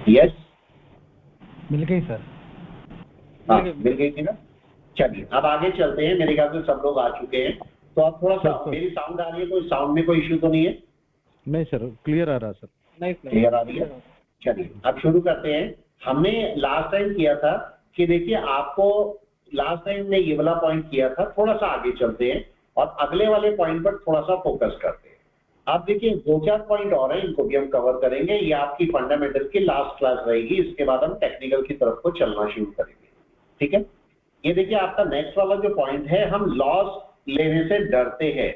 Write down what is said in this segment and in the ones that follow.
Yes मिल गई sir. हाँ मिल गई थी ना। चलिए अब आगे चलते हैं, मेरे ख्याल से सब लोग आ चुके हैं। तो आप थोड़ा सा मेरी साउंड आ रही है, कोई साउंड में कोई इश्यू तो नहीं है? नहीं सर, क्लियर आ रहा सर। नहीं क्लियर आ रही है। चलिए अब शुरू करते हैं। हमने लास्ट टाइम किया था कि देखिए आपको लास्ट टाइम ने ये वाला पॉइंट किया था, थोड़ा सा आगे चलते हैं और अगले वाले पॉइंट पर थोड़ा सा फोकस करते हैं। अब देखिए 2-4 पॉइंट और हैं, इनको भी हम कवर करेंगे। ये आपकी फंडामेंटल की लास्ट क्लास रहेगी, इसके बाद हम टेक्निकल की तरफ को चलना शुरू करेंगे। ठीक है, ये देखिए आपका नेक्स्ट वाला जो पॉइंट है, हम लॉस लेने से डरते हैं।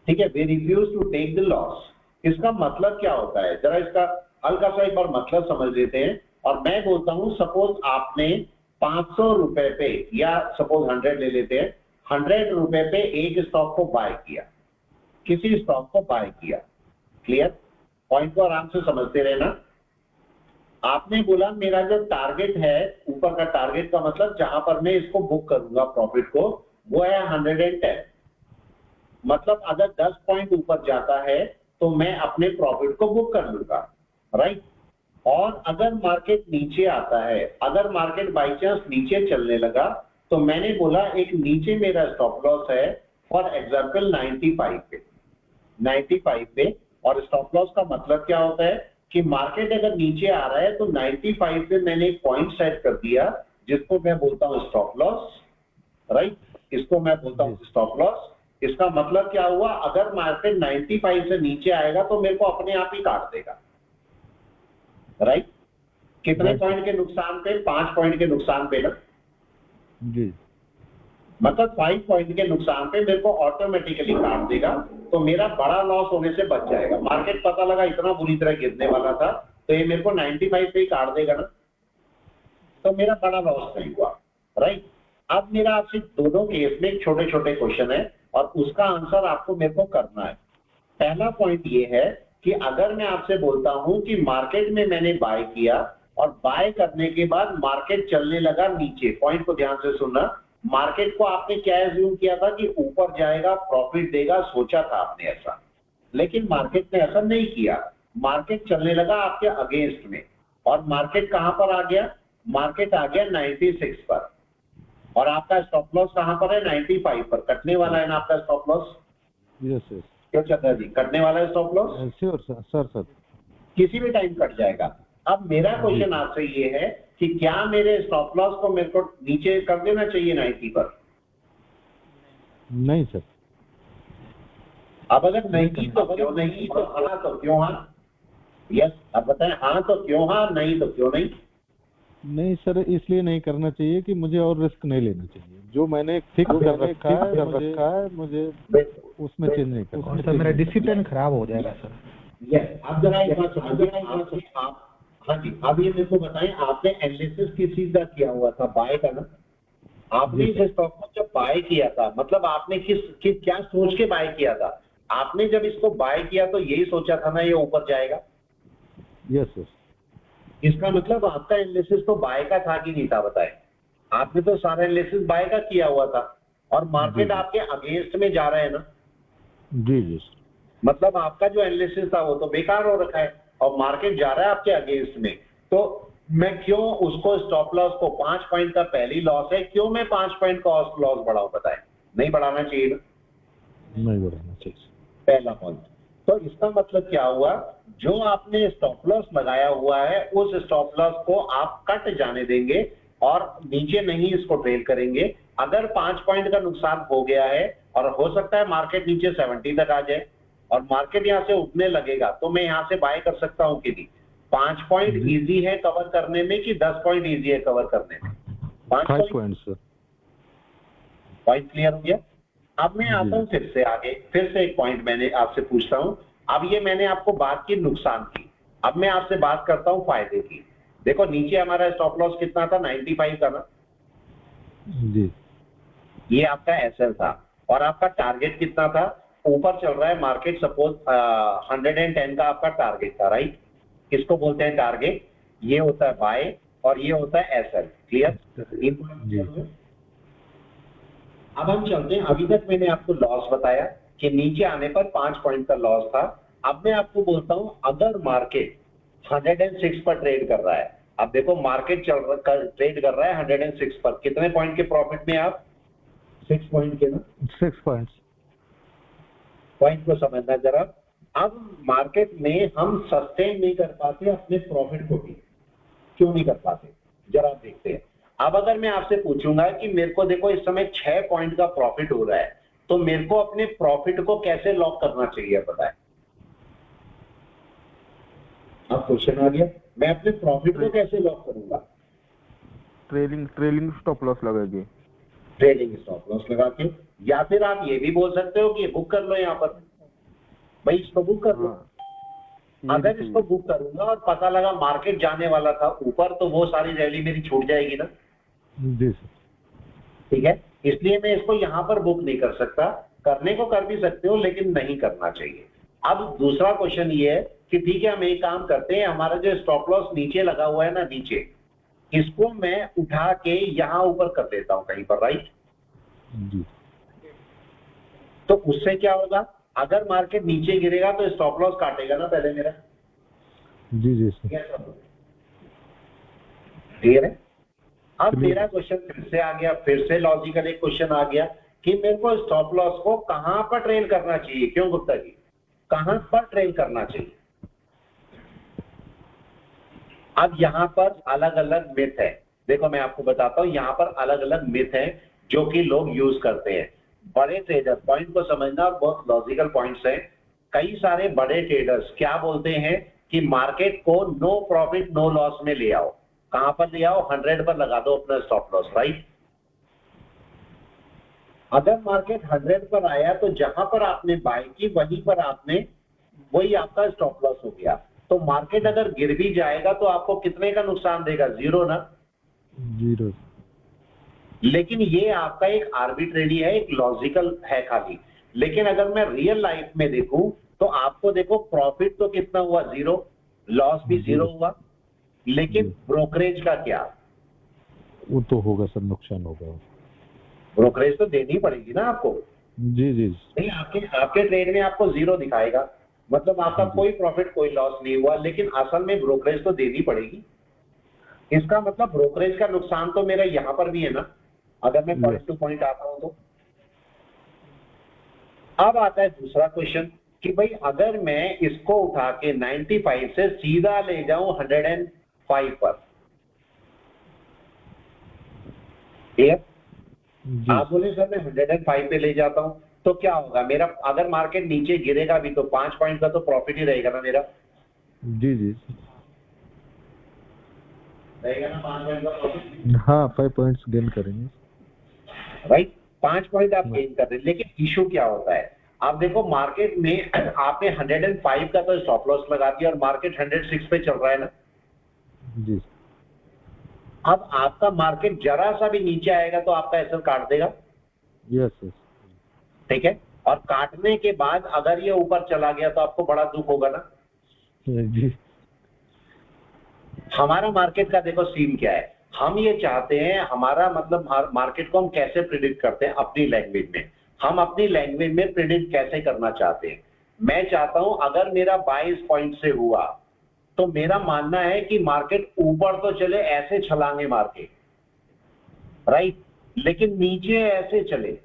ठीक है, we refuse to take the loss. इसका मतलब क्या होता है, जरा इसका हल्का सा एक बार मतलब समझ लेते हैं। और मैं बोलता हूं सपोज आपने 500 रुपए पे, या सपोज 100 ले लेते हैं, 100 रुपए पे एक स्टॉक को बाय किया, किसी स्टॉक को बाय किया। क्लियर, पॉइंट को आराम से समझते रहना। आपने बोला मेरा जो टारगेट है, ऊपर का टारगेट का मतलब जहां पर मैं इसको बुक करूंगा प्रॉफिट को, वो है 110। मतलब अगर 10 पॉइंट ऊपर जाता है तो मैं अपने प्रॉफिट को बुक कर लूंगा, राइट। और अगर मार्केट नीचे आता है, अगर मार्केट बाई चांस नीचे चलने लगा, तो मैंने बोला एक नीचे मेरा स्टॉप लॉस है, फॉर एग्जाम्पल 95 पे, 95 पे। और स्टॉप लॉस का मतलब क्या होता है कि मार्केट अगर नीचे आ रहा है तो 95 पे मैंने एक पॉइंट सेट कर दिया, जिसको मैं बोलता हूं स्टॉप लॉस, राइट। इसको मैं बोलता हूं स्टॉप लॉस। इसका मतलब क्या हुआ, अगर मार्केट 95 से नीचे आएगा तो मेरे को अपने आप ही काट देगा, राइट। कितने पॉइंट के नुकसान पे? 5 पॉइंट के नुकसान पे ना जी। मतलब 5 पॉइंट के नुकसान पे मेरे को ऑटोमेटिकली काट देगा, तो मेरा बड़ा लॉस होने से बच जाएगा। मार्केट पता लगा इतना बुरी तरह गिरने वाला था, तो ये मेरे को 95 पे ही काट देगा ना, तो मेरा बड़ा लॉस नहीं हुआ, राइट। अब मेरा आपसे दोनों केस में छोटे छोटे क्वेश्चन है और उसका आंसर आपको मेरे को करना है। पहला पॉइंट ये है कि अगर मैं आपसे बोलता हूं कि मार्केट में मैंने बाय किया और बाय करने के बाद मार्केट चलने लगा नीचे, पॉइंट को ध्यान से सुनना। मार्केट को आपने क्या एज्यूम किया था कि ऊपर जाएगा, प्रॉफिट देगा, सोचा था आपने ऐसा, लेकिन मार्केट ने ऐसा नहीं किया। मार्केट चलने लगा आपके अगेंस्ट में, और मार्केट कहां पर आ गया? मार्केट आ गया 96 पर, और आपका स्टॉप लॉस कहां पर है? 95 पर। कटने वाला है ना आपका स्टॉप लॉस? Yes yes. क्यों चंद्रा जी, कटने वाला है stop loss? Sure sir, sir किसी भी टाइम कट जाएगा। अब मेरा क्वेश्चन आपसे ये है कि क्या मेरे स्टॉप लॉस को मेरे को नीचे कर देना चाहिए 90 पर? नहीं सर। अब अगर नहीं तो क्यों नहीं, तो हाँ तो क्यों हाँ? यस, अब बताएं, हाँ तो क्यों हाँ, नहीं तो क्यों नहीं? नहीं सर, इसलिए नहीं करना चाहिए कि मुझे और रिस्क नहीं लेना चाहिए। जो मैंने फिक्स कर रखा है मुझे उसमें चेंज नहीं करना। सर मेरा डिसिप्लिन खराब हो जाएगा सर। यस, अब जरा एक बात समझिए आप। हाँ जी, अब ये मेरे को बताएं, आपने एनालिसिस किस चीज का किया हुआ था? बाय का ना? आपने इस स्टॉक को जब बाय किया था, मतलब आपने किस क्या सोच के बाय किया था? आपने जब इसको बाय किया तो यही सोचा था ना ये ऊपर जाएगा? Yes yes. इसका मतलब आपका एनालिसिस तो बाय का था कि नहीं था? बताएं, आपने तो सारा एनालिसिस बाय का किया हुआ था, और मार्केट आपके अगेंस्ट में जा रहा है ना? जी जी। मतलब आपका जो एनालिसिस था वो तो बेकार हो रखा है, और मार्केट जा रहा है आपके अगेंस्ट में। तो मैं क्यों उसको स्टॉप लॉस को 5 पॉइंट का पहली लॉस है, क्यों मैं 5 पॉइंट का लॉस बढ़ाऊं? बताएं, नहीं बढ़ाना चाहिए ना? नहीं बढ़ाना चाहिए। पहला पॉइंट। तो इसका मतलब क्या हुआ, जो आपने स्टॉप लॉस लगाया हुआ है उस स्टॉप लॉस को आप कट जाने देंगे और नीचे नहीं इसको ट्रेल करेंगे। अगर 5 पॉइंट का नुकसान हो गया है, और हो सकता है मार्केट नीचे 70 तक आ जाए और मार्केट यहां से उठने लगेगा, तो मैं यहां से बाय कर सकता हूं कि नहीं? 5 पॉइंट इजी है कवर करने में कि 10 पॉइंट इजी है कवर करने में? 5 पॉइंट सर। पॉइंट क्लियर हो गया। अब मैं आता हूं फिर से आगे, फिर से एक पॉइंट मैंने आपसे पूछता हूं। अब ये मैंने आपको बात की नुकसान की, अब मैं आपसे बात करता हूं फायदे की। देखो नीचे हमारा स्टॉप लॉस कितना था? 95 का ना? जी। ये आपका एसएल था, और आपका टारगेट कितना था? ऊपर चल रहा है मार्केट, सपोज 110 का आपका टारगेट था, राइट। किसको बोलते हैं टारगेट? ये होता है बाय, और ये होता है एसएल। क्लियर? अब हम चलते हैं, अभी तक मैंने आपको लॉस बताया कि नीचे आने पर 5 पॉइंट का लॉस था। अब मैं आपको बोलता हूं, अगर मार्केट 106 पर ट्रेड कर रहा है। अब देखो मार्केट ट्रेड कर रहा है 106 पर, कितने पॉइंट के प्रॉफिट में आप? 6 पॉइंट के ना, 6 पॉइंट्स। पॉइंट को समझना जरा। अब मार्केट में हम सस्टेन नहीं कर पाते अपने प्रॉफिट को भी, क्यों नहीं कर पाते जरा देखते हैं। अब अगर मैं आपसे पूछूंगा कि मेरे को देखो इस समय 6 पॉइंट का प्रॉफिट हो रहा है, तो मेरे को अपने प्रॉफिट को कैसे लॉक करना चाहिए पता है? अब क्वेश्चन आ गया, मैं अपने प्रॉफिट को कैसे लॉक करूंगा? ट्रेलिंग स्टॉप लॉस लगाएंगे। ट्रेडिंग स्टॉप लॉस लगा के, या फिर आप ये भी बोल सकते हो कि बुक कर लो यहाँ पर, भाई इसको बुक कर लो। अगर इसको बुक करूंगा और पता लगा मार्केट जाने वाला था ऊपर, तो वो सारी रैली मेरी छूट जाएगी ना। जी सर। ठीक है, इसलिए मैं इसको यहाँ पर बुक नहीं कर सकता। करने को कर भी सकते हो लेकिन नहीं करना चाहिए। अब दूसरा क्वेश्चन ये है कि ठीक है, हम एक काम करते हैं, हमारा जो स्टॉप लॉस नीचे लगा हुआ है ना, नीचे, इसको मैं उठा के यहाँ ऊपर कर देता हूँ कहीं पर, राइट जी। तो उससे क्या होगा, अगर मार्केट नीचे गिरेगा तो स्टॉप लॉस काटेगा ना पहले मेरा। जी जी सर। क्लियर है? अब मेरा क्वेश्चन फिर से आ गया, फिर से लॉजिकल एक क्वेश्चन आ गया कि मेरे को स्टॉप लॉस को कहां पर ट्रेल करना चाहिए। क्यों गुप्ता जी, कहां पर ट्रेल करना चाहिए? अब यहां पर अलग अलग मिथ है। देखो मैं आपको बताता हूं, यहां पर अलग अलग मिथ है जो कि लोग यूज करते हैं। बड़े ट्रेडर, पॉइंट को समझना, बहुत लॉजिकल पॉइंट्स हैं। कई सारे बड़े ट्रेडर्स क्या बोलते हैं कि मार्केट को नो प्रॉफिट नो लॉस में ले आओ। कहां पर ले आओ? 100 पर लगा दो अपना स्टॉप लॉस, राइट। अगर मार्केट 100 पर आया तो जहां पर आपने बाय की वहीं पर आपने, वही आपका स्टॉप लॉस हो गया। तो मार्केट अगर गिर भी जाएगा तो आपको कितने का नुकसान देगा? 0 ना। 0। लेकिन ये आपका एक आर्बिट्रेरी है, एक लॉजिकल है खाली। लेकिन अगर मैं रियल लाइफ में देखूं तो आपको देखो प्रॉफिट तो कितना हुआ? 0, लॉस भी 0 हुआ। लेकिन ब्रोकरेज का क्या? वो तो होगा सर, नुकसान होगा। ब्रोकरेज तो देनी पड़ेगी ना आपको। जी जी। नहीं, आपके ट्रेड में आपको 0 दिखाएगा, मतलब आपका कोई प्रॉफिट कोई लॉस नहीं हुआ, लेकिन असल में ब्रोकरेज तो देनी पड़ेगी। इसका मतलब ब्रोकरेज का नुकसान तो मेरा यहां पर भी है ना, अगर मैं पॉइंट टू पॉइंट आता हूं तो। अब आता है दूसरा क्वेश्चन कि भाई अगर मैं इसको उठा के 95 से सीधा ले जाऊं 105 पर, आप बोले सर मैं 105 पे ले जाता हूं तो क्या होगा मेरा? अगर मार्केट नीचे गिरेगा भी तो 5 पॉइंट का तो प्रॉफिट ही रहेगा ना मेरा। जी जी रहेगा ना 5 पॉइंट का प्रॉफिट। हाँ, 5 पॉइंट्स गेन करेंगे, राइट। 5 पॉइंट आप गेन कर रहे हैं, लेकिन इशू क्या होता है? आप देखो मार्केट में आपने 105 का तो स्टॉप लॉस लगा दिया और मार्केट 106 पे चल रहा है ना जी। अब आपका मार्केट जरा सा भी नीचे आएगा तो आपका एसएल काट देगा। Yes yes. ठीक है, और काटने के बाद अगर ये ऊपर चला गया तो आपको बड़ा दुख होगा ना। जी। हमारा मार्केट का देखो सीन क्या है, हम ये चाहते हैं, हमारा मतलब मार्केट को हम कैसे प्रिडिक्ट करते हैं अपनी लैंग्वेज में। हम अपनी लैंग्वेज में प्रिडिक्ट कैसे करना चाहते हैं? मैं चाहता हूं अगर मेरा 22 पॉइंट से हुआ तो मेरा मानना है कि मार्केट ऊपर तो चले, ऐसे छलांगे मार के, राइट, लेकिन नीचे ऐसे चले।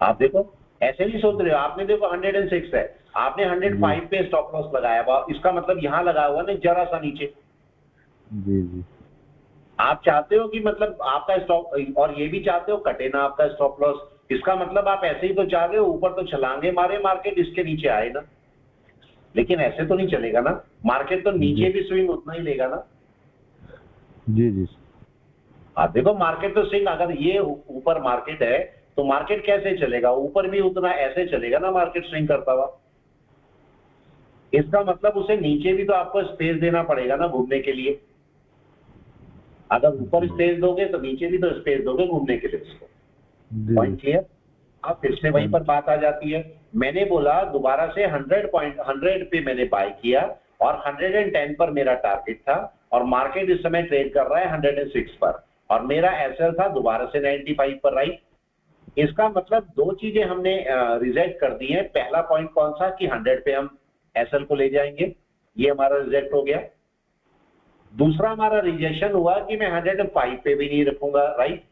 आप देखो ऐसे नहीं सोच रहे हो, आपने देखो 106 है, आपने 105 पे स्टॉप लॉस लगाया, इसका मतलब यहां लगा हुआ ना जरा सा नीचे। जी जी। आप चाहते हो कि मतलब आपका स्टॉप, और ये भी चाहते हो कटे ना आपका स्टॉप लॉस। इसका मतलब आप ऐसे ही तो चाह रहे हो ऊपर तो छलांगे मारे मार्केट, इसके नीचे आए ना। लेकिन ऐसे तो नहीं चलेगा ना, मार्केट तो नीचे भी स्विंग उतना ही लेगा ना। जी जी। आप देखो मार्केट तो स्विंग, अगर ये ऊपर मार्केट है तो मार्केट कैसे चलेगा? ऊपर भी उतना ऐसे चलेगा ना मार्केट स्विंग करता हुआ। इसका मतलब उसे नीचे भी तो आपको स्पेस देना पड़ेगा ना घूमने के लिए। अगर ऊपर स्पेस दोगे तो नीचे भी तो स्पेस दोगे घूमने के लिए उसको। Point clear? अब फिर से वहीं पर बात आ जाती है, मैंने बोला दोबारा से 100 पे मैंने बाय किया और 110 पर मेरा टारगेट था और मार्केट इस समय ट्रेड कर रहा है 106 पर और मेरा एसएल था दोबारा से 95 पर, राइट। इसका मतलब दो चीजें हमने रिजेक्ट कर दी हैं। पहला पॉइंट कौन सा कि 100 पे हम एसएल को ले जाएंगे, ये हमारा रिजेक्ट हो गया। दूसरा हमारा रिजेक्शन हुआ कि मैं 105 पे भी नहीं रखूंगा, राइट?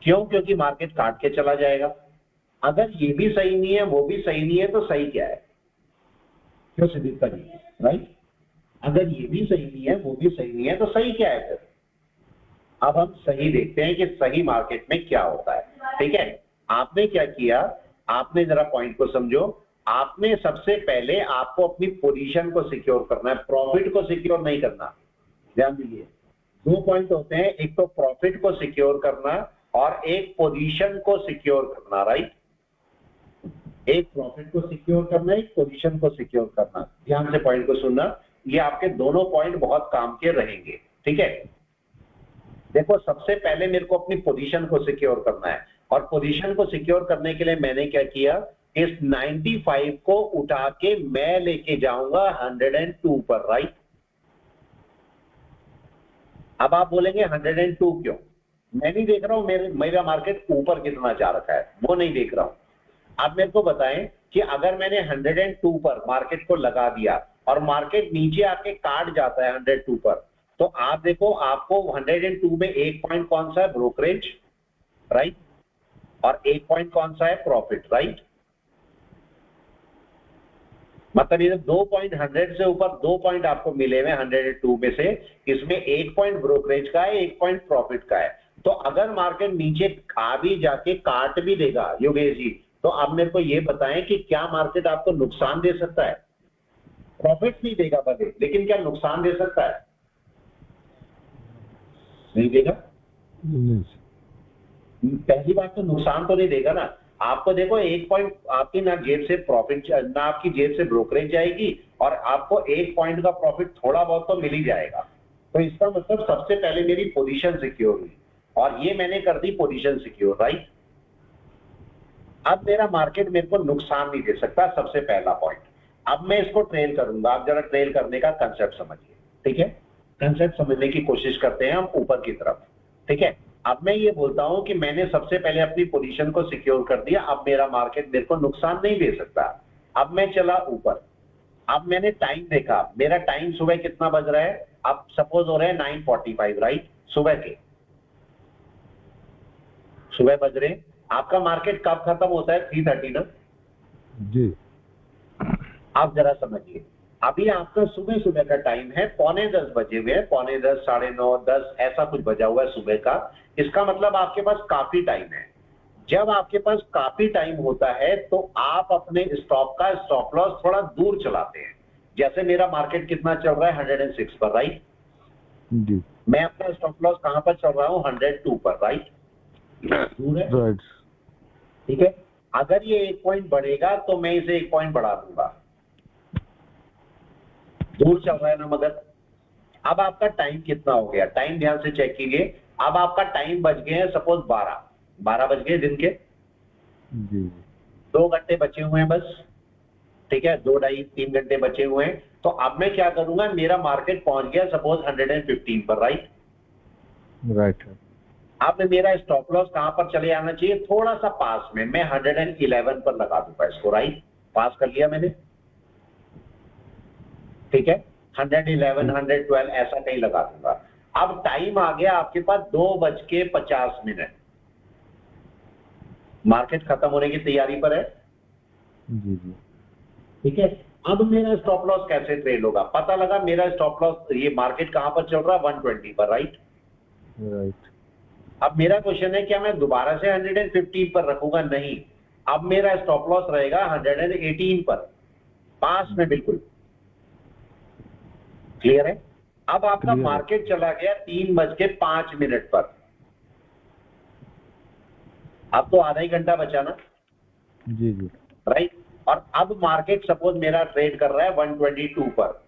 क्यों? क्योंकि मार्केट काट के चला जाएगा। अगर ये भी सही नहीं है, वो भी सही नहीं है, तो सही क्या है? क्यों सिद्धिता जी, राइट? अगर ये भी सही नहीं है, वो भी सही नहीं है, तो सही क्या है फिर? अब हम सही देखते हैं कि सही मार्केट में क्या होता है, ठीक है? आपने क्या किया, आपने जरा पॉइंट को समझो। आपने सबसे पहले आपको अपनी पोजीशन को सिक्योर करना है, प्रॉफिट को सिक्योर नहीं करना। ध्यान दीजिए, दो पॉइंट होते हैं, एक तो प्रॉफिट को सिक्योर करना और एक पोजीशन को सिक्योर करना, राइट? एक प्रॉफिट को सिक्योर करना, एक पोजीशन को सिक्योर करना। ध्यान से पॉइंट को सुनना, ये आपके दोनों पॉइंट बहुत काम के रहेंगे, ठीक है? देखो, सबसे पहले मेरे को अपनी पोजीशन को सिक्योर करना है, और पोजीशन को सिक्योर करने के लिए मैंने क्या किया, इस 95 को उठा के मैं लेके जाऊंगा 102 पर, राइट? अब आप बोलेंगे 102 क्यों? मैं नहीं देख रहा हूं मेरा मार्केट ऊपर कितना जा रखा है, वो नहीं देख रहा हूं। आप मेरे को बताएं कि अगर मैंने 102 पर मार्केट को लगा दिया और मार्केट नीचे आके काट जाता है 102 पर, तो आप देखो, आपको 102 में एक पॉइंट कौन सा है? Brokerage, right? और एक पॉइंट कौन सा है? Profit, right? मतलब ये 2 पॉइंट 100 से ऊपर 2 पॉइंट आपको मिले हुए 102 में से, इसमें एक पॉइंट ब्रोकरेज का है, एक पॉइंट प्रॉफिट का है। तो अगर मार्केट नीचे खा भी जाके काट भी देगा योगेश जी, तो अब मेरे को ये बताएं कि क्या मार्केट आपको नुकसान दे सकता है? प्रॉफिट नहीं देगा भले, लेकिन क्या नुकसान दे सकता है? नहीं देगा। पहली बात तो नुकसान तो नहीं देगा ना। आपको देखो, एक पॉइंट आपकी ना जेब से प्रॉफिट, ना आपकी जेब से ब्रोकरेज जाएगी, और आपको एक पॉइंट का प्रॉफिट थोड़ा बहुत तो मिल ही जाएगा। तो इसका मतलब सबसे पहले मेरी पोजीशन सिक्योर हुई, और ये मैंने कर दी पोजीशन सिक्योर, राइट? अब मेरा मार्केट मेरे को नुकसान नहीं दे सकता, सबसे पहला पॉइंट। अब मैं इसको ट्रेल करूंगा। आप जरा ट्रेल करने का कंसेप्ट समझिए, ठीक है? कंसेप्ट समझने की कोशिश करते हैं हम ऊपर की तरफ, ठीक है? अब मैं ये बोलता हूं कि मैंने सबसे पहले अपनी पोजीशन को सिक्योर कर दिया, अब मेरा मार्केट मेरे को नुकसान नहीं दे सकता। अब मैं चला ऊपर, अब मैंने टाइम देखा, मेरा टाइम सुबह कितना बज रहा है? अब सपोज हो रहा है 9:45, राइट? सुबह के सुबह बज रहे। आपका मार्केट कब खत्म होता है? 3:30 ना जी। आप जरा समझिए, अभी आपका सुबह सुबह का टाइम है, 9:45 बजे हुए हैं, 9:45, 9:30, 10 ऐसा कुछ बजा हुआ है सुबह का। इसका मतलब आपके पास काफी टाइम है। जब आपके पास काफी टाइम होता है तो आप अपने स्टॉप का स्टॉप लॉस थोड़ा दूर चलाते हैं। जैसे मेरा मार्केट कितना चल रहा है? 106 पर, राइट? जी। मैं अपना स्टॉप लॉस कहां पर चल रहा हूं? 102 पर, राइट? दूर है, राइट। ठीक है? अगर ये एक पॉइंट बढ़ेगा तो मैं इसे एक पॉइंट बढ़ा दूंगा। दूर चल रहा है ना, मगर अब आपका टाइम कितना हो गया? टाइम ध्यान से चेक कीजिए। अब आपका टाइम बच गए हैं सपोज 12 बज गए दिन के। जी। 2 घंटे बचे हुए हैं बस, ठीक है? 2, 2.5, 3 घंटे बचे हुए हैं। तो अब मैं क्या करूंगा, मेरा मार्केट पहुंच गया सपोज 115 पर, राइट? राइट। अब मेरा स्टॉप लॉस कहां पर चले आना चाहिए? थोड़ा सा पास में, मैं 111 पर लगा दूंगा इसको, राइट? पास कर लिया मैंने, ठीक है? 111, 112 ऐसा कहीं लगा दूंगा। अब टाइम आ गया आपके पास 2:50, मार्केट खत्म होने की तैयारी पर है, जी जी। ठीक है? अब मेरा स्टॉप लॉस कैसे ट्रेड होगा? पता लगा मेरा स्टॉप लॉस, ये मार्केट कहां पर चल रहा है? 120 पर, राइट? राइट। अब मेरा क्वेश्चन है, क्या मैं दोबारा से 115 पर रखूंगा? नहीं, अब मेरा स्टॉप लॉस रहेगा 118 पर, पास में बिल्कुल। क्लियर है? अब आपका मार्केट चला गया 3:05 पर। अब तो आधा ही घंटा बचा ना, जी जी। राइट? और अब मार्केट सपोज मेरा ट्रेड कर रहा है 122 पर,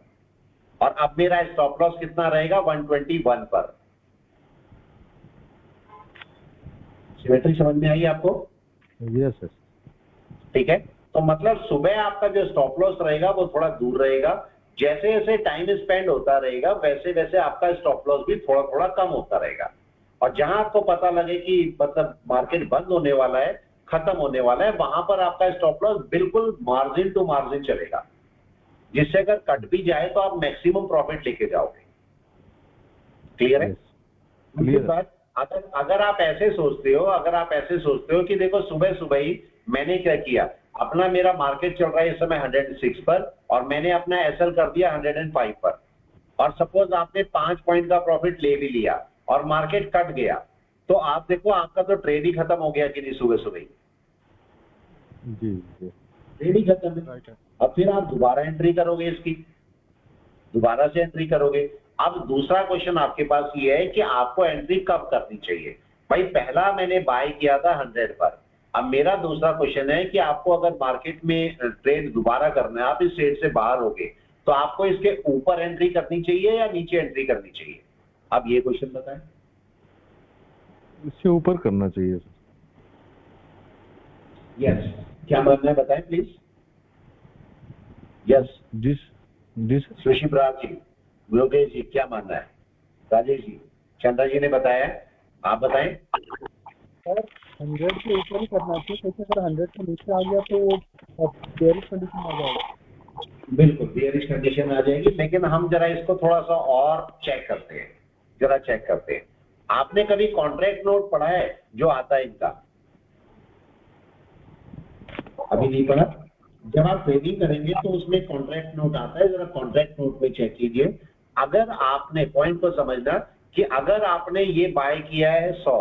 और अब मेरा स्टॉप लॉस कितना रहेगा? 121 पर। सिमेट्री समझ में आई आपको? Yes sir. ठीक है? तो मतलब सुबह आपका जो स्टॉप लॉस रहेगा वो थोड़ा दूर रहेगा। जैसे जैसे टाइम स्पेंड होता रहेगा वैसे वैसे आपका स्टॉप लॉस भी थोड़ा थोड़ा कम होता रहेगा। और जहां आपको पता लगे कि मतलब मार्केट बंद होने वाला है, खत्म होने वाला है, वहां पर आपका स्टॉप लॉस बिल्कुल मार्जिन टू मार्जिन चलेगा, जिससे अगर कट भी जाए तो आप मैक्सिमम प्रॉफिट लेके जाओगे। क्लियर है? दूसरी बात, अगर आप ऐसे सोचते हो कि देखो सुबह सुबह ही मैंने क्या किया, अपना मेरा मार्केट चल रहा है इस समय 106 पर और मैंने अपना एसएल कर दिया 105 पर, और सपोज आपने 5 पॉइंट का प्रॉफिट ले भी लिया और मार्केट कट गया, तो आप देखो आपका तो ट्रेड ही खत्म हो गया कि नहीं सुबह सुबह ही। जी ट्रेड ही खत्म है। अब फिर आप दोबारा एंट्री करोगे, इसकी दोबारा से एंट्री करोगे। अब दूसरा क्वेश्चन आपके पास ये है कि आपको एंट्री कब करनी चाहिए। भाई पहला मैंने बाय किया था 100 पर, अब मेरा दूसरा क्वेश्चन है कि आपको अगर मार्केट में ट्रेड दोबारा करना है, आप इस ट्रेड से बाहर हो गए, तो आपको इसके ऊपर एंट्री करनी चाहिए या नीचे एंट्री करनी चाहिए? अब ये क्वेश्चन बताएं। इससे ऊपर करना चाहिए सर। यस, क्या मानना है बताएं प्लीज। यस जिस सुशील राज जी, योगेश जी, क्या मानना है? राजेश जी, चंद्रा जी ने बताया, आप बताएं। सर 100 के ऊपर ही करना चाहिए, क्योंकि अगर 100 के नीचे आ गया तो बेयरिश कंडीशन आ जाएगा। बिल्कुल बेयरिश कंडीशन आ जाएगी, लेकिन हम जरा इसको थोड़ा सा और चेक करते हैं, जरा चेक करते हैं। आपने कभी कॉन्ट्रैक्ट नोट पढ़ा है जो आता है इनका? अभी नहीं पढ़ा? जब आप ट्रेडिंग करेंगे तो उसमें कॉन्ट्रैक्ट नोट आता है, जरा कॉन्ट्रैक्ट नोट में चेक कीजिए। अगर आपने, पॉइंट को समझना कि अगर आपने ये बाय किया है 100,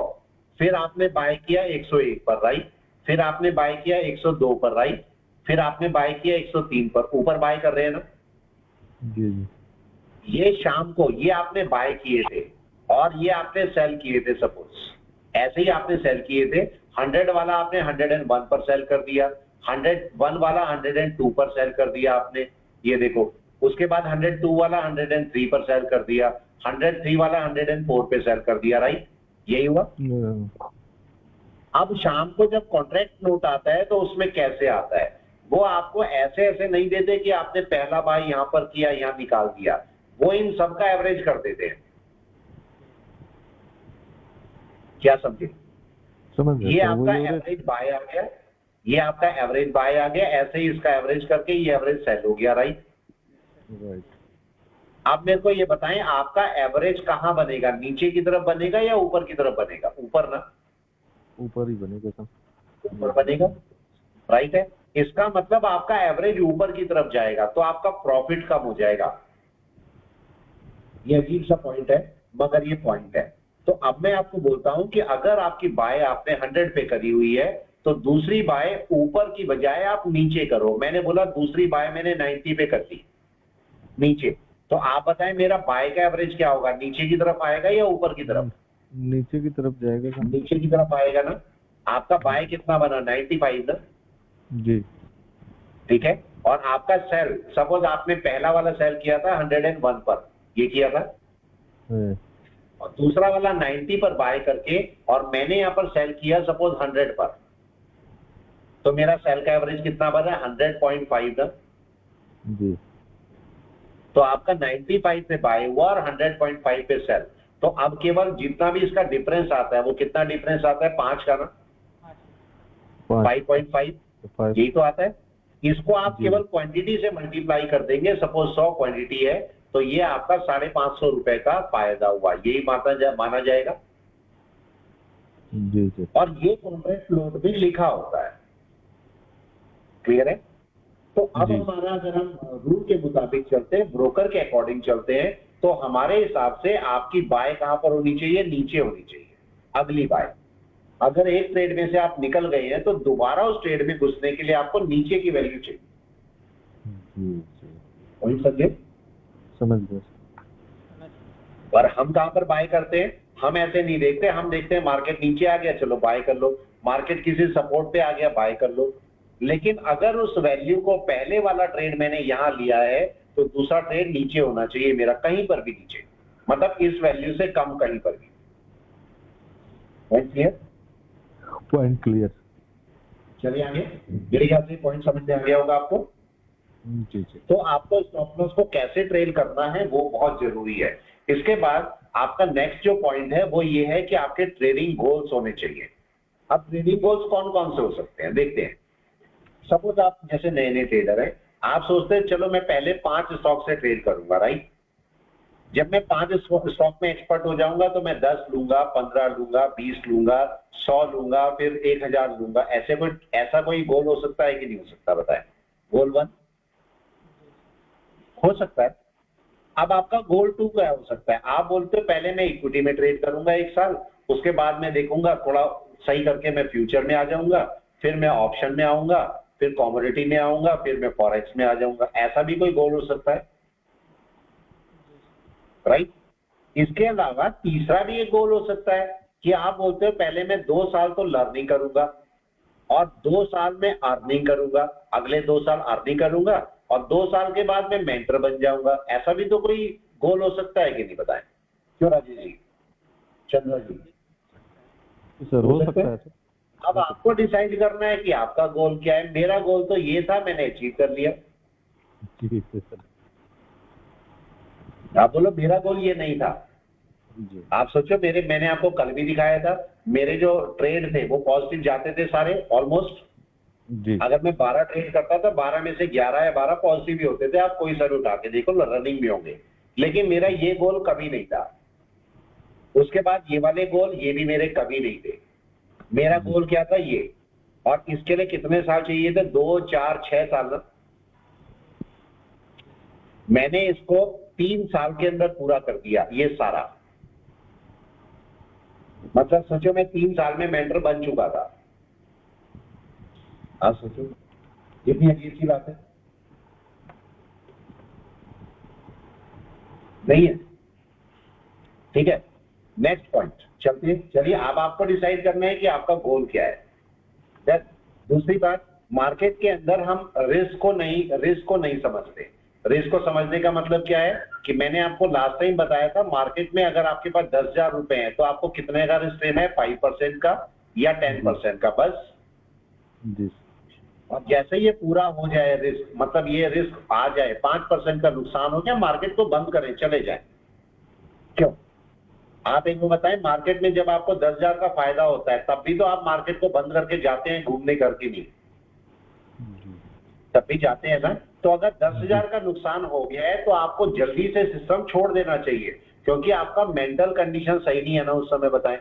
फिर आपने बाय किया 101 पर, राइट, फिर आपने बाय किया 102 पर, राइट, फिर आपने बाय किया 103 पर, ऊपर बाय कर रहे हैं ना जी। ये शाम को ये आपने बाय किए थे और ये आपने सेल किए थे, सपोज ऐसे ही आपने सेल किए थे। 100 वाला आपने 101 पर सेल कर दिया, 101 वाला 102 पर सेल कर दिया आपने, ये देखो। उसके बाद 102 वाला 103 पर सेल कर दिया, 103 वाला 104 पे सेल कर दिया, राइट, यही हुआ। अब शाम को जब कॉन्ट्रैक्ट नोट आता है तो उसमें कैसे आता है, वो आपको ऐसे ऐसे नहीं देते कि आपने पहला बाय यहां पर किया, यहां निकाल दिया, वो इन सब का एवरेज कर देते हैं। क्या समझे? ये आपका एवरेज बाय आ गया, ये आपका एवरेज बाय आ गया, ऐसे ही इसका एवरेज करके ये एवरेज सेल हो गया, राइट। आप मेरे को ये बताएं, आपका एवरेज कहां बनेगा, नीचे की तरफ बनेगा या ऊपर की तरफ बनेगा? ऊपर ना, ऊपर ही बनेगा सर, ऊपर बनेगा, राइट है। इसका मतलब आपका एवरेज ऊपर की तरफ जाएगा तो आपका प्रॉफिट कम हो जाएगा। ये अजीब सा पॉइंट है, मगर ये पॉइंट है। तो अब मैं आपको बोलता हूं कि अगर आपकी बाय आपने 100 पे करी हुई है तो दूसरी बाय ऊपर की बजाय आप नीचे करो। मैंने बोला दूसरी बाय मैंने 90 पे कर दी नीचे, तो आप बताएं मेरा बाय का एवरेज क्या होगा, नीचे की तरफ आएगा या ऊपर की तरफ? नीचे की तरफ जाएगा। नीचे की तरफ आएगा ना। आपका बाय कितना बना? 95 ना जी, ठीक है। और आपका सेल, सपोज आपने पहला वाला सेल किया था 101 पर, ये किया था, और दूसरा वाला 90 पर बाय करके और मैंने यहां पर सेल किया सपोज 100 पर, तो मेरा सेल का एवरेज कितना बना? 100.5 ना जी। तो आपका 95 पे बाय हुआ और 100.5 पे सेल। तो अब केवल जितना भी इसका डिफरेंस आता है, वो कितना डिफरेंस आता है? 5 का ना, 5.5, यही तो आता है। इसको आप केवल क्वांटिटी से मल्टीप्लाई कर देंगे, सपोज 100 क्वांटिटी है तो ये आपका 550 रुपए का फायदा हुआ, यही माना जाएगा। जी जी। और ये कॉन्ट्रैक्ट नोट भी लिखा होता है। क्लियर है? तो अब हमारा, अगर हम रूल के मुताबिक चलते हैं, ब्रोकर के अकॉर्डिंग चलते हैं, तो हमारे हिसाब से आपकी बाय कहां पर होनी चाहिए? नीचे होनी चाहिए, अगली बाय। अगर एक ट्रेड में से आप निकल गए हैं तो दोबारा उस ट्रेड में घुसने के लिए आपको नीचे की वैल्यू चाहिए। पॉइंट समझे? समझ गए। पर हम कहां पर बाय करते हैं? हम ऐसे नहीं देखते, हम देखते हैं मार्केट नीचे आ गया चलो बाय कर लो, मार्केट किसी सपोर्ट पे आ गया बाय कर लो। लेकिन अगर उस वैल्यू को, पहले वाला ट्रेड मैंने यहां लिया है तो दूसरा ट्रेड नीचे होना चाहिए मेरा, कहीं पर भी नीचे, मतलब इस वैल्यू से कम कहीं पर भी। Point clear? Point clear. चलिए आगे, मेरे ख्याल से पॉइंट समझ में आ गया होगा आपको। जी जी। तो आपको स्टॉप लॉस को कैसे ट्रेड करना है वो बहुत जरूरी है। इसके बाद आपका नेक्स्ट जो पॉइंट है वो ये है कि आपके ट्रेडिंग गोल्स होने चाहिए। अब ट्रेडिंग गोल्स कौन कौन से हो सकते हैं देखते हैं। सपोज आप जैसे नए नए ट्रेडर है, आप सोचते हैं चलो मैं पहले 5 स्टॉक से ट्रेड करूंगा, राइट। जब मैं 5 स्टॉक में एक्सपर्ट हो जाऊंगा तो मैं 10 लूंगा, 15 लूंगा, 20 लूंगा, 100 लूंगा, फिर 1000 लूंगा। ऐसा कोई गोल हो सकता है कि नहीं हो सकता, बताएं। गोल 1 हो सकता है। अब आपका गोल 2 क्या हो सकता है? आप बोलते हो पहले मैं इक्विटी में ट्रेड करूंगा 1 साल, उसके बाद मैं देखूंगा थोड़ा सही करके मैं फ्यूचर में आ जाऊंगा, फिर मैं ऑप्शन में आऊंगा, फिर कमोडिटी में आऊंगा, फिर मैं फॉरेक्स में आ जाऊंगा। ऐसा भी कोई गोल हो सकता है, राइट। इसके अलावा तीसरा भी एक गोल हो सकता है कि आप बोलते हो पहले मैं 2 साल तो लर्निंग करूंगा और 2 साल में अर्निंग करूंगा, अगले 2 साल अर्निंग करूंगा और 2 साल के बाद मैं मेंटर बन जाऊंगा। ऐसा भी तो कोई गोल हो सकता है कि नहीं, बताएं। क्यों राजेश जी, चंद्रा जी? सर हो सकता है। अब आपको डिसाइड करना है कि आपका गोल क्या है। मेरा गोल तो ये था, मैंने अचीव कर लिया। ठीक है सर। आप बोलो मेरा गोल ये नहीं था। जी। आप सोचो मैंने आपको कल भी दिखाया था, मेरे जो ट्रेड थे वो पॉजिटिव जाते थे सारे ऑलमोस्ट जी। अगर मैं 12 ट्रेड करता था, 12 में से 11 या 12 पॉजिटिव भी होते थे। आप कोई सर उठा के देखो, रनिंग में होंगे। लेकिन मेरा ये गोल कभी नहीं था। उसके बाद ये वाले गोल, ये भी मेरे कभी नहीं थे। मेरा गोल क्या था, ये। और इसके लिए कितने साल चाहिए थे? 2, 4, 6 साल ना। मैंने इसको 3 साल के अंदर पूरा कर दिया, ये सारा। मतलब सोचो मैं 3 साल में मेंटर बन चुका था। आप सोचो कितनी अजीब सी बात है, नहीं है? ठीक है, नेक्स्ट पॉइंट चलते हैं। चलिए, अब आपको डिसाइड करना है कि आपका गोल क्या है। दूसरी बात, मार्केट के अंदर हम रिस्क को नहीं समझते। रिस्क को समझने का मतलब क्या है कि मैंने आपको लास्ट टाइम बताया था, मार्केट में अगर आपके पास 10,000 रुपए हैं तो आपको कितने का रिस्क लेना है? 5% का या 10% का, बस। जी। और जैसे ये पूरा हो जाए रिस्क, मतलब ये रिस्क आ जाए, 5% का नुकसान हो जाए, मार्केट को बंद करें, चले जाए। क्यों? आप एक बताएं, मार्केट में जब आपको 10,000 का फायदा होता है तब भी तो आप मार्केट को बंद करके जाते हैं, घूमने करके नहीं, तब भी जाते हैं ना। तो अगर 10,000 का नुकसान हो गया है तो आपको जल्दी से सिस्टम छोड़ देना चाहिए, क्योंकि आपका मेंटल कंडीशन सही नहीं है ना उस समय। बताएं,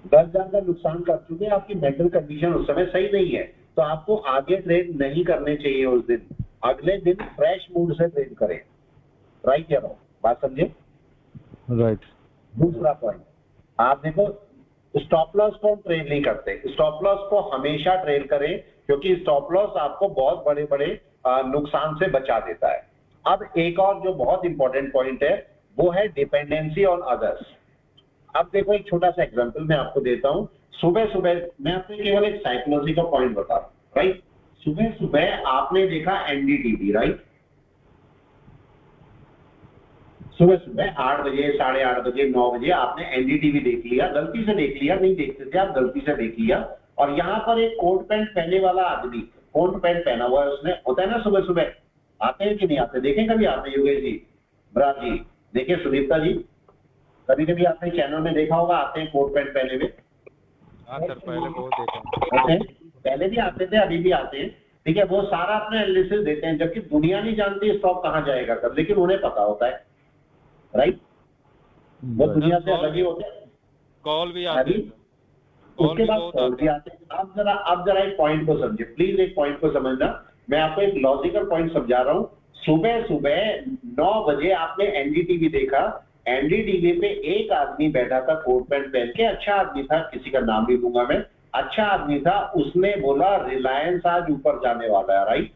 10,000 का नुकसान कर चुके, आपकी मेंटल कंडीशन उस समय सही नहीं है, तो आपको आगे ट्रेड नहीं करने चाहिए उस दिन। अगले दिन फ्रेश मूड से ट्रेड करें, राइट या रॉन्ग? बात समझे? राइट। दूसरा पॉइंट, आप देखो, स्टॉप लॉस को हम ट्रेड नहीं करते। स्टॉप लॉस को हमेशा ट्रेड करें, क्योंकि स्टॉप लॉस आपको बहुत बड़े बड़े नुकसान से बचा देता है। अब एक और जो बहुत इंपॉर्टेंट पॉइंट है वो है डिपेंडेंसी ऑन अदर्स। अब देखो, एक छोटा सा एग्जांपल मैं आपको देता हूं। सुबह सुबह मैं आपको केवल एक साइकोलॉजी का पॉइंट बता रहा हूं, राइट। सुबह सुबह आपने देखा एनडीटीवी, राइट। सुबह सुबह 8 बजे, 8:30 बजे, 9 बजे आपने एनडीटीवी देख लिया, गलती से देख लिया, नहीं देखते थे आप, गलती से देख लिया। और यहाँ पर एक कोट पैंट पहने वाला आदमी, कोट पैंट पहना हुआ है उसने, होता है ना सुबह सुबह, आते हैं कि नहीं आते? देखें कभी आपने, योगेश जी, बराज जी, देखे, सुदीप्ता जी, कभी कभी आपने चैनल में देखा होगा, आते हैं कोट पैंट पहने हुए। हाँ सर, पहले बहुत देखा। पहले भी आते थे, अभी भी आते हैं, ठीक है। वो सारा अपने एनालिसिस देते हैं, जबकि दुनिया नहीं जानती स्टॉक कहाँ जाएगा कब, लेकिन उन्हें पता होता है, राइट। वो दुनिया से अलग ही होते हैं। कॉल भी आते हैं, उसके बाद कॉल भी आते हैं। अब जरा एक पॉइंट को समझे प्लीज, एक पॉइंट को समझना। मैं आपको एक लॉजिकल पॉइंट समझा रहा हूँ। सुबह सुबह 9 बजे आपने एनडीटीवी देखा, एनडीटीवी पे एक आदमी बैठा था कोट पैंट पहन के, अच्छा आदमी था, किसी का नाम नहीं दूंगा मैं, अच्छा आदमी था। उसने बोला रिलायंस आज ऊपर जाने वाला है, राइट।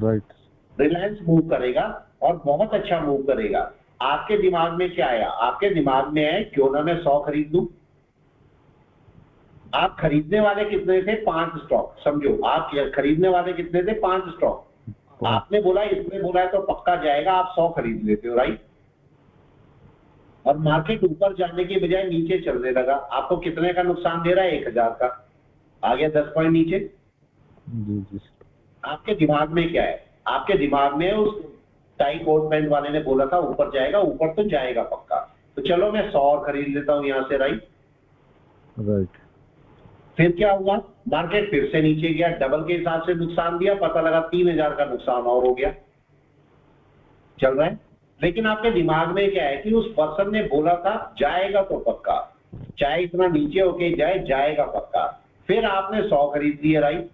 राइट। रिलायंस मूव करेगा और बहुत अच्छा मूव करेगा। आपके दिमाग में क्या आया? आपके दिमाग में है क्यों ना मैं 100 खरीद लूं। आप खरीदने वाले कितने थे? 5 स्टॉक, समझो आप खरीदने वाले कितने थे? 5 स्टॉक। आपने बोला, इसने बोला है तो पक्का जाएगा, आप 100 खरीद लेते हो, राइट। और मार्केट ऊपर जाने के बजाय नीचे चलने लगा, आपको कितने का नुकसान दे रहा है? 1,000 का। आ गया 10 पॉइंट नीचे। जी। आपके दिमाग में क्या है? आपके दिमाग में उस टाई कोट पैंट वाले ने बोला था ऊपर जाएगा, ऊपर तो जाएगा पक्का। तो चलो मैं 100 और खरीद लेता हूं यहां से, राइट। राइट। फिर क्या हुआ, मार्केट फिर से नीचे गया, डबल के हिसाब से नुकसान दिया, पता लगा 3000 का नुकसान और हो गया, चल रहा है। लेकिन आपके दिमाग में क्या है कि उस पर्सन ने बोला था जाएगा तो पक्का, चाहे इतना नीचे होके जाए, जाएगा पक्का। फिर आपने 100 खरीद लिए, राइट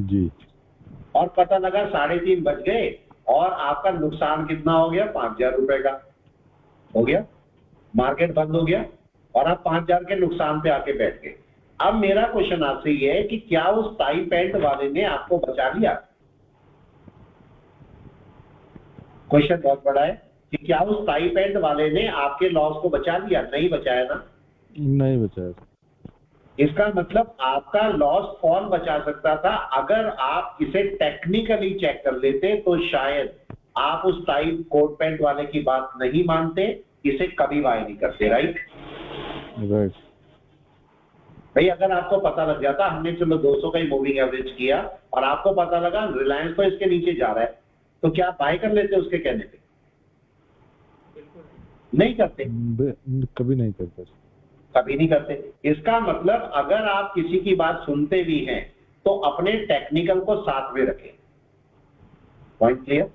जी। और पता लगा 3.5 बज गए और आपका नुकसान कितना हो गया, 5000 रुपए का हो गया। मार्केट बंद हो गया और आप 5000 के नुकसान पे आके बैठ गए। अब मेरा क्वेश्चन आपसे ये है कि क्या उस टाई पैंट वाले ने आपको बचा लिया? क्वेश्चन बहुत बड़ा है कि क्या उस टाई पैंट वाले ने आपके लॉस को बचा लिया? नहीं बचाया ना, नहीं बचाया। इसका मतलब आपका लॉस कौन बचा सकता था? अगर आप इसे टेक्निकली चेक कर लेते तो शायद आप उस टाई कोट पैंट वाले की बात नहीं मानते, इसे कभी बाय नहीं करते, राइट। राइट भाई अगर आपको पता लग जाता, हमने चलो 200 का ही मूविंग एवरेज किया और आपको पता लगा रिलायंस तो इसके नीचे जा रहा है, तो क्या आप बाय कर लेते उसके कहने पे? नहीं करते, कभी नहीं करते, कभी नहीं करते। इसका मतलब अगर आप किसी की बात सुनते भी हैं तो अपने टेक्निकल को साथ में रखें। Point clear?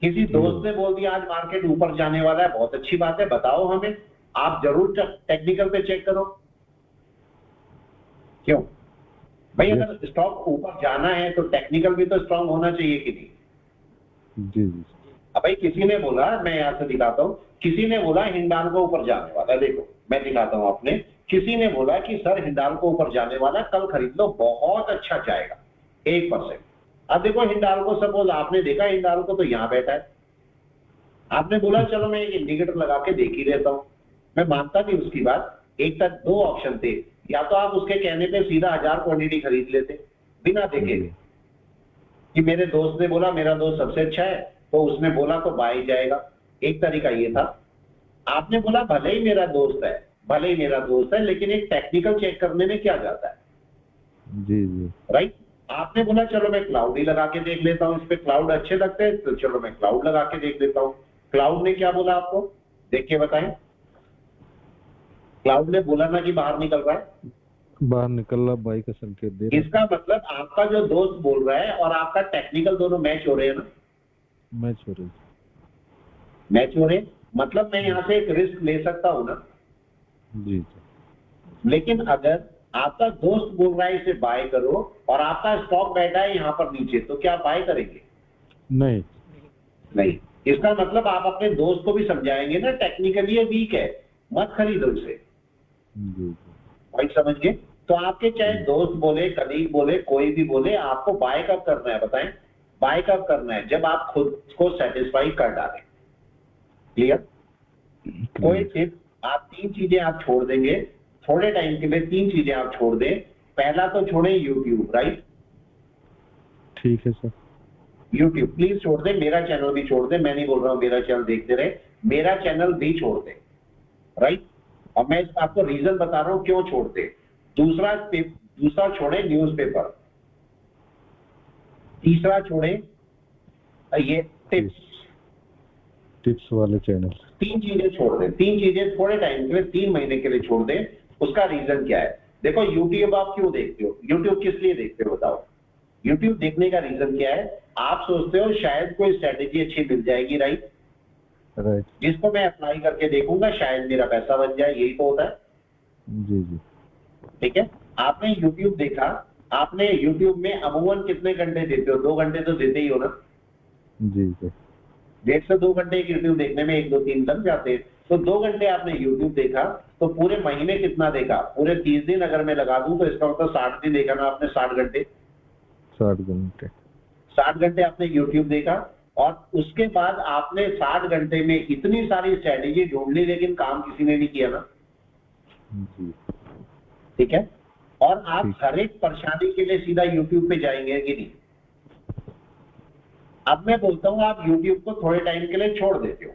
किसी दोस्त ने बोल दिया आज मार्केट ऊपर जाने वाला है, बहुत अच्छी बात है, बताओ हमें, आप जरूर टेक्निकल पे चेक करो। क्यों भाई? अगर स्टॉक ऊपर जाना है तो टेक्निकल भी तो स्ट्रांग होना चाहिए कि नहीं? जी जी। अब भाई किसी ने बोला, मैं यहां से दिखाता हूं, किसी ने बोला हिंडाल्को ऊपर जाने वाला है, देखो मैं दिखाता हूं आपने, किसी ने बोला कि सर हिंडाल्को ऊपर जाने वाला, कल खरीद लो, बहुत अच्छा जाएगा 1%। अब देखो हिंडाल्को, सपोज आपने देखा हिंडाल्को तो यहां बैठा है, आपने बोला चलो मैं एक इंडिकेटर लगा के देख ही लेता हूं। मैं मानता नहीं उसकी बात। एक तक 2 ऑप्शन थे, या तो आप उसके कहने पे सीधा 1000 क्वांटिटी खरीद लेते बिना देखे कि मेरे दोस्त ने बोला, मेरा दोस्त सबसे अच्छा है तो उसने बोला तो बाय जाएगा। एक तरीका ये था। आपने बोला भले ही मेरा दोस्त है, भले ही मेरा दोस्त है, लेकिन एक टेक्निकल चेक करने में क्या जाता है? जी जी। राइट। आपने बोला चलो मैं क्लाउड ही लगा के देख लेता हूं, इस पे क्लाउड अच्छे लगते हैं तो चलो मैं क्लाउड लगा के देख लेता हूं। क्लाउड ने क्या बोला आपको? देख के बताएं। क्लाउड ने बोला ना कि बाहर निकल रहा है, बाहर निकल रहा, बाई का संकेत दे रहा। इसका मतलब आपका जो दोस्त बोल रहा है और आपका टेक्निकल दोनों मैच हो रहे हैं ना? मैच हो रही। मैच हो रहे, मतलब मैं यहाँ से एक रिस्क ले सकता हूं ना? जी। लेकिन अगर आपका दोस्त बोल रहा है इसे बाय करो और आपका स्टॉक बैठा है यहाँ पर नीचे, तो क्या बाय करेंगे? नहीं नहीं। इसका मतलब आप अपने दोस्त को भी समझाएंगे ना, टेक्निकली ये वीक है, मत खरीदो उसे। जी। पॉइंट समझ गए? तो आपके चाहे दोस्त बोले, कलीग बोले, कोई भी बोले, आपको बाय कब करना है बताएं? बाय कब करना है? जब आप खुद को सेटिस्फाई कर डालें। क्लियर? कोई टिप, आप 3 चीजें आप छोड़ देंगे थोड़े टाइम के लिए, 3 चीजें आप छोड़ दें। पहला तो छोड़े यूट्यूब, राइट? ठीक है सर। यूट्यूब प्लीज छोड़ दे, मेरा चैनल भी छोड़ दे। मैं नहीं बोल रहा हूँ मेरा चैनल देखते रहे, मेरा चैनल भी छोड़ दे, राइट? और मैं आपको रीजन बता रहा हूं क्यों छोड़ते। दूसरा छोड़े न्यूज़पेपर। तीसरा छोड़े ये टिप्स वाले चैनल। 3 चीजें छोड़ दे, 3 चीजें थोड़े टाइम के लिए, 3 महीने के लिए छोड़ दे। उसका रीजन क्या है? देखो यूट्यूब आप क्यों देखते हो? यूट्यूब किस लिए देखते हो बताओ? यूट्यूब देखने का रीजन क्या है? आप सोचते हो शायद कोई स्ट्रेटेजी अच्छी मिल जाएगी, राइट? राइट। जिसको मैं अप्लाई करके देखूंगा, शायद मेरा पैसा बन जाए, यही तो होता है। जी जी। ठीक है। आपने यूट्यूब देखा, आपने यूट्यूब में अमूमन कितने घंटे देते हो? 2 घंटे तो देते ही हो ना? जी। 1.5 से 2 घंटे यूट्यूब देखने में 1, 2, 3 लग जाते हैं। तो 2 घंटे आपने यूट्यूब देखा, तो पूरे महीने कितना देखा? पूरे 30 दिन अगर मैं लगा दूं तो इसका मतलब 60 दिन देखा ना आपने? 60 घंटे। 60 घंटे आपने यूट्यूब देखा और उसके बाद आपने 60 घंटे में इतनी सारी स्ट्रेटेजी ढूंढ ली, लेकिन काम किसी ने नहीं किया ना? ठीक है। और आप हर एक परेशानी के लिए सीधा यूट्यूब पे जाएंगे कि नहीं? अब मैं बोलता हूं आप यूट्यूब को थोड़े टाइम के लिए छोड़ देते हो,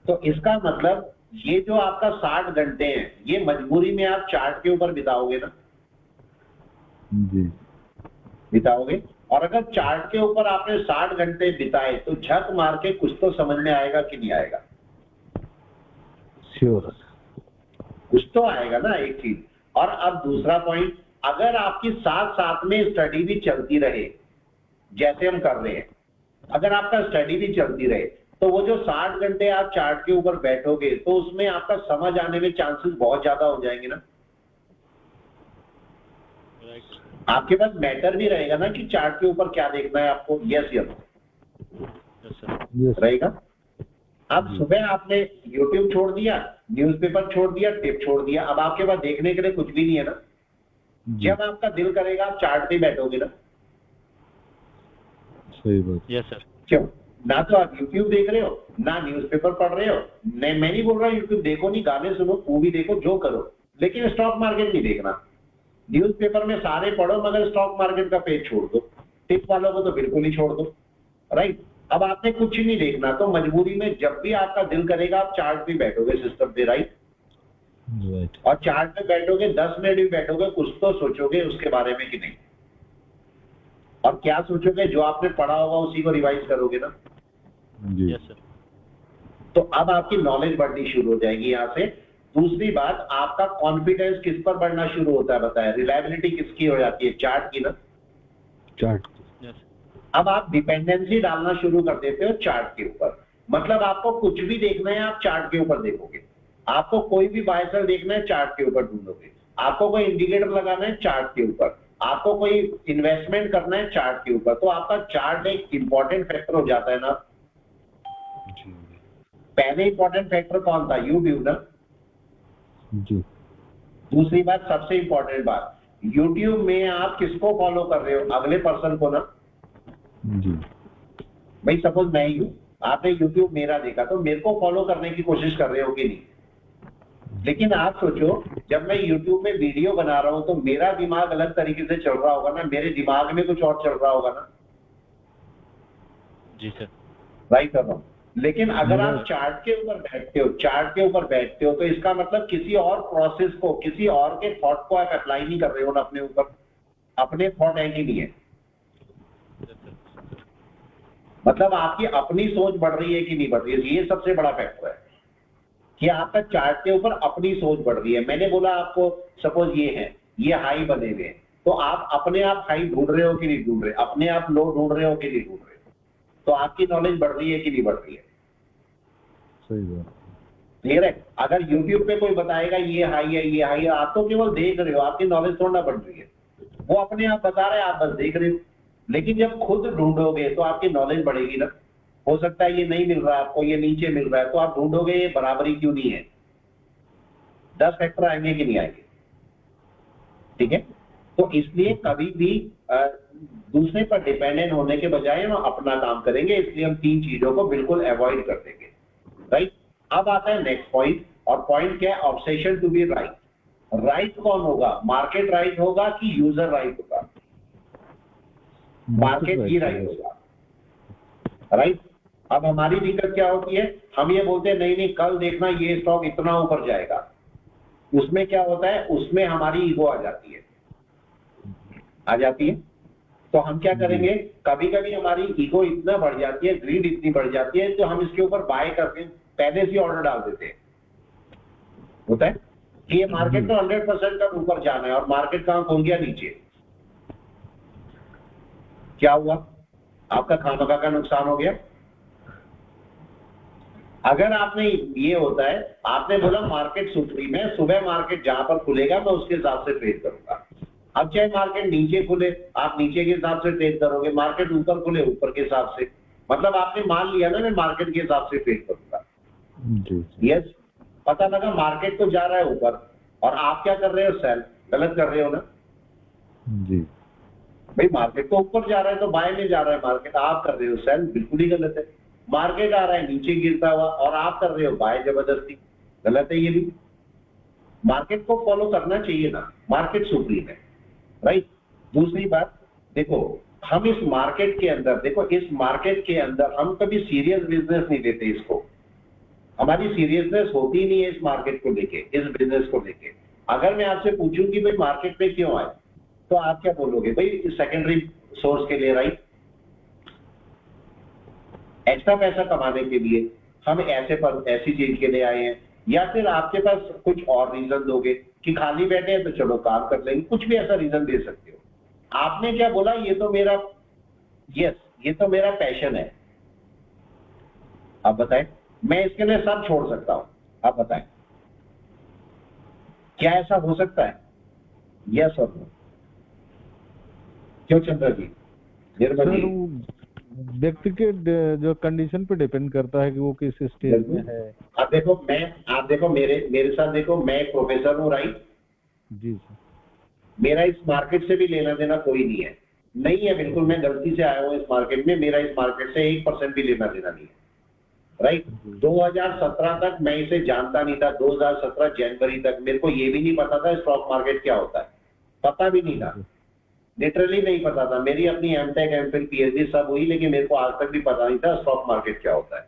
तो इसका मतलब ये जो आपका 60 घंटे हैं, ये मजबूरी में आप चार्ट के ऊपर बिताओगे ना? जी। बिताओगे। और अगर चार्ट के ऊपर आपने 60 घंटे बिताए तो झक मार के कुछ तो समझ में आएगा कि नहीं आएगा? श्योर। कुछ तो आएगा ना एक चीज। और अब दूसरा पॉइंट, अगर आपकी साथ साथ में स्टडी भी चलती रहे जैसे हम कर रहे हैं, अगर आपका स्टडी भी चलती रहे, तो वो जो 60 घंटे आप चार्ट के ऊपर बैठोगे तो उसमें आपका समझ आने में चांसेस बहुत ज्यादा हो जाएंगे ना। आपके पास मैटर भी रहेगा ना कि चार्ट के ऊपर क्या देखना है आपको। यस रहेगा। अब सुबह आपने YouTube छोड़ दिया, न्यूज़पेपर छोड़ दिया, टिप छोड़ दिया, अब आपके पास देखने के लिए कुछ भी नहीं है ना। जब आपका दिल करेगा आप चार्ट पे बैठोगे ना। सही बात। Yes sir. क्यों? ना तो आप YouTube देख रहे हो, ना न्यूज़पेपर पढ़ रहे हो। मैं नहीं बोल रहा YouTube देखो नहीं, गाने सुनो, मूवी देखो, जो करो, लेकिन स्टॉक मार्केट नहीं देखना। न्यूज़पेपर में सारे पढ़ो मगर स्टॉक मार्केट का पेज छोड़ दो। टिप वालों को तो बिल्कुल ही छोड़ दो। राइट। अब आपने कुछ नहीं देखना तो मजबूरी में जब भी आपका दिल करेगा आप चार्ट पे बैठोगे सिस्टम पे। राइट। और चार्ट पे बैठोगे, 10 मिनट भी बैठोगे, कुछ तो सोचोगे उसके बारे में कि नहीं। और क्या सोचोगे? जो आपने पढ़ा होगा उसी को रिवाइज करोगे ना। Yes sir. तो अब आपकी नॉलेज बढ़नी शुरू हो जाएगी यहाँ से। दूसरी बात, आपका कॉन्फिडेंस किस पर बढ़ना शुरू होता है बताया? रिलायबिलिटी किसकी हो जाती है? चार्ट की ना। चार्ट। अब आप डिपेंडेंसी डालना शुरू कर देते हो चार्ट के ऊपर। मतलब आपको कुछ भी देखना है आप चार्ट के ऊपर देखोगे। आपको कोई भी बाय सेल देखना है चार्ट के ऊपर ढूंढोगे। आपको कोई इंडिकेटर लगाना है चार्ट के ऊपर। आपको कोई इन्वेस्टमेंट करना है चार्ट के ऊपर। तो आपका चार्ट एक इंपॉर्टेंट फैक्टर हो जाता है ना। पहले इंपॉर्टेंट फैक्टर कौन था? यूट्यूब ना। जी। दूसरी बात, सबसे इंपॉर्टेंट बात, यूट्यूब में आप किसको फॉलो कर रहे हो? अगले पर्सन को ना। जी। भाई सपोज मैं ही हूं, आपने यूट्यूब मेरा देखा तो मेरे को फॉलो करने की कोशिश कर रहे हो कि नहीं? लेकिन आप सोचो, जब मैं यूट्यूब में वीडियो बना रहा हूं तो मेरा दिमाग अलग तरीके से चल रहा होगा ना, मेरे दिमाग में कुछ और चल रहा होगा ना। जी सर। राइट है ना। लेकिन अगर आप चार्ट के ऊपर बैठते हो, चार्ट के ऊपर बैठते हो, तो इसका मतलब किसी और प्रोसेस को, किसी और के थॉट को आप अप्लाई नहीं कर रहे हो ना अपने ऊपर। अपने थॉट है कि नहीं है? मतलब आपकी अपनी सोच बढ़ रही है कि नहीं बढ़ रही है? ये सबसे बड़ा फैक्टर है कि आपका चार्ट के ऊपर अपनी सोच बढ़ रही है। मैंने बोला आपको, सपोज ये है, ये हाई बने हुए हैं, तो आप अपने आप हाई ढूंढ रहे हो कि नहीं ढूंढ रहे? अपने आप लो ढूंढ रहे हो कि नहीं ढूंढ रहे? तो आपकी नॉलेज बढ़ रही है कि नहीं बढ़ रही है? सही बात। क्लियर है? अगर YouTube पे कोई बताएगा ये हाई है, ये हाई है, आप तो केवल देख रहे हो, आपकी नॉलेज थोड़ा ना बढ़ रही है। वो अपने आप बता रहे हैं, आप बस देख रहे हो। लेकिन जब खुद ढूंढोगे तो आपकी नॉलेज बढ़ेगी ना। हो सकता है ये नहीं मिल रहा है आपको, ये नीचे मिल रहा है, तो आप ढूंढोगे ये बराबरी क्यों नहीं है। 10 फैक्टर आएंगे कि नहीं आएंगे? ठीक है। तो इसलिए कभी भी दूसरे पर डिपेंडेंट होने के बजाय हम अपना काम करेंगे। इसलिए हम 3 चीजों को बिल्कुल अवॉइड कर देंगे। राइट। अब आता है नेक्स्ट पॉइंट, और पॉइंट क्या है? Obsession to be right. Right कौन होगा? मार्केट राइट होगा कि यूजर राइट होगा? मार्केट ही राइट होगा। राइट। अब हमारी दिक्कत क्या होती है? हम ये बोलते हैं नहीं नहीं कल देखना ये स्टॉक इतना ऊपर जाएगा। उसमें क्या होता है? उसमें हमारी ईगो आ जाती है। तो हम क्या करेंगे? कभी कभी हमारी ईगो इतना बढ़ जाती है, ग्रीड इतनी बढ़ जाती है, तो हम इसके ऊपर बाय करके पहले से ऑर्डर डाल देते हैं। होता है कि ये मार्केट तो 100% का ऊपर जाना है, और मार्केट कहां खोल गया? नीचे। क्या हुआ? आपका खामखा का नुकसान हो गया। अगर आपने ये होता है, आपने बोला मार्केट सुप्रीम है, सुबह मार्केट जहां पर खुलेगा मैं उसके हिसाब से ट्रेड करूंगा। अब चाहे मार्केट नीचे खुले, आप नीचे के हिसाब से ट्रेड करोगे, मार्केट ऊपर खुले ऊपर के हिसाब से। मतलब आपने मान लिया ना मैं मार्केट के हिसाब से ट्रेड करूंगा। यस। पता लगा मार्केट तो जा रहा है ऊपर और आप क्या कर रहे हो? सेल। गलत कर रहे हो ना जी। भाई, मार्केट तो ऊपर जा रहा है तो बाय में जा रहा है मार्केट, आप कर रहे हो सेल। बिल्कुल ही गलत है। मार्केट आ रहा है नीचे गिरता हुआ और आप कर रहे हो बाय जबरदस्ती। गलत है ये भी। मार्केट को फॉलो करना चाहिए ना, मार्केट सुप्रीम है। राइट। दूसरी बात, देखो हम इस मार्केट के अंदर, देखो इस मार्केट के अंदर हम कभी सीरियस बिजनेस नहीं लेते इसको। हमारी सीरियसनेस होती नहीं है इस मार्केट को लेके, इस बिजनेस को लेके। अगर मैं आपसे पूछूं कि भाई मार्केट पे क्यों आए, तो आप क्या बोलोगे? भाई सेकेंडरी सोर्स के लिए। राइट। एक्स्ट्रा पैसा कमाने के लिए हम ऐसी चीज के लिए आए हैं, या फिर आपके पास कुछ और रीजन दोगे कि खाली बैठे हैं तो चलो काम कर लेंगे, कुछ भी ऐसा रीजन दे सकते हो। आपने क्या बोला, ये तो मेरा ये तो मेरा पैशन है। आप बताएं, मैं इसके लिए सब छोड़ सकता हूं। आप बताएं, क्या ऐसा हो सकता है? यस और नो? क्यों चंद्र जी? निर्मल सर जी, वो व्यक्ति के जो कंडीशन पे डिपेंड करता है कि वो किस स्टेज में है। आप देखो मेरे साथ देखो, मैं एक प्रोफेसर हूँ, राइट? जी सर। मेरा इस मार्केट से भी लेना देना कोई नहीं है बिल्कुल। मैं गलती से आया हूँ इस मार्केट में, मेरा इस मार्केट से 1% भी लेना देना नहीं है, राइट? 2017 तक मैं इसे जानता नहीं था। 2017 जनवरी तक मेरे को ये भी नहीं पता था स्टॉक मार्केट क्या होता है, पता भी नहीं था, लिटरली नहीं पता था। मेरी अपनी एमटेक, एमफिल, पीएचडी सब हुई, लेकिन मेरे को आज तक भी पता नहीं था स्टॉक मार्केट क्या होता है।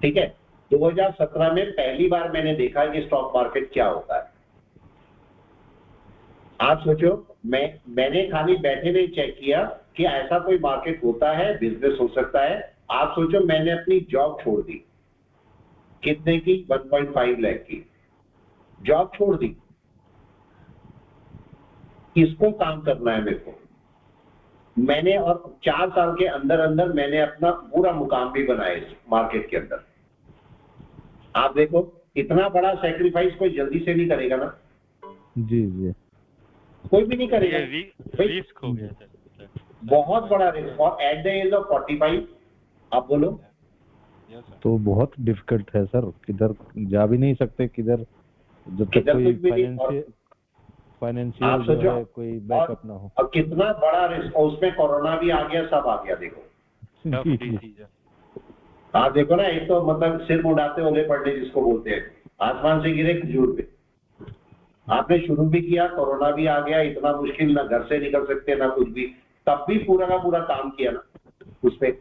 ठीक है, 2017 में पहली बार मैंने देखा कि स्टॉक मार्केट क्या होता है। आप सोचो, मैंने खाली बैठे हुए चेक किया कि ऐसा कोई मार्केट होता है, बिजनेस हो सकता है। आप सोचो, मैंने अपनी जॉब छोड़ दी, कितने की? 1.5 लाख की जॉब छोड़ दी। किसको काम करना है मेरे को? मैंने, और 4 साल के अंदर अंदर मैंने अपना पूरा मुकाम भी बनाया इस मार्केट के अंदर। आप देखो, इतना बड़ा सेक्रीफाइस कोई जल्दी से नहीं करेगा ना, जी जी। कोई भी नहीं करेगा। रिस्क हो गया सर, बहुत बड़ा रिस्क, और एट द एज ऑफ 45। आप बोलो। तो बहुत डिफिकल्ट है सर, किधर जा भी नहीं सकते, किधर जब तक किधर कोई कुछ भी नहीं। आप फाइनेंशियल जो सोचो, है कोई बैकअप ना हो। और कितना बड़ा रिस्क, और उसमें कोरोना भी आ गया, सब आ गया। देखो आप देखो ना, एक तो मतलब सिर मुड़ाते ओले पड़ने जिसको बोलते हैं, आसमान से गिरे खजूर पे। आपने शुरू भी किया, कोरोना भी आ गया, इतना मुश्किल, ना घर से निकल सकते ना कुछ भी, तब भी पूरा का पूरा काम किया ना उस पे।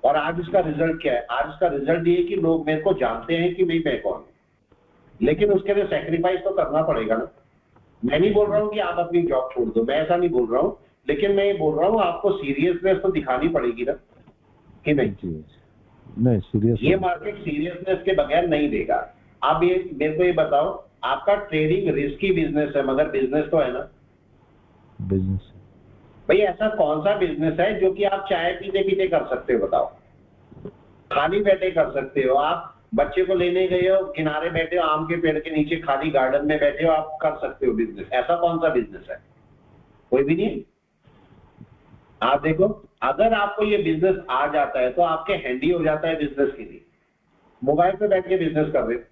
और आज इसका रिजल्ट क्या है? आज इसका रिजल्ट ये है कि लोग मेरे को जानते हैं कि नहीं मैं कौन हूं, लेकिन उसके लिए सेक्रीफाइस तो करना पड़ेगा ना। मैं नहीं बोल रहा हूँ कि आप अपनी जॉब छोड़ दो, मैं ऐसा नहीं बोल रहा हूँ, लेकिन मैं ये बोल रहा हूँ आपको सीरियसनेस तो दिखानी पड़ेगी ना, कि नहीं? नहीं, सीरियस ये मार्केट सीरियसनेस के बगैर नहीं देगा। आप ये मेरे को ये बताओ, आपका ट्रेडिंग रिस्की बिजनेस है, मगर बिजनेस तो है ना बिजनेस। भाई? ऐसा कौन सा बिजनेस है जो कि आप चाय पीते पीते कर सकते हो? बताओ। खाली बैठे कर सकते हो, आप बच्चे को लेने गए हो, किनारे बैठे हो, आम के पेड़ के नीचे खाली गार्डन में बैठे हो, आप कर सकते हो बिजनेस। ऐसा कौन सा बिजनेस है? कोई भी नहीं। आप देखो, अगर आपको ये बिजनेस आ जाता है तो आपके हैंडी हो जाता है बिजनेस के लिए। मोबाइल पे बैठ के बिजनेस कर रहे हो,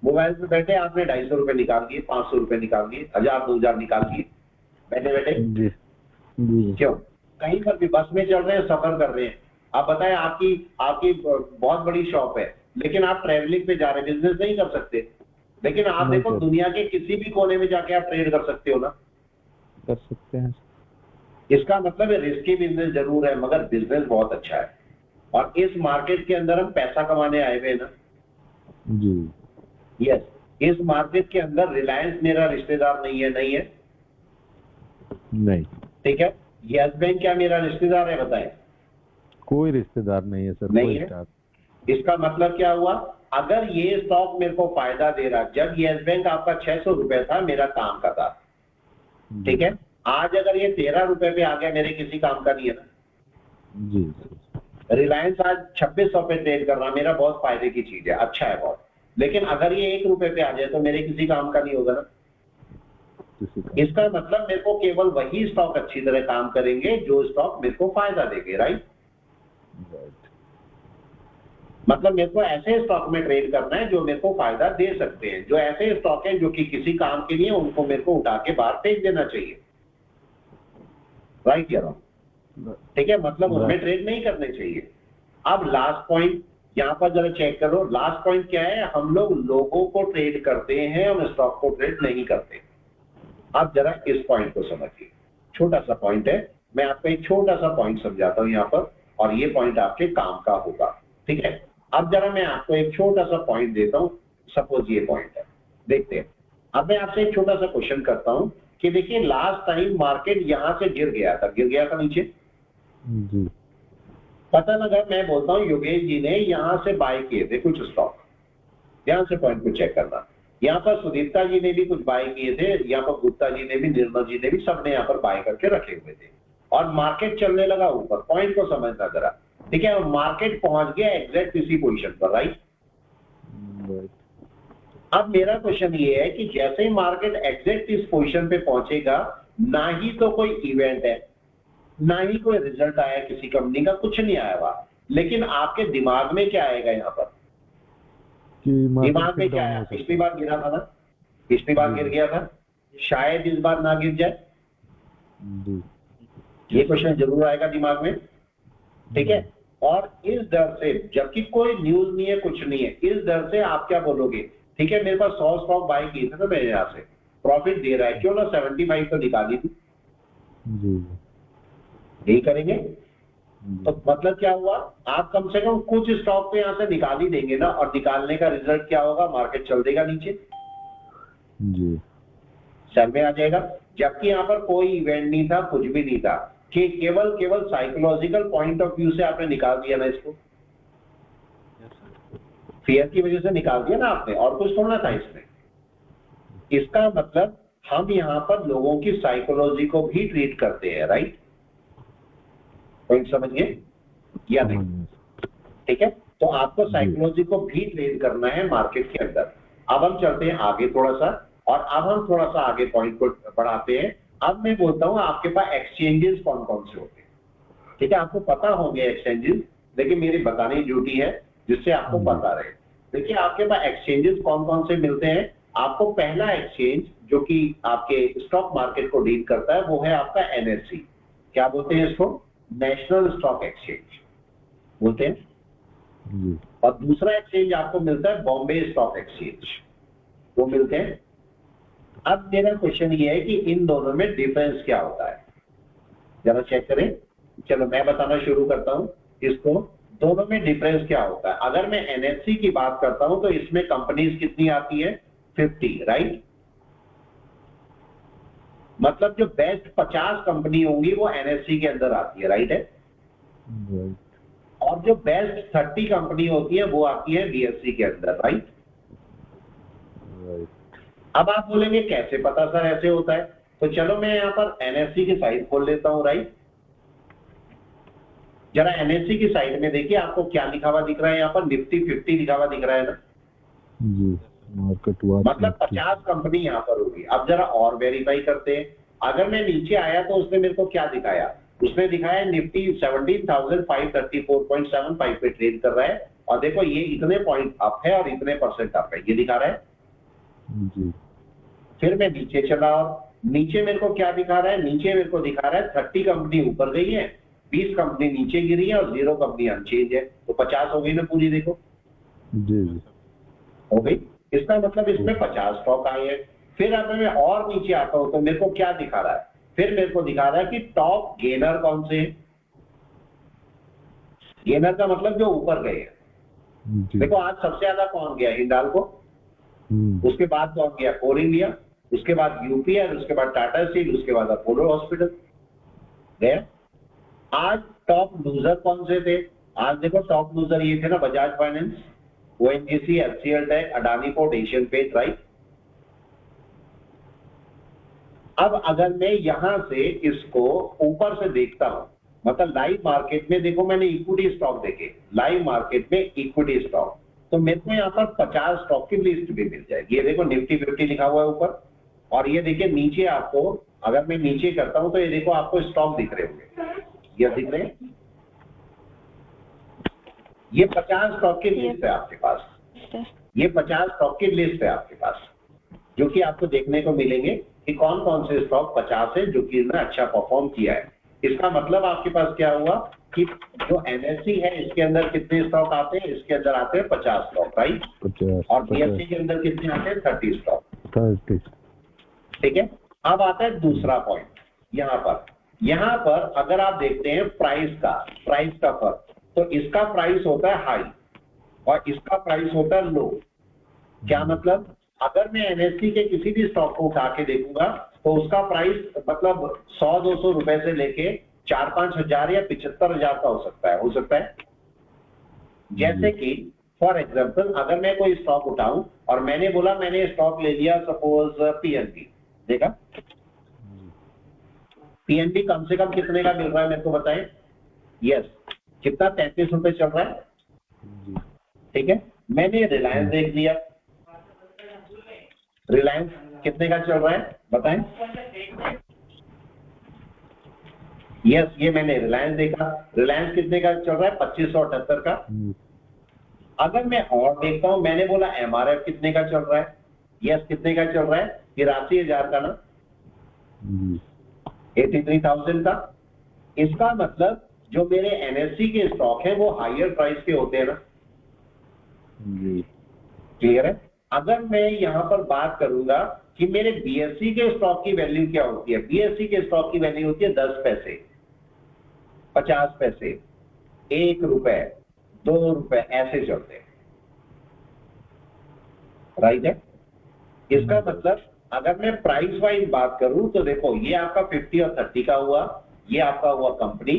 मोबाइल पे बैठे आपने 250 रुपए निकाल दिए, 500 रुपए निकाल दिए, 1000 2000 निकाल दिए, बैठे बैठे। जी जी। क्यों? कहीं पर भी बस में चल रहे हैं, सफर कर रहे हैं। आप बताएं, आपकी बहुत बड़ी शॉप है, लेकिन आप ट्रैवलिंग पे जा रहे हैं, बिजनेस नहीं कर सकते। लेकिन आप देखो, दुनिया के किसी भी कोने में जाके आप ट्रेड कर सकते हो ना, कर सकते हैं। इसका मतलब है रिस्की बिजनेस जरूर है, मगर बिजनेस बहुत अच्छा है। और इस मार्केट के अंदर हम पैसा कमाने आए हुए हैं ना। जी। यस, इस मार्केट के अंदर रिलायंस मेरा रिश्तेदार नहीं है। नहीं। ठीक है, यस बैंक क्या मेरा रिश्तेदार है? बताएं। कोई रिश्तेदार नहीं है सर, नहीं कोई है। स्टाफ। इसका मतलब क्या हुआ? अगर ये स्टॉक मेरे को फायदा दे रहा, जब यस बैंक आपका 600 रुपए था, मेरा काम का था, ठीक है। आज अगर ये 13 रुपए पे आ गया, मेरे किसी काम का नहीं है ना। जी। रिलायंस आज 2600 पे ट्रेड कर रहा, मेरा बहुत फायदे की चीज है, अच्छा है बहुत। लेकिन अगर ये 1 रुपए पे आ जाए तो मेरे किसी काम का नहीं होगा ना। इसका मतलब मेरे को केवल वही स्टॉक अच्छी तरह काम करेंगे जो स्टॉक मेरे को फायदा देंगे, राइट? मतलब मेरे को ऐसे स्टॉक में ट्रेड करना है जो मेरे को फायदा दे सकते हैं। जो ऐसे स्टॉक हैं जो कि किसी काम के लिए, उनको मेरे को उठा के बाहर फेंक देना चाहिए, राइट या रॉन्ग? ठीक है, मतलब उसमें ट्रेड नहीं करने चाहिए। अब लास्ट पॉइंट यहाँ पर जरा चेक करो, लास्ट पॉइंट क्या है? हम लोग लोगों को ट्रेड करते हैं, हम स्टॉक को ट्रेड नहीं करते। अब जरा इस पॉइंट को समझिए, छोटा सा पॉइंट है, मैं आपको एक छोटा सा पॉइंट समझाता हूं यहाँ पर, और ये पॉइंट आपके काम का होगा, ठीक है? अब जरा मैं आपको एक छोटा सा पॉइंट देता हूं, सपोज ये पॉइंट है, देखते हैं। अब मैं आपसे एक छोटा सा क्वेश्चन करता हूं कि देखिए, लास्ट टाइम मार्केट यहां से गिर गया था नीचे, जी। पता लगा, मैं बोलता हूं योगेश जी ने यहां से बाय किए थे कुछ स्टॉक, ध्यान से पॉइंट को चेक करना। यहाँ पर सुदीप्ता जी ने भी कुछ बाय किए थे, यहाँ पर गुप्ता जी ने भी, निर्मल जी ने भी, सबने यहाँ पर बाय करके रखे हुए थे और मार्केट चलने लगा ऊपर। पॉइंट को समझना जरा, ठीक है। मार्केट पहुंच गया एग्जैक्ट इसी पोजीशन पर, राइट। अब मेरा क्वेश्चन ये है कि जैसे ही मार्केट एग्जैक्ट इस पोजीशन पे पहुंचेगा, ना ही तो कोई इवेंट है, ना ही कोई रिजल्ट आया किसी कंपनी का, कुछ नहीं आया हुआ, लेकिन आपके दिमाग में क्या आएगा यहाँ पर? दिमाग में क्या आया? पिछली बार गिरा था ना, पिछली बार गिर गया था, शायद इस बार ना गिर जाए, ये क्वेश्चन जरूर आएगा दिमाग में, ठीक है। और इस डर से, जबकि कोई न्यूज नहीं है, कुछ नहीं है, इस डर से आप क्या बोलोगे? ठीक है, मेरे पास 100 स्टॉक बाय किए थे तो मेरे यहाँ से प्रॉफिट दे रहा है, क्यों ना 75 तो निकाली थी, यही करेंगे। तो मतलब क्या हुआ? आप कम से कम कुछ स्टॉक पे यहाँ से निकाल ही देंगे ना, और निकालने का रिजल्ट क्या होगा? मार्केट चल देगा नीचे जी, सेल में आ जाएगा। जबकि यहाँ पर कोई इवेंट नहीं था, कुछ भी नहीं था, कि केवल साइकोलॉजिकल पॉइंट ऑफ व्यू से आपने निकाल दिया ना इसको, फियर की वजह से निकाल दिया ना आपने, और कुछ थोड़ा था इसमें। इसका मतलब हम यहाँ पर लोगों की साइकोलॉजी को भी ट्रीट करते हैं, राइट? पॉइंट समझ गए या नहीं? ठीक है, तो आपको साइकोलॉजी को भी ट्रेन करना है मार्केट के अंदर। अब हम चलते हैं आगे थोड़ा सा, और अब हम थोड़ा सा आगे पॉइंट को बढ़ाते हैं। अब मैं बोलता हूं आपके पास एक्सचेंजेस कौन कौन से होते हैं, ठीक है? आपको पता होंगे एक्सचेंजेस, लेकिन मेरी बताने की ड्यूटी है जिससे आपको पता रहे। देखिए, आपके पास एक्सचेंजेस कौन कौन से मिलते हैं। आपको पहला एक्सचेंज जो कि आपके स्टॉक मार्केट को डील करता है वो है आपका एनएससी। क्या बोलते हैं इसको? नेशनल स्टॉक एक्सचेंज बोलते हैं। और दूसरा एक्सचेंज आपको मिलता है बॉम्बे स्टॉक एक्सचेंज, वो मिलते हैं। अब मेरा क्वेश्चन ये है कि इन दोनों में डिफरेंस क्या होता है, जरा चेक करें। चलो मैं बताना शुरू करता हूं इसको, दोनों में डिफरेंस क्या होता है। अगर मैं एनएससी की बात करता हूं तो इसमें कंपनीज कितनी आती है? 50, राइट? मतलब जो बेस्ट 50 कंपनी होंगी वो एनएससी के अंदर आती है, राइट है? और जो बेस्ट 30 कंपनी होती है वो आती है बीएससी के अंदर, राइट? अब आप बोलेंगे कैसे पता सर ऐसे होता है? तो चलो मैं यहाँ पर एनएससी की साइट खोल लेता हूँ, राइट? जरा एनएससी की साइट में देखिए, आपको क्या लिखा हुआ दिख रहा है? यहाँ पर निफ्टी 50 लिखा हुआ दिख रहा है ना जी, मार्केट वॉच, मतलब 50 कंपनी यहाँ पर होगी। अब जरा और वेरीफाई करते हैं। अगर मैं नीचे आया तो उसने मेरे को क्या दिखाया? उसने दिखाया निफ्टी 17,534.75 पे ट्रेड कर रहा है, और देखो ये इतने पॉइंट अप है और इतने परसेंट अप है, ये दिखा रहा है जी। फिर मैं नीचे चला, नीचे मेरे को क्या दिखा रहा है? नीचे मेरे को दिखा रहा है 30 कंपनी ऊपर गई है, 20 कंपनी नीचे गिरी है और 0 कंपनी अनचेंज है। तो 50 हो गई ना पूरी, देखो जी जी हो गई। इसका मतलब इसमें 50 स्टॉक आए हैं। फिर अब मैं और नीचे आता हूं तो मेरे को क्या दिखा रहा है? फिर मेरे को दिखा रहा है कि टॉप गेनर कौन से? गेनर का मतलब जो ऊपर गए हैं। देखो आज सबसे ज्यादा कौन गया? हिंडाल्को, उसके बाद कौन गया? कोल इंडिया, उसके बाद यूपीएल, उसके बाद टाटा स्टील, उसके बाद अपोलो हॉस्पिटल गया। आज टॉप लूजर कौन से थे? आज देखो टॉप लूजर ये थे ना, Bajaj Finance, ONGC, HCL Tech, Adani Port, Asian Paint, right? अब अगर मैं यहां से इसको ऊपर से देखता हूं, मतलब लाइव मार्केट में देखो, मैंने इक्विटी स्टॉक देखे, लाइव मार्केट में इक्विटी स्टॉक, तो मेरे को यहाँ पर 50 स्टॉक की लिस्ट भी मिल जाएगी। ये देखो निफ्टी 50 लिखा हुआ है ऊपर, और ये देखिए नीचे आपको, अगर मैं नीचे करता हूं तो ये देखो आपको स्टॉक दिख रहे होंगे, ये दिख रहे हैं, ये 50 स्टॉक की लिस्ट है आपके पास, ये 50 स्टॉक की लिस्ट है आपके पास, जो कि आपको देखने को मिलेंगे कि कौन कौन से स्टॉक 50 है जो कि इन्होंने अच्छा परफॉर्म किया है। इसका मतलब आपके पास क्या हुआ कि जो एनएससी है इसके अंदर कितने स्टॉक आते हैं? इसके अंदर आते हैं 50 स्टॉक, राइट? और बीएससी के अंदर कितने आते हैं? 30 स्टॉक, ठीक है। अब आता है दूसरा पॉइंट, यहाँ पर अगर आप देखते हैं प्राइस का फर्क, तो इसका प्राइस होता है हाई और इसका प्राइस होता है लो। क्या मतलब? अगर मैं एनएससी के किसी भी स्टॉक को उठा के देखूंगा तो उसका प्राइस मतलब 100-200 रुपए से लेके 4-5 हजार या 75,000 का हो सकता है, जैसे कि फॉर एग्जाम्पल अगर मैं कोई स्टॉक उठाऊं और मैंने बोला मैंने स्टॉक ले लिया सपोज पीएनबी, देखा पीएनबी कम से कम कितने का मिल रहा है मेरे को बताएं? यस, कितना 33 रुपए चल रहा है, ठीक है। मैंने रिलायंस देख लिया, रिलायंस कितने का चल रहा है बताएं? यस, ये मैंने रिलायंस देखा, रिलायंस कितने का चल रहा है? 2578 का। अगर मैं और देखता हूं, मैंने बोला एमआरएफ कितने का चल रहा है? यस, कितने का चल रहा है? 83,000 का ना, 83,000 का। इसका मतलब जो मेरे एनएससी के स्टॉक है वो हायर प्राइस के होते हैं ना, क्लियर है। अगर मैं यहां पर बात करूंगा कि मेरे बीएससी के स्टॉक की वैल्यू क्या होती है, बीएससी के स्टॉक की वैल्यू होती है 10 पैसे, 50 पैसे, 1 रुपए, 2 रुपए, ऐसे चलते हैं, राइट है। इसका मतलब अगर मैं प्राइस वाइज बात करूं तो देखो ये आपका 50 और 30 का हुआ, ये आपका हुआ कंपनी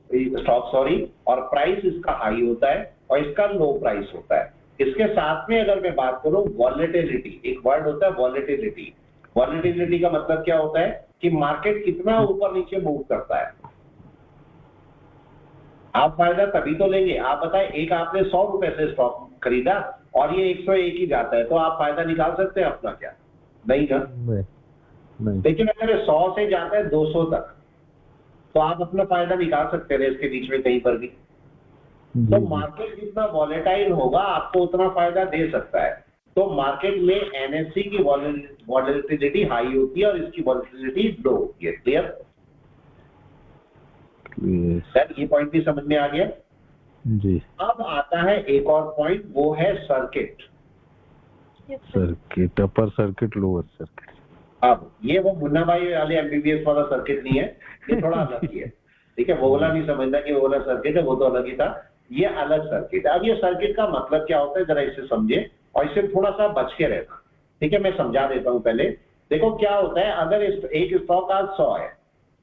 स्टॉक सॉरी, और प्राइस इसका हाई होता है और इसका लो प्राइस होता है। इसके साथ में अगर मैं बात करूं वॉलेटिलिटी, एक वर्ड होता है वॉलेटिलिटी। वॉलेटिलिटी का मतलब क्या होता है कि मार्केट कितना ऊपर नीचे मूव करता है। आप फायदा तभी तो लेंगे, आप बताएं एक आपने 100 रुपए से स्टॉक खरीदा और ये 101 ही जाता है तो आप फायदा निकाल सकते हैं अपना? क्या नहीं ना, नहीं। लेकिन अगर 100 से जाता है 200 तक तो आप अपना फायदा निकाल सकते हैं इसके बीच में कहीं पर भी। तो मार्केट जितना वॉलेटाइल होगा आपको उतना फायदा दे सकता है। तो मार्केट में एनएससी की वॉलेटिलिटी हाई होती है और इसकी वॉलेटिलिटी लो होती है, क्लियर सर? ये पॉइंट भी समझ में आ गया जी। अब आता है एक और पॉइंट, वो है circuit. Circuit, upper circuit, lower circuit. अब ये वो मुन्ना भाई वाले एमबीबीएस वाला सर्किट नहीं है, ये थोड़ा अलग ही है, ठीक है। वो वाला नहीं समझना कि वो वाला सर्किट है, वो तो अलग ही था, ये अलग सर्किट है। अब ये सर्किट का मतलब क्या होता है जरा इसे समझे और इससे थोड़ा सा बच के रहना, ठीक है। मैं समझा देता हूं पहले। देखो क्या होता है, अगर एक स्टॉक आज 100 है,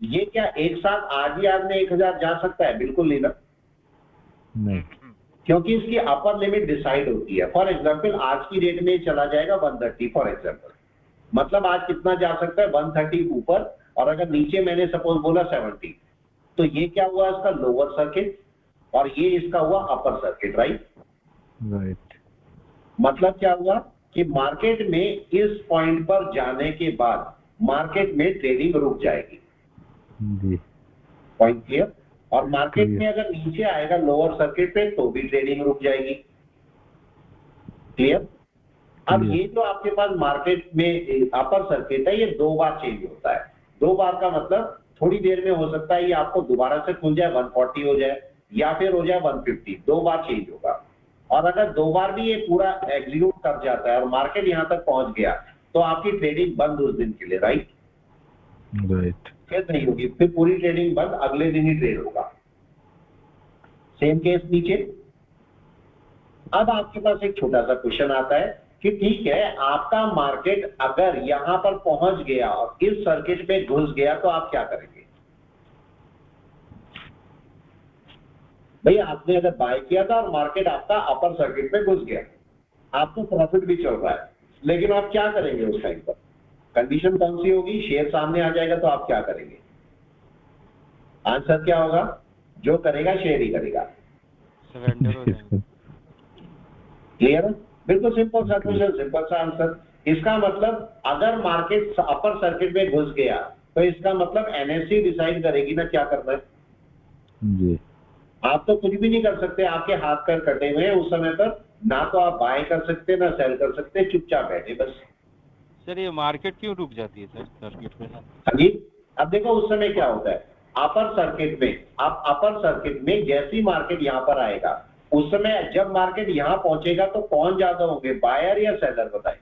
ये क्या एक साथ आज ही आज में 1000 जा सकता है? बिल्कुल नहीं ना, नहीं, क्योंकि इसकी अपर लिमिट डिसाइड होती है। फॉर एग्जाम्पल आज की डेट में चला जाएगा 130 फॉर एग्जाम्पल, मतलब आज कितना जा सकता है? 130 ऊपर, और अगर नीचे मैंने सपोज बोला 70, तो ये क्या हुआ इसका लोअर सर्किट और ये इसका हुआ अपर सर्किट, राइट। मतलब क्या हुआ कि मार्केट में इस पॉइंट पर जाने के बाद मार्केट में ट्रेडिंग रुक जाएगी, पॉइंट क्लियर। और मार्केट में अगर नीचे आएगा लोअर सर्किट पे तो भी ट्रेडिंग रुक जाएगी, क्लियर। अब ये जो आपके पास मार्केट में अपर सर्किट है ये 2 बार चेंज होता है। 2 बार का मतलब थोड़ी देर में हो सकता है ये आपको दोबारा से खुल जाए 140 हो जाए या फिर हो जाए 150, 2 बार चेंज होगा। और अगर 2 बार भी ये पूरा एग्जीक्यूट कर जाता है और मार्केट यहां तक पहुंच गया तो आपकी ट्रेडिंग बंद उस दिन के लिए, राइट। फिर नहीं होगी, फिर पूरी ट्रेडिंग बंद, अगले दिन ही ट्रेड होगा। सेम केस नीचे। अब आपके पास एक छोटा सा क्वेश्चन आता है कि ठीक है आपका मार्केट अगर यहां पर पहुंच गया और इस सर्किट में घुस गया तो आप क्या करेंगे? भाई आपने अगर बाय किया था और मार्केट आपका अपर सर्किट में घुस गया, आपको प्रॉफिट भी चल रहा है, लेकिन आप क्या करेंगे उस टाइम पर? कंडीशन कौन सी होगी? शेयर सामने आ जाएगा तो आप क्या करेंगे? आंसर क्या होगा? जो करेगा शेयर ही करेगा, सरेंडर हो जाएंगे। क्लियर है? बिल्कुल सिंपल सा क्वेश्चन, सिंपल सा आंसर। इसका मतलब अगर मार्केट अपर सर्किट में घुस गया तो इसका मतलब एनएससी डिसाइड करेगी ना क्या करना है जी। आप तो कुछ भी नहीं कर सकते, आपके हाथ पैर कटे हुए हैं उस समय पर, ना तो आप बाय कर सकते ना सेल कर सकते, चुपचाप बैठे बस। सर ये मार्केट क्यों रुक जाती है सर सर्किट में? हाँ जी। अब देखो उस समय क्या होता है, अपर सर्किट में, आप अपर सर्किट में जैसी मार्केट यहाँ पर आएगा उस समय जब मार्केट यहाँ पहुंचेगा तो कौन ज्यादा होंगे, बायर या सेलर? बताए।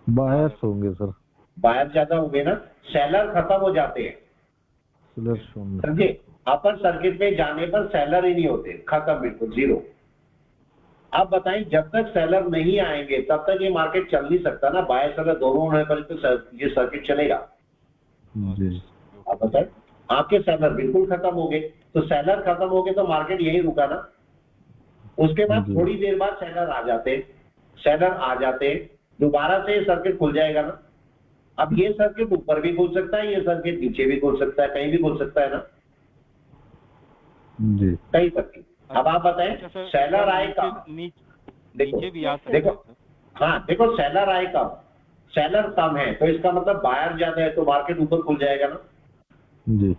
बायर्स होंगे सर। बायर ज्यादा होंगे ना, सेलर खत्म हो जाते हैं, सेलर्स होंगे। समझे। अपर सर्किट में जाने पर सेलर ही नहीं होते, खत्म, बिल्कुल जीरो। आप बताएं जब तक सेलर नहीं आएंगे तब तक ये मार्केट चल नहीं सकता ना, बायर सेलर दोनों होने पर तो ये सर्किट चलेगा जी। आप बताएं। आपके सेलर बिल्कुल खत्म हो गए तो सेलर खत्म हो गए तो मार्केट यही रुका ना, उसके बाद थोड़ी देर बाद सेलर आ जाते, दोबारा से सर्किट खुल जाएगा ना। अब ये सर्किट ऊपर भी खुल सकता है, ये सर्किट नीचे भी खुल सकता है, कहीं भी खुल सकता है ना जी। कहीं सर्किट। अब आप बताएं सेलर आए कब? नीचे भी आ सकता है। हाँ देखो सेलर आए कब? सेलर कम है तो इसका मतलब बायर ज्यादा है, तो मार्केट ऊपर खुल जाएगा ना जी।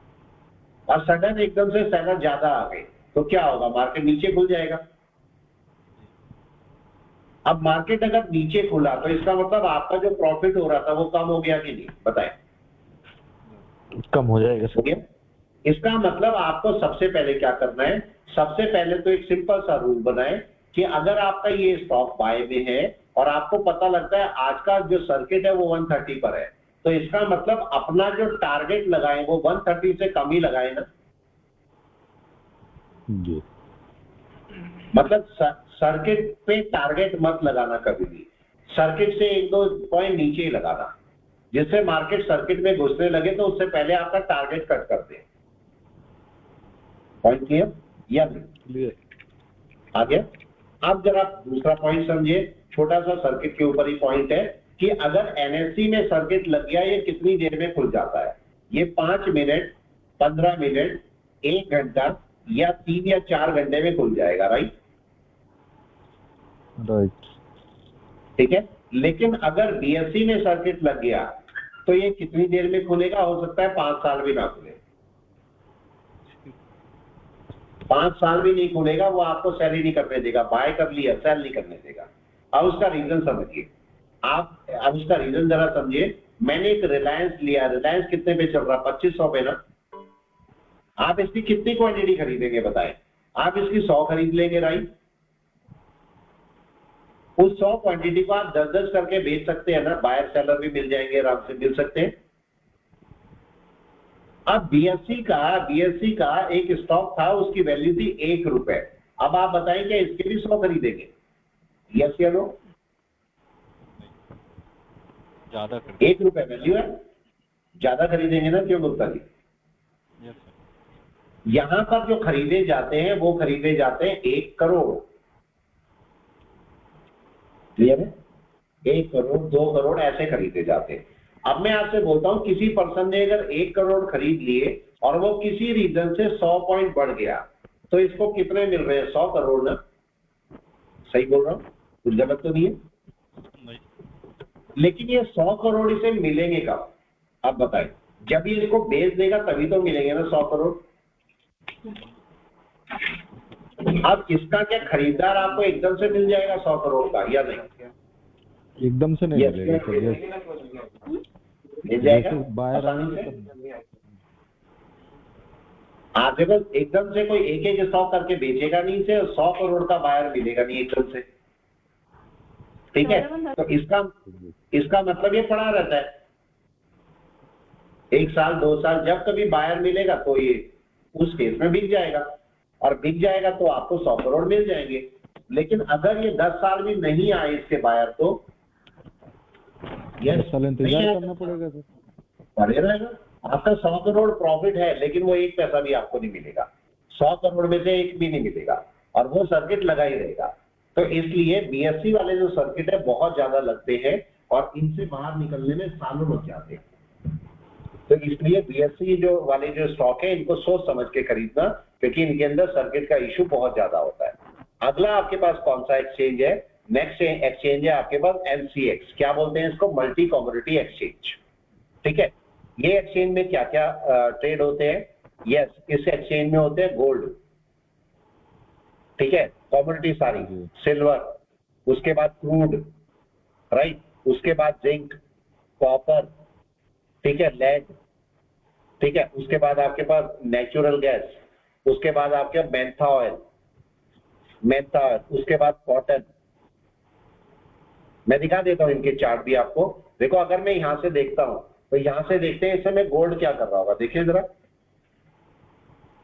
और सडन एकदम से सेलर ज्यादा आ गए तो क्या होगा? मार्केट नीचे खुल जाएगा। अब मार्केट अगर नीचे खुला तो इसका मतलब आपका जो प्रॉफिट हो रहा था वो कम हो गया कि नहीं? बताएं। कम हो जाएगा हो गया। इसका मतलब आपको सबसे पहले क्या करना है? सबसे पहले तो एक सिंपल सा रूल बनाएं कि अगर आपका ये स्टॉक बाय में है और आपको पता लगता है आज का जो सर्किट है वो 130 पर है, तो इसका मतलब अपना जो टारगेट लगाए वो 130 से कम ही लगाए ना। जी। मतलब सर्किट पे टारगेट मत लगाना कभी भी, सर्किट से 1-2 पॉइंट नीचे ही लगाना, जिससे मार्केट सर्किट में घुसने लगे तो उससे पहले आपका टारगेट कट कर दे। पॉइंट क्लियर या नहीं? आगे अब जरा दूसरा पॉइंट समझिए, छोटा सा सर्किट के ऊपर ही पॉइंट है कि अगर एनएससी में सर्किट लग गया ये कितनी देर में खुल जाता है? ये 5 मिनट, 15 मिनट, 1 घंटा या 3 या 4 घंटे में खुल जाएगा। राइट। ठीक है। लेकिन अगर बीएससी में सर्किट लग गया तो ये कितनी देर में खुलेगा? हो सकता है 5 साल भी ना खुले, 5 साल भी नहीं खुलेगा, वो आपको सेल ही नहीं करने देगा। बाय कर लिया, सेल नहीं करने देगा। अब उसका रीजन समझिए आप, अब उसका रीजन जरा समझिए। मैंने एक रिलायंस लिया, रिलायंस कितने पे चल रहा? 2500 पे ना। आप इसकी कितनी क्वांटिटी खरीदेंगे बताएं? आप इसकी 100 खरीद लेंगे। राइट। उस 100 क्वांटिटी को आप 10-10 करके बेच सकते हैं ना, बायर सेलर भी मिल जाएंगे, आराम से मिल सकते हैं। अब बीएससी का एक स्टॉक था, उसकी वैल्यू थी 1 रुपए। अब आप बताएं क्या इसके भी 100 खरीदेंगे? यस या नो? ज्यादा 1 रुपए वैल्यू है, ज्यादा खरीदेंगे ना? क्यों गुप्ता जी? यहां पर जो खरीदे जाते हैं वो खरीदे जाते हैं 1 करोड़। क्लियर है? 1 करोड़, 2 करोड़ ऐसे खरीदे जाते हैं। अब मैं आपसे बोलता हूं किसी पर्सन ने अगर 1 करोड़ खरीद लिए और वो किसी रीजन से 100 पॉइंट बढ़ गया तो इसको कितने मिल रहे हैं? 100 करोड़ ना। सही बोल रहा हूं? कुछ गलत तो नहीं है? लेकिन ये 100 करोड़ इसे मिलेंगे कब? आप बताएं। जब ये इसको बेच देगा तभी तो मिलेंगे ना 100 करोड़। अब इसका क्या खरीदार आपको एकदम से मिल जाएगा 100 करोड़ का या नहीं? एकदम से नहीं मिलेगा सर। मिल जाएगा बायर आप देखो, एकदम से कोई एक स्टॉक करके बेचेगा नहीं, से 100 करोड़ का बायर मिलेगा नहीं एकदम से। ठीक है। तो इसका मतलब ये पड़ा रहता है 1 साल 2 साल, जब कभी बायर मिलेगा तो ये उस केस में बिक जाएगा, और बिक जाएगा तो आपको 100 करोड़ मिल जाएंगे। लेकिन अगर ये 10 साल भी नहीं आए इसके बायर तो 10 साल इंतजार करना पड़ेगा सर। पड़े रहेगा। आपका 100 करोड़ प्रॉफिट है लेकिन वो 1 पैसा भी आपको नहीं मिलेगा, 100 करोड़ में से 1 भी नहीं मिलेगा, और वो सर्किट लगा ही रहेगा। तो इसलिए बीएससी वाले जो सर्किट है बहुत ज्यादा लगते हैं और इनसे बाहर निकलने में सालों लग जाते हैं। तो इसलिए बीएससी जो वाले जो स्टॉक है इनको सोच समझ के खरीदना, क्योंकि इनके अंदर सर्किट का इशू बहुत ज्यादा होता है। अगला आपके पास कौन सा एक्सचेंज है? नेक्स्ट एक्सचेंज है आपके पास एमसीएक्स। क्या बोलते हैं इसको? Multi commodity exchange. ठीक है। ये एक्सचेंज में क्या क्या ट्रेड होते हैं? यस, इस एक्सचेंज में होते हैं गोल्ड, ठीक है, कमोडिटी सारी, सिल्वर, उसके बाद क्रूड, राइट, उसके बाद जिंक, कॉपर, ठीक है, लेड, ठीक है, उसके बाद आपके पास नेचुरल गैस, उसके बाद आपके मेंथा ऑयल, उसके बाद कॉटन। मैं दिखा देता हूं इनके चार्ट भी आपको। देखो अगर मैं यहां से देखता हूं तो यहां से देखते हैं इस समय गोल्ड क्या कर रहा होगा। देखिए जरा,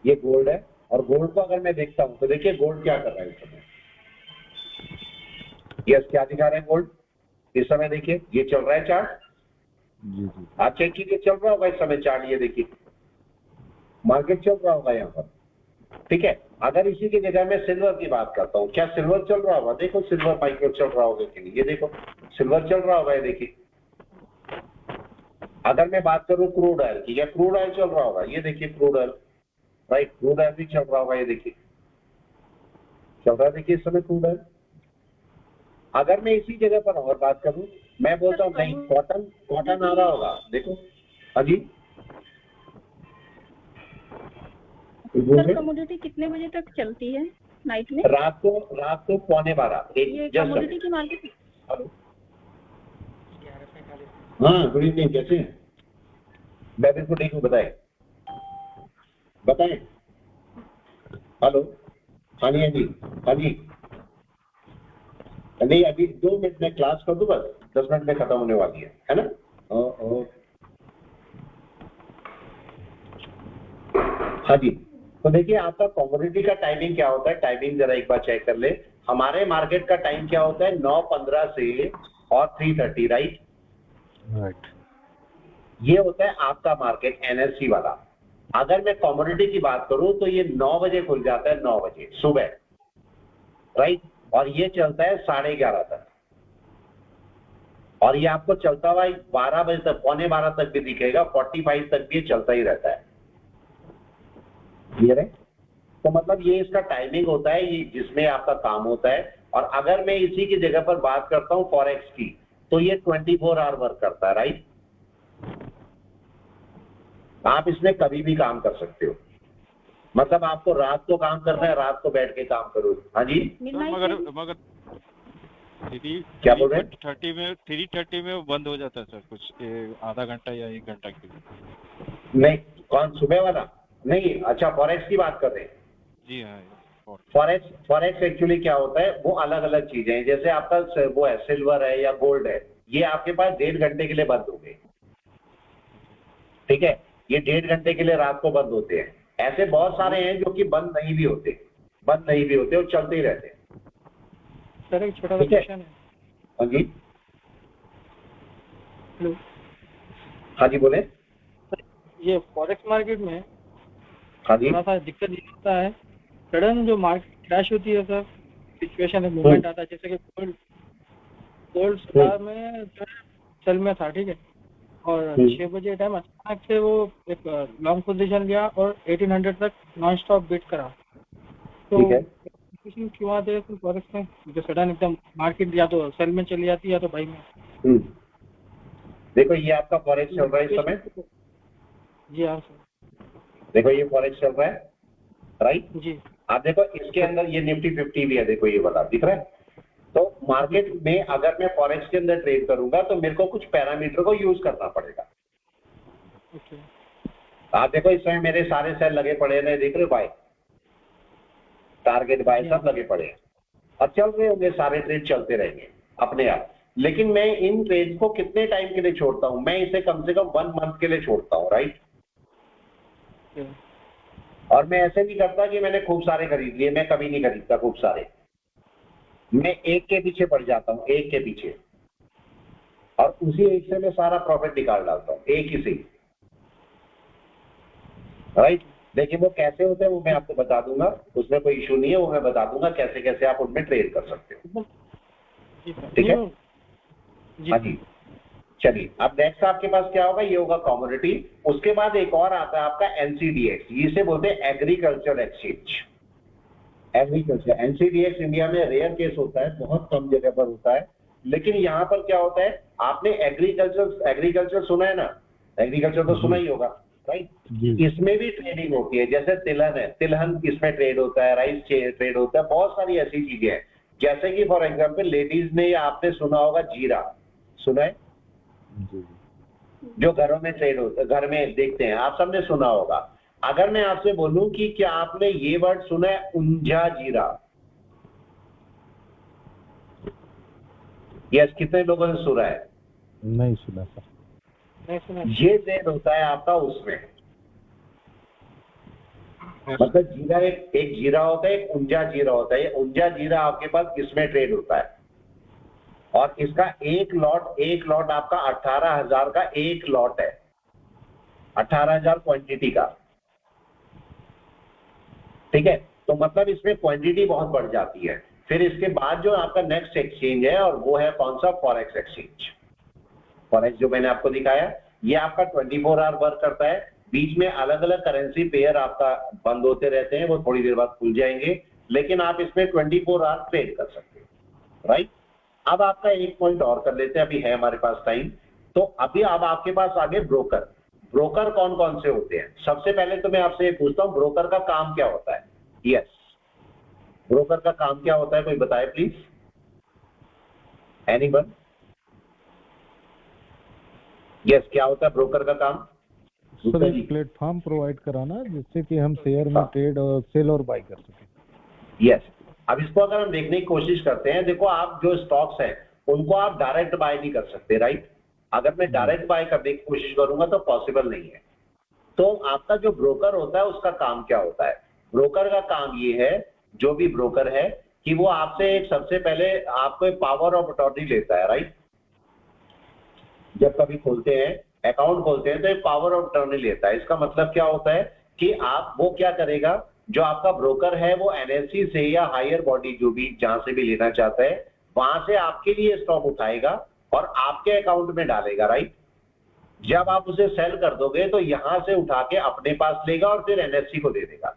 ये गोल्ड है, और गोल्ड को अगर मैं देखता हूं तो देखिए गोल्ड क्या कर रहा है इस समय। यस, क्या दिखा रहे हैं गोल्ड इस समय? देखिए ये चल रहा है चार्ट, आप चेक कीजिए, चल रहा होगा इस समय चार्ट। ये देखिए मार्केट चल रहा होगा यहाँ पर, ठीक है। अगर इसी की जगह मैं सिल्वर की बात करता हूँ, क्या सिल्वर चल रहा होगा? देखो सिल्वर माइक्रो चल रहा होगा कि नहीं, ये देखो सिल्वर चल रहा होगा, ये देखिए। अगर मैं बात करूं क्रूड ऑयल की, क्या क्रूड ऑयल चल रहा होगा? ये देखिए crude oil, right, crude oil भी चल रहा होगा, ये देखिए चल रहा है, देखिए इस समय क्रूड ऑयल। अगर मैं इसी जगह पर और बात करूं, मैं बोलता हूँ नहीं, कॉटन कॉटन आ रहा होगा, देखो। हाँ जी, सर कमोडिटी कितने बजे तक चलती है नाइट में? रात को 11:15 ये कमोडिटी की मार्केट। हाँ, गुड इवनिंग, कैसे हैं? मैं बिल्कुल ठीक हूँ, बताएं बताएं। हेलो, हाँ जी, हाँ जी, हाँ जी। नहीं, अभी 2 मिनट में क्लास कर दूं, बस 10 मिनट में खत्म होने वाली है ना? हाँ जी, तो देखिए आपका कमोडिटी का टाइमिंग क्या होता है, टाइमिंग जरा एक बार चेक कर ले। हमारे मार्केट का टाइम क्या होता है? 9:15 से और 3:30, राइट। ये होता है आपका मार्केट एनएससी वाला। अगर मैं कमोडिटी की बात करूं तो ये 9 बजे खुल जाता है, 9 बजे सुबह, राइट, और ये चलता है 11:30 तक, और ये आपको चलता हुआ 12 बजे तक, 11:15 तक भी दिखेगा, 45 तक भी ये चलता ही रहता है। क्लियर है? तो मतलब ये इसका टाइमिंग होता है, ये जिसमें आपका काम होता है। और अगर मैं इसी की जगह पर बात करता हूं फॉरेक्स की, तो ये 24 आवर वर्क करता है, राइट। आप इसमें कभी भी काम कर सकते हो, मतलब आपको रात को काम करना है, रात को बैठ के काम करो। हाँ जी, मगर क्या बोल रहे हैं? 3:30 में वो बंद हो जाता है सर, कुछ आधा घंटा या 1 घंटा के लिए। नहीं, कौन सुबह वाला? नहीं, अच्छा फॉरेक्स की बात कर रहे हैं? जी हाँ, फॉरेक्स एक्चुअली क्या होता है, वो अलग अलग चीजें हैं। जैसे आपका वो है सिल्वर है या गोल्ड है, ये आपके पास 1.5 घंटे के लिए बंद हो गए, ठीक है, ये 1.5 घंटे के लिए रात को बंद होते हैं। ऐसे बहुत सारे हैं जो कि बंद नहीं भी होते, और चलते ही रहते हैं। सर एक छोटा सा क्वेश्चन है। हाँ जी, हेलो, हाँ जी बोले। ये फॉरेक्स मार्केट में हाँ जी, थोड़ा सा दिक्कत ये होता है, सडन जो मार्केट क्रैश होती है सर, सिचुएशन में मूवमेंट आता है, जैसे कि गोल्ड सुबह में सेल में था, ठीक है, और 6 बजे टाइम अचानक से वो एक लॉन्ग पोजीशन लिया और 1800 तक नॉन स्टॉप बीट करा। तो सिचुएशन क्यों आते हैं फॉरेक्स में, जो सडन एकदम मार्केट या तो सेल में चली जाती है या तो बाई में? देखो ये आपका फॉरेक्स चल रहा है इस समय। जी हाँ सर, देखो ये फॉरेक्स चल रहा है, राइट जी। आप देखो इसके अंदर ये निफ्टी 50 भी है, देखो ये वाला दिख रहा है। तो मार्केट में अगर मैं फॉरेक्स के अंदर ट्रेड करूंगा तो मेरे को कुछ पैरामीटर को यूज करना पड़ेगा। आप देखो इस समय मेरे सारे सेल लगे पड़े हैं, देख रहे हो बाय, टारगेट बाय सब लगे पड़े हैं, और चल रहे होंगे, सारे ट्रेड चलते रहेंगे अपने आप। लेकिन मैं इन ट्रेड को कितने टाइम के लिए छोड़ता हूं? मैं इसे कम से कम 1 मंथ के लिए छोड़ता हूं, राइट। और मैं ऐसे नहीं करता कि मैंने खूब सारे खरीद लिए, मैं कभी नहीं खरीदता खूब सारे, मैं एक के पीछे पड़ जाता हूं, एक के पीछे, और उसी एक से मैं सारा प्रॉफिट निकाल डालता हूं, एक ही से, राइट। देखिए वो कैसे होते हैं वो मैं आपको बता दूंगा, उसमें कोई इशू नहीं है, वो मैं बता दूंगा कैसे कैसे आप उनमें ट्रेड कर सकते हो, ठीक है। हाँ जी, चलिए अब नेक्स्ट आपके पास क्या होगा, ये होगा कमोडिटी। उसके बाद एक और आता है आपका एनसीडीएक्स, इसे बोलते हैं agriculture exchange. Agriculture NCDEX India में रेयर केस होता है, बहुत कम जगह पर होता है, लेकिन यहाँ पर क्या होता है, आपने एग्रीकल्चर सुना है ना, एग्रीकल्चर तो सुना ही होगा, राइट। इसमें भी ट्रेडिंग होती है, जैसे तिलहन है, तिलहन इसमें ट्रेड होता है, राइस ट्रेड होता है, बहुत सारी ऐसी चीजें हैं। जैसे कि फॉर एग्जाम्पल लेडीज ने, आपने सुना होगा जीरा, सुना है, जो घरों में ट्रेड होता है, घर में देखते हैं, आप सबने सुना होगा। अगर मैं आपसे बोलूं कि क्या आपने ये वर्ड सुना है, ऊंझा जीरा? यस, कितने लोगों ने सुना है? नहीं सुना सर। ये ट्रेड होता है आपका उसमें, मतलब जीरा एक जीरा होता है, एक ऊंझा जीरा होता है। ऊंझा जीरा आपके पास इसमें ट्रेड होता है, और इसका एक लॉट आपका 18,000 का एक लॉट है, 18,000 क्वांटिटी का, ठीक है। तो मतलब इसमें क्वांटिटी बहुत बढ़ जाती है। फिर इसके बाद जो आपका नेक्स्ट एक्सचेंज है और वो है कौन सा, फॉरेक्स एक्सचेंज। फॉरेक्स जो मैंने आपको दिखाया ये आपका 24 आवर वर्क करता है, बीच में अलग अलग करेंसी पेयर आपका बंद होते रहते हैं, वो थोड़ी देर बाद खुल जाएंगे, लेकिन आप इसमें 24 आवर ट्रेड कर सकते हो, राइट। अब आपका एक पॉइंट और कर लेते हैं, अभी है हमारे पास टाइम। तो अभी अब आपके पास आगे ब्रोकर। ब्रोकर कौन कौन से होते हैं? सबसे पहले तो मैं आपसे ये पूछता हूं, ब्रोकर का काम क्या होता है? यस, ब्रोकर का काम क्या होता है, कोई बताए प्लीज, एनीवन? यस, क्या होता है ब्रोकर का काम? सर एक प्लेटफॉर्म प्रोवाइड कराना जिससे कि हम शेयर में ट्रेड और सेल और बाई कर सकें। यस, अब इसको अगर हम देखने की कोशिश करते हैं, देखो आप जो स्टॉक्स हैं उनको आप डायरेक्ट बाय नहीं कर सकते, राइट। अगर मैं डायरेक्ट बाय करने की कोशिश करूंगा तो पॉसिबल नहीं है। तो आपका जो ब्रोकर होता है उसका काम क्या होता है? ब्रोकर का काम ये है, जो भी ब्रोकर है, कि वो आपसे एक सबसे पहले आपको एक पावर ऑफ अटॉर्नी लेता है, राइट। जब कभी खोलते हैं, अकाउंट खोलते हैं, तो एक पावर ऑफ अटॉर्नी लेता है। इसका मतलब क्या होता है कि आप वो क्या करेगा, जो आपका ब्रोकर है वो एनएससी से या हायर बॉडी जो भी जहां से भी लेना चाहता है वहां से आपके लिए स्टॉक उठाएगा और आपके अकाउंट में डालेगा, राइट। जब आप उसे सेल कर दोगे तो यहां से उठा के अपने पास लेगा और फिर एनएससी को दे देगा।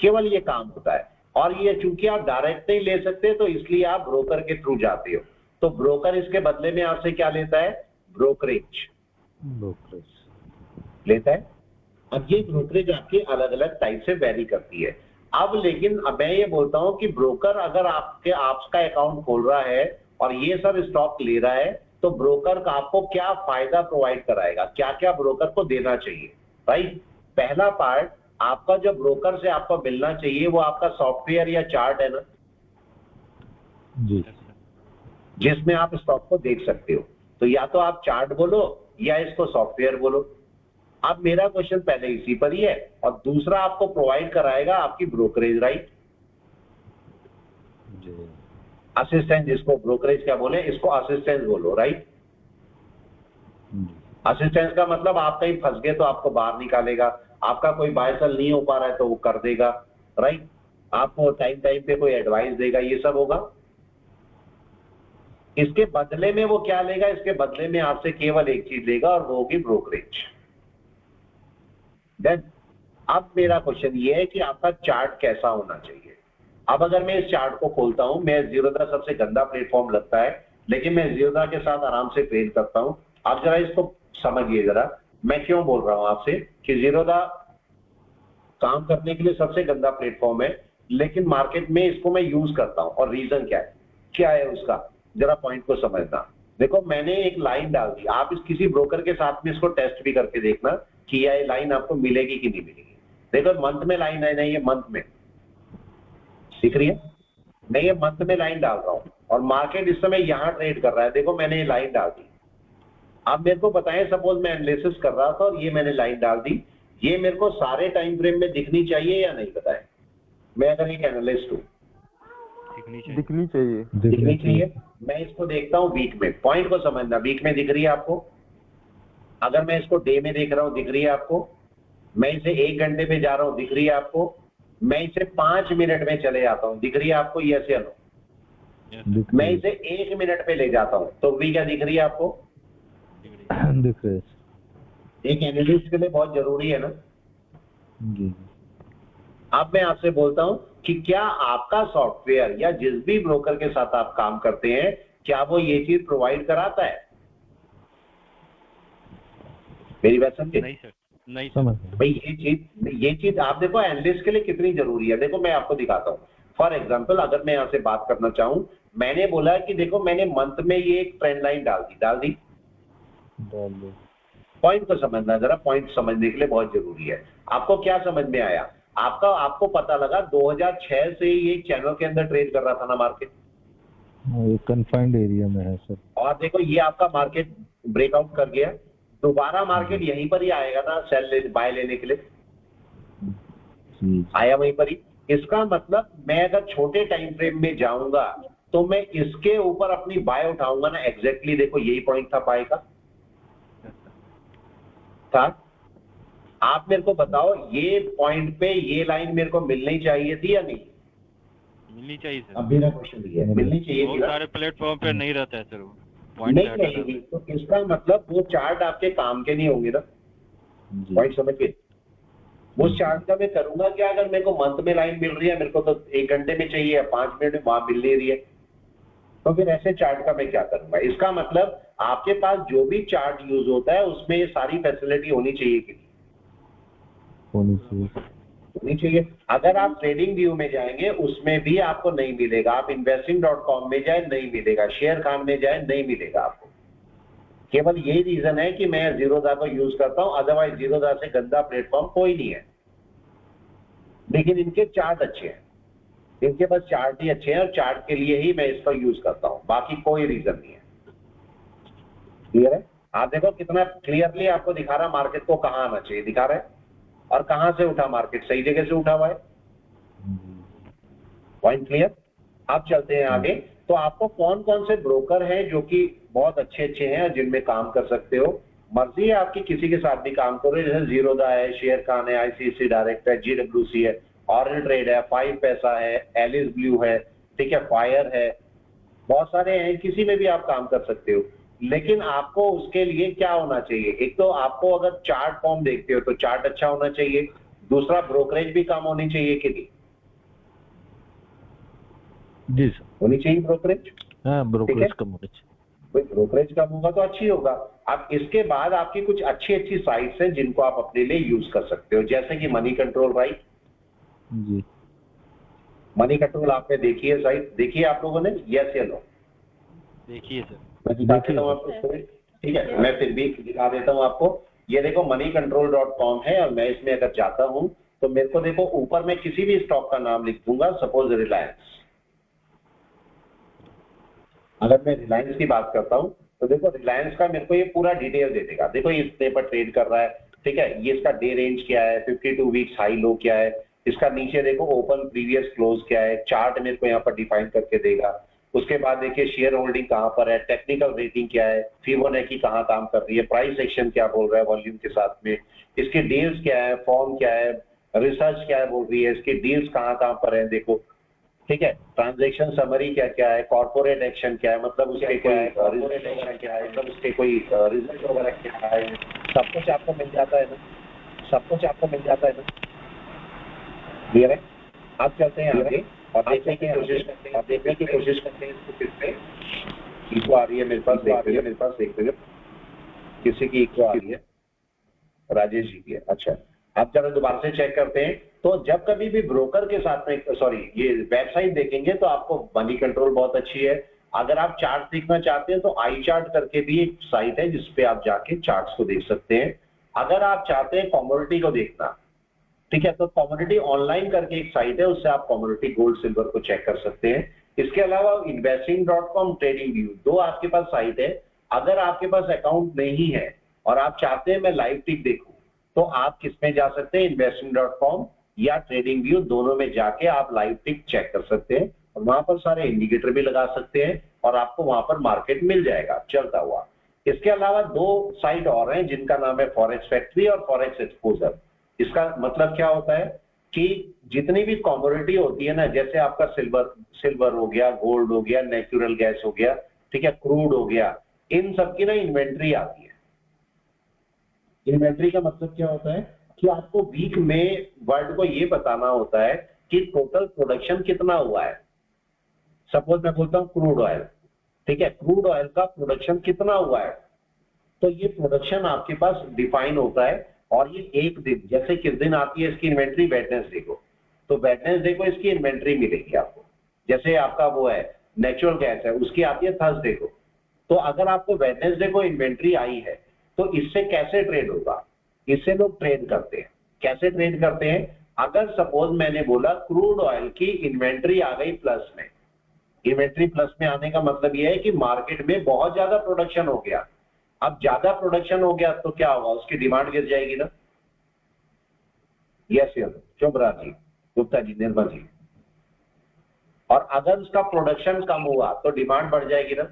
केवल ये काम होता है। और ये चूंकि आप डायरेक्ट नहीं ले सकते तो इसलिए आप ब्रोकर के थ्रू जाते हो। तो ब्रोकर इसके बदले में आपसे क्या लेता है? ब्रोकरेज लेता है। अब ये ब्रोकरेज आपकी अलग अलग टाइप से वेरी करती है। अब लेकिन अब मैं ये बोलता हूं कि ब्रोकर अगर आपका अकाउंट खोल रहा है और ये सब स्टॉक ले रहा है तो ब्रोकर का आपको क्या फायदा प्रोवाइड कराएगा, क्या क्या ब्रोकर को देना चाहिए, राइट। पहला पार्ट आपका जो ब्रोकर से आपको मिलना चाहिए वो आपका सॉफ्टवेयर या चार्ट है ना जी, जिसमें आप स्टॉक को देख सकते हो। तो या तो आप चार्ट बोलो या इसको सॉफ्टवेयर बोलो। अब मेरा क्वेश्चन पहले इसी पर ही है। और दूसरा आपको प्रोवाइड कराएगा आपकी ब्रोकरेज, राइट। असिस्टेंट, जिसको ब्रोकरेज क्या बोले, इसको असिस्टेंस बोलो, राइट। असिस्टेंस का मतलब आप कहीं फंस गए तो आपको बाहर निकालेगा, आपका कोई बाय सेल नहीं हो पा रहा है तो वो कर देगा, राइट। आपको टाइम टाइम पे कोई एडवाइस देगा, ये सब होगा। इसके बदले में वो क्या लेगा? इसके बदले में आपसे केवल एक चीज लेगा और वो होगी ब्रोकरेज। देन अब मेरा क्वेश्चन ये है कि आपका चार्ट कैसा होना चाहिए। अब अगर मैं इस चार्ट को खोलता हूं, मैं ज़ीरोधा सबसे गंदा प्लेटफॉर्म लगता है लेकिन मैं ज़ीरोधा के साथ आराम से ट्रेड करता हूं। आप जरा इसको समझिए जरा, मैं क्यों बोल रहा हूं आपसे कि ज़ीरोधा काम करने के लिए सबसे गंदा प्लेटफॉर्म है, लेकिन मार्केट में इसको मैं यूज करता हूं। और रीजन क्या है उसका, जरा पॉइंट को समझना। देखो मैंने एक लाइन डाल दी, आप इस किसी ब्रोकर के साथ में इसको टेस्ट भी करके देखना कि ये लाइन आपको मिलेगी कि नहीं मिलेगी। देखो मंथ में लाइन है, नहीं ये मंथ में दिख रही है, मैं ये मंथ में लाइन डाल रहा हूं और मार्केट इस समय यहां ट्रेड कर रहा है। देखो मैंने ये लाइन डाल दी। अब मेरे को बताएं, सपोज मैं एनालिसिस कर रहा था और ये मैंने लाइन डाल दी, ये मेरे को सारे टाइम फ्रेम में दिखनी चाहिए या नहीं? बताएं, मैं अगर एक एनालिस्ट हूं, दिखनी चाहिए। मैं इसको देखता हूं वीक में, पॉइंट को समझना, वीक में दिख रही है आपको? अगर मैं इसको डे में देख रहा हूं, दिख रही है आपको? मैं इसे 1 घंटे पे जा रहा हूं, दिख रही है आपको? मैं इसे 5 मिनट में चले जाता हूं, दिख रही है आपको? यस या नो? मैं इसे 1 मिनट पे ले जाता हूं तो भी क्या दिख रही है आपको? दिख रही है। एक एनालिस्ट के लिए बहुत जरूरी है ना जी। अब मैं आपसे बोलता हूं कि क्या आपका सॉफ्टवेयर या जिस भी ब्रोकर के साथ आप काम करते हैं, क्या वो ये चीज प्रोवाइड कराता है? मेरी बात समझे? नहीं सर, नहीं समझ भाई ये चीज आप देखो एनालिस्ट के लिए कितनी जरूरी है। देखो मैं आपको दिखाता हूं। फॉर एग्जांपल अगर मैं यहाँ से बात करना चाहूं, मैंने बोला कि देखो मैंने मंथ में ये एक ट्रेंड लाइन डाल दी। पॉइंट को समझना जरा, पॉइंट समझने के लिए बहुत जरूरी है। आपको क्या समझ में आया? आपको पता लगा 2006 से ये चैनल के अंदर ट्रेड कर रहा था ना मार्केट, कन्फाइंड एरिया में है सर। और देखो ये आपका मार्केट ब्रेकआउट कर गया, दोबारा मार्केट यहीं पर ही आएगा ना सेल बाय लेने के लिए, आया वहीं पर ही। इसका मतलब मैं अगर छोटे टाइम फ्रेम में जाऊंगा तो मैं इसके ऊपर अपनी बाय उठाऊंगा ना। एग्जैक्टली देखो यही पॉइंट था बाय का था। आप मेरे को बताओ ये पॉइंट पे ये लाइन मेरे को मिलनी चाहिए थी या नहीं? मिलनी चाहिए सर। अब मेरा क्वेश्चन ये है, मिलनी चाहिए थी बहुत ना? सारे प्लेटफॉर्म पे नहीं रहता है सर वो पॉइंट नहीं रहेगी, तो इसका मतलब वो चार्ट आपके काम के नहीं होंगे ना। पॉइंट समझ गए? उस चार्ट का मैं करूंगा क्या अगर मेरे को मंथ में लाइन मिल रही है, मेरे को तो 1 घंटे में चाहिए, 5 मिनट में वहां मिल नहीं रही है, तो फिर ऐसे चार्ट का मैं क्या करूंगा? इसका मतलब आपके पास जो भी चार्ट यूज होता है उसमें ये सारी फैसिलिटी होनी चाहिए कि होनी चाहिए। अगर आप ट्रेडिंग व्यू में जाएंगे उसमें भी आपको नहीं मिलेगा, आप investing.com में जाए नहीं मिलेगा, शेयर खान में जाए नहीं मिलेगा आपको। केवल यही रीजन है कि मैं जीरोधा को यूज करता हूं, अदरवाइज जीरोधा से गंदा प्लेटफॉर्म कोई नहीं है। लेकिन इनके चार्ट अच्छे हैं, इनके पास चार्ट ही अच्छे हैं और चार्ट के लिए ही मैं इसका यूज करता हूं, बाकी कोई रीजन नहीं है। क्लियर है? आप देखो कितना क्लियरली आपको दिखा रहा मार्केट को कहाँ आना चाहिए, दिखा रहा है, और कहां से उठा मार्केट, सही जगह से उठा हुआ है। Point clear? आप चलते हैं आगे। तो आपको कौन कौन से ब्रोकर हैं जो कि बहुत अच्छे अच्छे हैं जिनमें काम कर सकते हो? मर्जी है आपकी किसी के साथ भी काम करो, जैसे जीरोधा है, शेयर खान है, आईसीआईसी डायरेक्ट है, GWC है, ऑरेंज ट्रेड है, 5 पैसा है, एलिस ब्लू है, ठीक है, फायर है, बहुत सारे हैं, किसी में भी आप काम कर सकते हो। लेकिन आपको उसके लिए क्या होना चाहिए? एक तो आपको अगर चार्ट फॉर्म देखते हो तो चार्ट अच्छा होना चाहिए, दूसरा ब्रोकरेज भी कम होनी चाहिए कि नहीं? जी सर, होनी चाहिए ब्रोकरेज। हाँ ब्रोकरेज कम होना चाहिए। कोई ब्रोकरेज कम होगा तो अच्छी होगा। अब इसके बाद आपकी कुछ अच्छी अच्छी साइट्स हैं जिनको आप अपने लिए यूज कर सकते हो, जैसे कि मनी कंट्रोल, राइट? जी मनी कंट्रोल आपने देखी है साइट? देखी है आप लोगों ने? यस या नो? देखिए सर। मैं दिखा देता हूँ आपको, ठीक है, मैं फिर भी दिखा देता हूँ आपको। ये देखो moneycontrol.com है और मैं इसमें अगर जाता हूँ तो मेरे को देखो ऊपर में किसी भी स्टॉक का नाम लिख दूंगा, सपोज रिलायंस। अगर मैं रिलायंस की बात करता हूँ तो देखो रिलायंस का मेरे को ये पूरा डिटेल दे देगा। देखो ये इतने पर ट्रेड कर रहा है, ठीक है, ये इसका डे रेंज क्या है, 52 वीक्स हाई लो क्या है, इसका नीचे देखो ओपन प्रीवियस क्लोज क्या है, चार्ट मेरे को यहाँ पर डिफाइन करके देगा। उसके बाद देखिए शेयर होल्डिंग कहाँ पर है, टेक्निकल रेटिंग क्या है, फिबोनाची कहाँ काम कर रही है, प्राइस एक्शन क्या बोल रहा है वॉल्यूम के साथ में, इसके डील्स क्या है, फॉर्म क्या है, रिसर्च क्या है बोल रही है, इसके डील्स कहाँ पर है देखो, ठीक है, ट्रांजैक्शन समरी क्या क्या है, कॉर्पोरेट एक्शन क्या है, मतलब उसके क्या है, कॉर्पोरेट एक्शन क्या है, मतलब उसके कोई रिजल्ट वगैरह क्या है, सब कुछ आपको मिल जाता है ना, सब कुछ आपको मिल जाता है ना। क्लियर है? आप चलते हैं आगे और देखने की कोशिश करते हैं, देखने की कोशिश करते हैं इसको। किस पे इको आ रही है मेरे पास, देख रहे हो किसी की इको आ रही है? राजेश जी की है। अच्छा, आप जरा दोबारा से चेक करते हैं। तो जब कभी भी ब्रोकर के साथ में, सॉरी, ये वेबसाइट देखेंगे तो आपको मनी कंट्रोल बहुत अच्छी है। अगर आप चार्ट देखना चाहते हैं तो आई चार्ट करके भी एक साइट है जिसपे आप जाके चार्ट्स को देख सकते हैं। अगर आप चाहते हैं कमोडिटी को देखना, ठीक है, तो कमोडिटी ऑनलाइन करके एक साइट है, उससे आप कमोडिटी गोल्ड सिल्वर को चेक कर सकते हैं। इसके अलावा investing.com, ट्रेडिंग व्यू, दो आपके पास साइट है। अगर आपके पास अकाउंट नहीं है और आप चाहते हैं मैं लाइव टिक देखूं तो आप किसमें जा सकते हैं? investing.com या ट्रेडिंग व्यू, दोनों में जाके आप लाइव टिक चेक कर सकते हैं और वहां पर सारे इंडिकेटर भी लगा सकते हैं और आपको वहां पर मार्केट मिल जाएगा चलता हुआ। इसके अलावा दो साइट और हैं जिनका नाम है फॉरेक्स फैक्ट्री और फॉरेक्स एक्सपोजर। इसका मतलब क्या होता है कि जितनी भी कमोडिटी होती है ना, जैसे आपका सिल्वर हो गया, गोल्ड हो गया, नेचुरल गैस हो गया, ठीक है, क्रूड हो गया, इन सब की ना इन्वेंट्री आती है। इन्वेंट्री का मतलब क्या होता है कि आपको वीक में वर्ल्ड को ये बताना होता है कि टोटल प्रोडक्शन कितना हुआ है। सपोज मैं बोलता हूँ क्रूड ऑयल, ठीक है, क्रूड ऑयल का प्रोडक्शन कितना हुआ है, तो ये प्रोडक्शन आपके पास डिफाइन होता है। और ये एक दिन, जैसे किस दिन आती है इसकी इन्वेंट्री? वेडनेसडे को, तो वेडनेसडे को इसकी इन्वेंट्री मिलेगी आपको। जैसे आपका वो है नेचुरल गैस है, उसकी आती है थर्सडे को। तो अगर आपको वेडनेसडे को इन्वेंट्री आई है तो इससे कैसे ट्रेड होगा? इससे लोग ट्रेड करते हैं। कैसे ट्रेड करते हैं? अगर सपोज मैंने बोला क्रूड ऑयल की इन्वेंट्री आ गई प्लस में, इन्वेंट्री प्लस में आने का मतलब यह है कि मार्केट में बहुत ज्यादा प्रोडक्शन हो गया। अब ज्यादा प्रोडक्शन हो गया तो क्या होगा? उसकी डिमांड गिर जाएगी ना। यस यस, चोपड़ा जी, गुप्ता जी, निर्मल जी। और अगर उसका प्रोडक्शन कम हुआ तो डिमांड बढ़ जाएगी ना।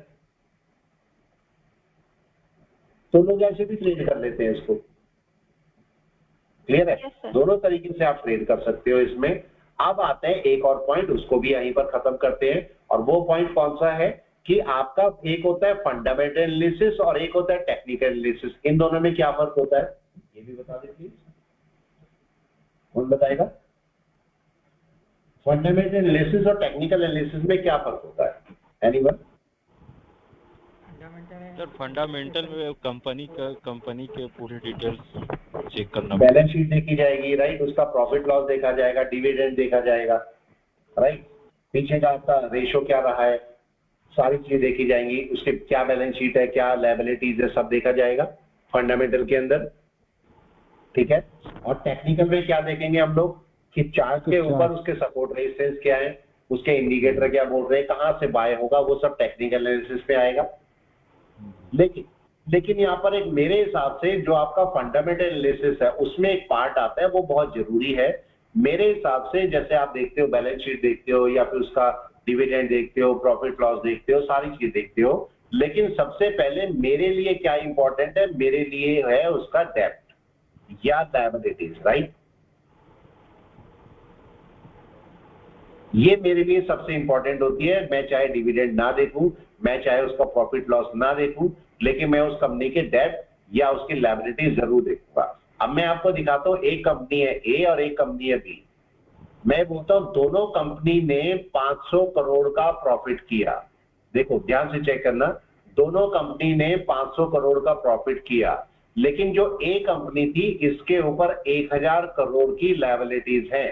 तो लोग ऐसे भी ट्रेड कर लेते हैं इसको। क्लियर है? Yes, sir. दोनों तरीके से आप ट्रेड कर सकते हो इसमें। अब आते हैं एक और पॉइंट, उसको भी यहीं पर खत्म करते हैं। और वो पॉइंट कौन सा है कि आपका एक होता है फंडामेंटल एनालिसिस और एक होता है टेक्निकल एनालिसिस। इन दोनों में क्या फर्क होता है ये भी बता दे प्लीज, कौन बताएगा? फंडामेंटल एनालिसिस और टेक्निकल एनालिसिस में क्या फर्क होता है? एनीवन? सर फंडामेंटल में कंपनी के पूरे डिटेल्स चेक करना, बैलेंस शीट देखी जाएगी, राइट, उसका प्रॉफिट लॉस देखा जाएगा, डिविडेंड देखा जाएगा, राइट, पीछे का आपका रेशो क्या रहा है, सारी चीजें देखी जाएंगी, उसके क्या बैलेंस शीट है, क्या लायबिलिटीज है, सब देखा जाएगा फंडामेंटल के अंदर, ठीक है। और टेक्निकल में क्या देखेंगे हम लोग कि चार्ट के ऊपर उसके सपोर्ट रेजिस्टेंस क्या है, उसके इंडिकेटर क्या बोल रहे हैं, कहां से बाय होगा, वो सब टेक्निकल एनालिसिस पे आएगा। लेकिन यहाँ पर एक मेरे हिसाब से जो आपका फंडामेंटल एनालिसिस है उसमें एक पार्ट आता है, वो बहुत जरूरी है मेरे हिसाब से। जैसे आप देखते हो बैलेंस शीट देखते हो या फिर उसका डिविडेंड देखते हो, प्रॉफिट लॉस देखते हो, सारी चीज देखते हो, लेकिन सबसे पहले मेरे लिए क्या इंपॉर्टेंट है, मेरे लिए है उसका डेब्ट या लायबिलिटीज, राइट। ये मेरे लिए सबसे इंपॉर्टेंट होती है। मैं चाहे डिविडेंड ना देखूं, मैं चाहे उसका प्रॉफिट लॉस ना देखूं, लेकिन मैं उस कंपनी के डेब्ट या उसकी लायबिलिटी जरूर देखूंगा। अब मैं आपको दिखाता हूं, एक कंपनी है ए और एक कंपनी है बी। मैं बोलता हूं दोनों कंपनी ने 500 करोड़ का प्रॉफिट किया। देखो ध्यान से चेक करना, दोनों कंपनी ने 500 करोड़ का प्रॉफिट किया, लेकिन जो ए कंपनी थी इसके ऊपर 1000 करोड़ की लायबिलिटीज है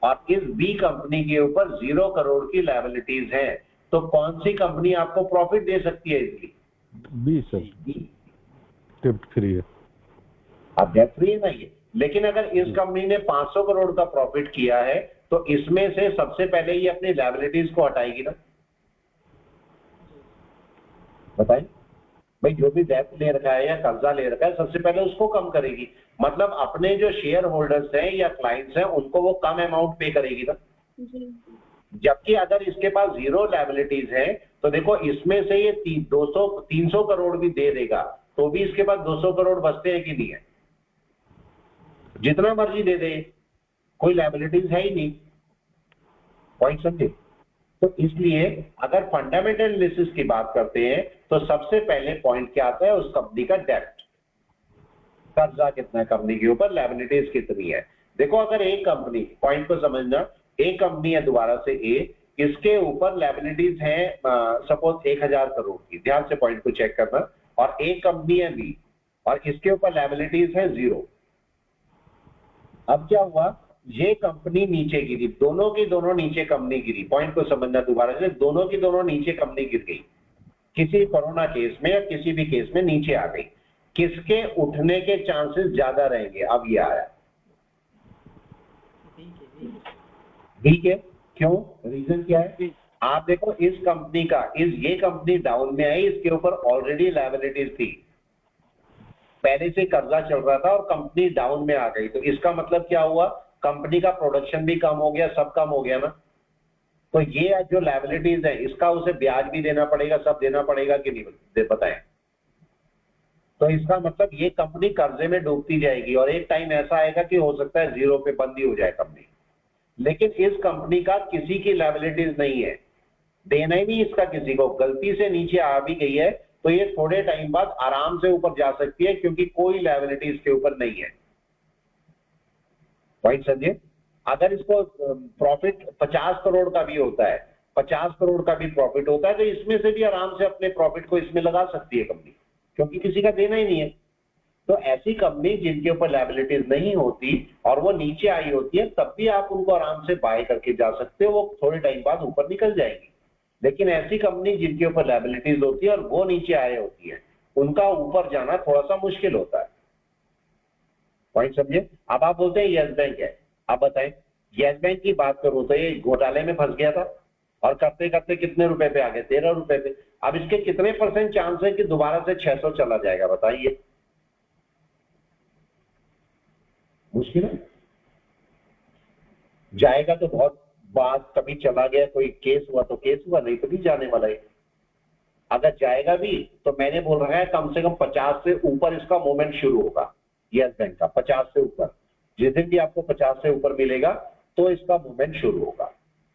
और इस बी कंपनी के ऊपर 0 करोड़ की लायबिलिटीज है। तो कौन सी कंपनी आपको प्रॉफिट दे सकती है इसलिए? बी सर, डेब्ट फ्री है। अब डेब्ट फ्री है ना ये, लेकिन अगर इस कंपनी ने 500 करोड़ का प्रॉफिट किया है तो इसमें से सबसे पहले ये अपनी लायबिलिटीज को हटाएगी ना। बताइए भाई, जो भी डेब्ट ले रखा है या कर्जा ले रखा है सबसे पहले उसको कम करेगी, मतलब अपने जो शेयर होल्डर्स हैं या क्लाइंट्स हैं उनको वो कम अमाउंट पे करेगी ना। जबकि अगर इसके पास 0 लायबिलिटीज है तो देखो इसमें से ये 300 करोड़ भी दे देगा तो भी इसके पास 200 करोड़ बचते हैं कि नहीं है? जितना मर्जी दे दे, कोई लायबिलिटीज है ही नहीं। पॉइंट समझे? तो इसलिए अगर फंडामेंटल एनालिसिस की बात करते हैं तो सबसे पहले पॉइंट क्या आता है, उस कंपनी का डेब्ट, कर्जा कितना है कंपनी के ऊपर, लायबिलिटीज कितनी है। देखो अगर एक कंपनी, पॉइंट को समझना, एक कंपनी है दोबारा से ए, इसके ऊपर लायबिलिटीज है सपोज 1000 करोड़ की, ध्यान से पॉइंट को चेक करना, और एक कंपनी है बी और इसके ऊपर लायबिलिटीज है 0। अब क्या हुआ, ये कंपनी नीचे गिरी, दोनों की दोनों नीचे कंपनी गिरी। पॉइंट को समझना दोबारा से, दोनों की दोनों नीचे कंपनी गिर गई, किसी कोरोना केस में या किसी भी केस में नीचे आ गई। किसके उठने के चांसेस ज्यादा रहेंगे? अब ये आया बी के। क्यों? रीजन क्या है? आप देखो इस कंपनी का, ये कंपनी डाउन में आई, इसके ऊपर ऑलरेडी लायबिलिटीज थी, पहले से कर्जा चल रहा था और कंपनी डाउन में आ गई, तो इसका मतलब क्या हुआ, कंपनी का प्रोडक्शन भी कम हो गया, सब कम हो गया ना। तो ये जो लायबिलिटीज है इसका उसे ब्याज भी देना पड़ेगा, सब देना पड़ेगा कि नहीं बताएं? तो इसका मतलब ये कंपनी कर्जे में डूबती जाएगी और एक टाइम ऐसा आएगा कि हो सकता है 0 पे बंद ही हो जाए कंपनी। लेकिन इस कंपनी का किसी की लायबिलिटीज नहीं है, देना ही नहीं इसका किसी को, गलती से नीचे आ भी गई है तो ये थोड़े टाइम बाद आराम से ऊपर जा सकती है क्योंकि कोई लायबिलिटी इसके ऊपर नहीं है। राइट समझे? अगर इसको प्रॉफिट 50 करोड़ का भी होता है, 50 करोड़ का भी प्रॉफिट होता है तो इसमें से भी आराम से अपने प्रॉफिट को इसमें लगा सकती है कंपनी, क्योंकि किसी का देना ही नहीं है। तो ऐसी कंपनी जिनके ऊपर लायबिलिटीज नहीं होती और वो नीचे आई होती है, तब भी आप उनको आराम से बाय करके जा सकते हो, वो थोड़े टाइम बाद ऊपर निकल जाएगी। लेकिन ऐसी कंपनी जिनके ऊपर लायबिलिटीज होती है और वो नीचे आए होती है, उनका ऊपर जाना थोड़ा सा मुश्किल होता है। पॉइंट समझे? अब आप बोलते हैं यस बैंक है, आप बताएं यस बैंक की बात करूं तो ये घोटाले में फंस गया था और करते करते कितने रुपए पे आ गए? 13 रुपए पे। अब इसके कितने % चांस है कि दोबारा से 600 चला जाएगा? बताइए। मुश्किल है, जाएगा तो बहुत बात, कभी चला गया, कोई केस हुआ तो केस हुआ, नहीं तो नहीं जाने वाला है। अगर जाएगा भी तो मैंने बोल रहा है कम से कम 50 से ऊपर इसका मूवमेंट शुरू होगा, यस बैंक का 50 से ऊपर। जिस दिन भी आपको 50 से ऊपर मिलेगा तो इसका मूवमेंट शुरू होगा।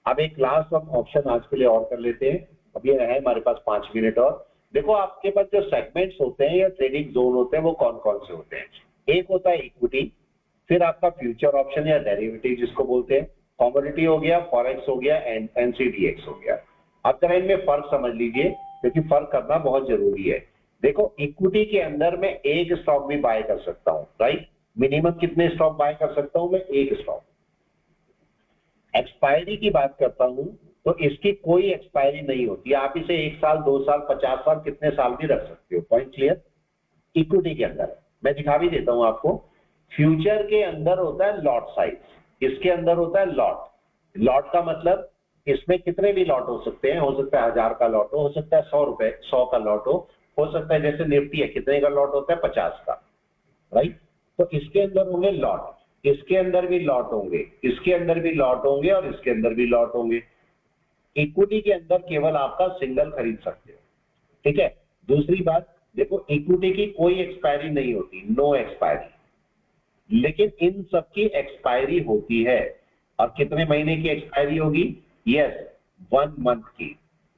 अब एक लास्ट हम ऑप्शन आज के लिए और कर लेते हैं, अभी है हमारे पास 5 मिनट और। देखो आपके पास जो सेगमेंट्स होते हैं या ट्रेडिंग जोन होते हैं वो कौन कौन से होते हैं। एक होता है इक्विटी, फिर आपका फ्यूचर ऑप्शन या डेरिवेटिव जिसको बोलते हैं, कमोडिटी हो गया, फॉरेक्स हो गया, एनसीडीएक्स हो गया। अब जरा इनमें फर्क समझ लीजिए क्योंकि फर्क करना बहुत जरूरी है। देखो इक्विटी के अंदर मैं एक स्टॉक भी बाय कर सकता हूं, राइट। मिनिमम कितने स्टॉक बाय कर सकता हूं मैं? एक स्टॉक। एक्सपायरी की बात करता हूं तो इसकी कोई एक्सपायरी नहीं होती, आप इसे 1 साल 2 साल 50 साल कितने साल भी रख सकते हो। Point clear. इक्विटी के अंदर मैं दिखा भी देता हूं आपको। फ्यूचर के अंदर होता है लॉट साइज, इसके अंदर होता है लॉट। लॉट का मतलब इसमें कितने भी लॉट हो सकते हैं, हो सकता है 1000 का लॉट हो सकता है 100 का लॉट हो सकता है जैसे निफ्टी है कितने का लॉट होता है 50 का, राइट। तो इसके अंदर होंगे लॉट, इसके अंदर भी लॉट होंगे, इसके अंदर भी लॉट होंगे और इसके अंदर भी लॉट होंगे। इक्विटी के अंदर केवल आपका सिंगल खरीद सकते हो, ठीक है। दूसरी बात देखो इक्विटी की कोई एक्सपायरी नहीं होती, नो एक्सपायरी, लेकिन इन सबकी एक्सपायरी होती है। और कितने महीने की एक्सपायरी होगी? यस, 1 मंथ की।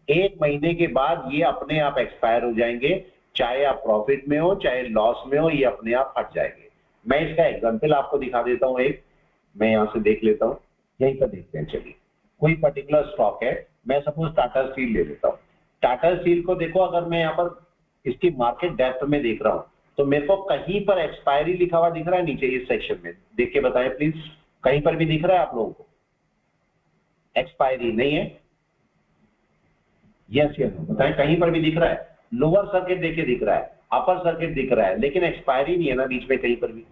1 महीने के बाद ये अपने आप एक्सपायर हो जाएंगे, चाहे आप प्रॉफिट में हो चाहे लॉस में हो, ये अपने आप हट जाएंगे। मैं इसका एग्जांपल आपको दिखा देता हूं। एक मैं यहां से देख लेता हूं, यहीं पर देखते हैं। चलिए कोई पर्टिकुलर स्टॉक है, मैं सपोज टाटा स्टील ले लेता हूं। टाटा स्टील को देखो, अगर मैं यहाँ पर इसकी मार्केट डेप्थ में देख रहा हूं तो मेरे को कहीं पर एक्सपायरी लिखा हुआ दिख रहा है नीचे इस सेक्शन में? देख के बताएं प्लीज, कहीं पर भी दिख रहा है आप लोगों को? एक्सपायरी नहीं है? यस या नो बताएं, कहीं पर भी दिख रहा है? लोअर सर्किट देखे दिख रहा है, अपर सर्किट दिख रहा है, लेकिन एक्सपायरी नहीं है ना बीच में कहीं पर भी?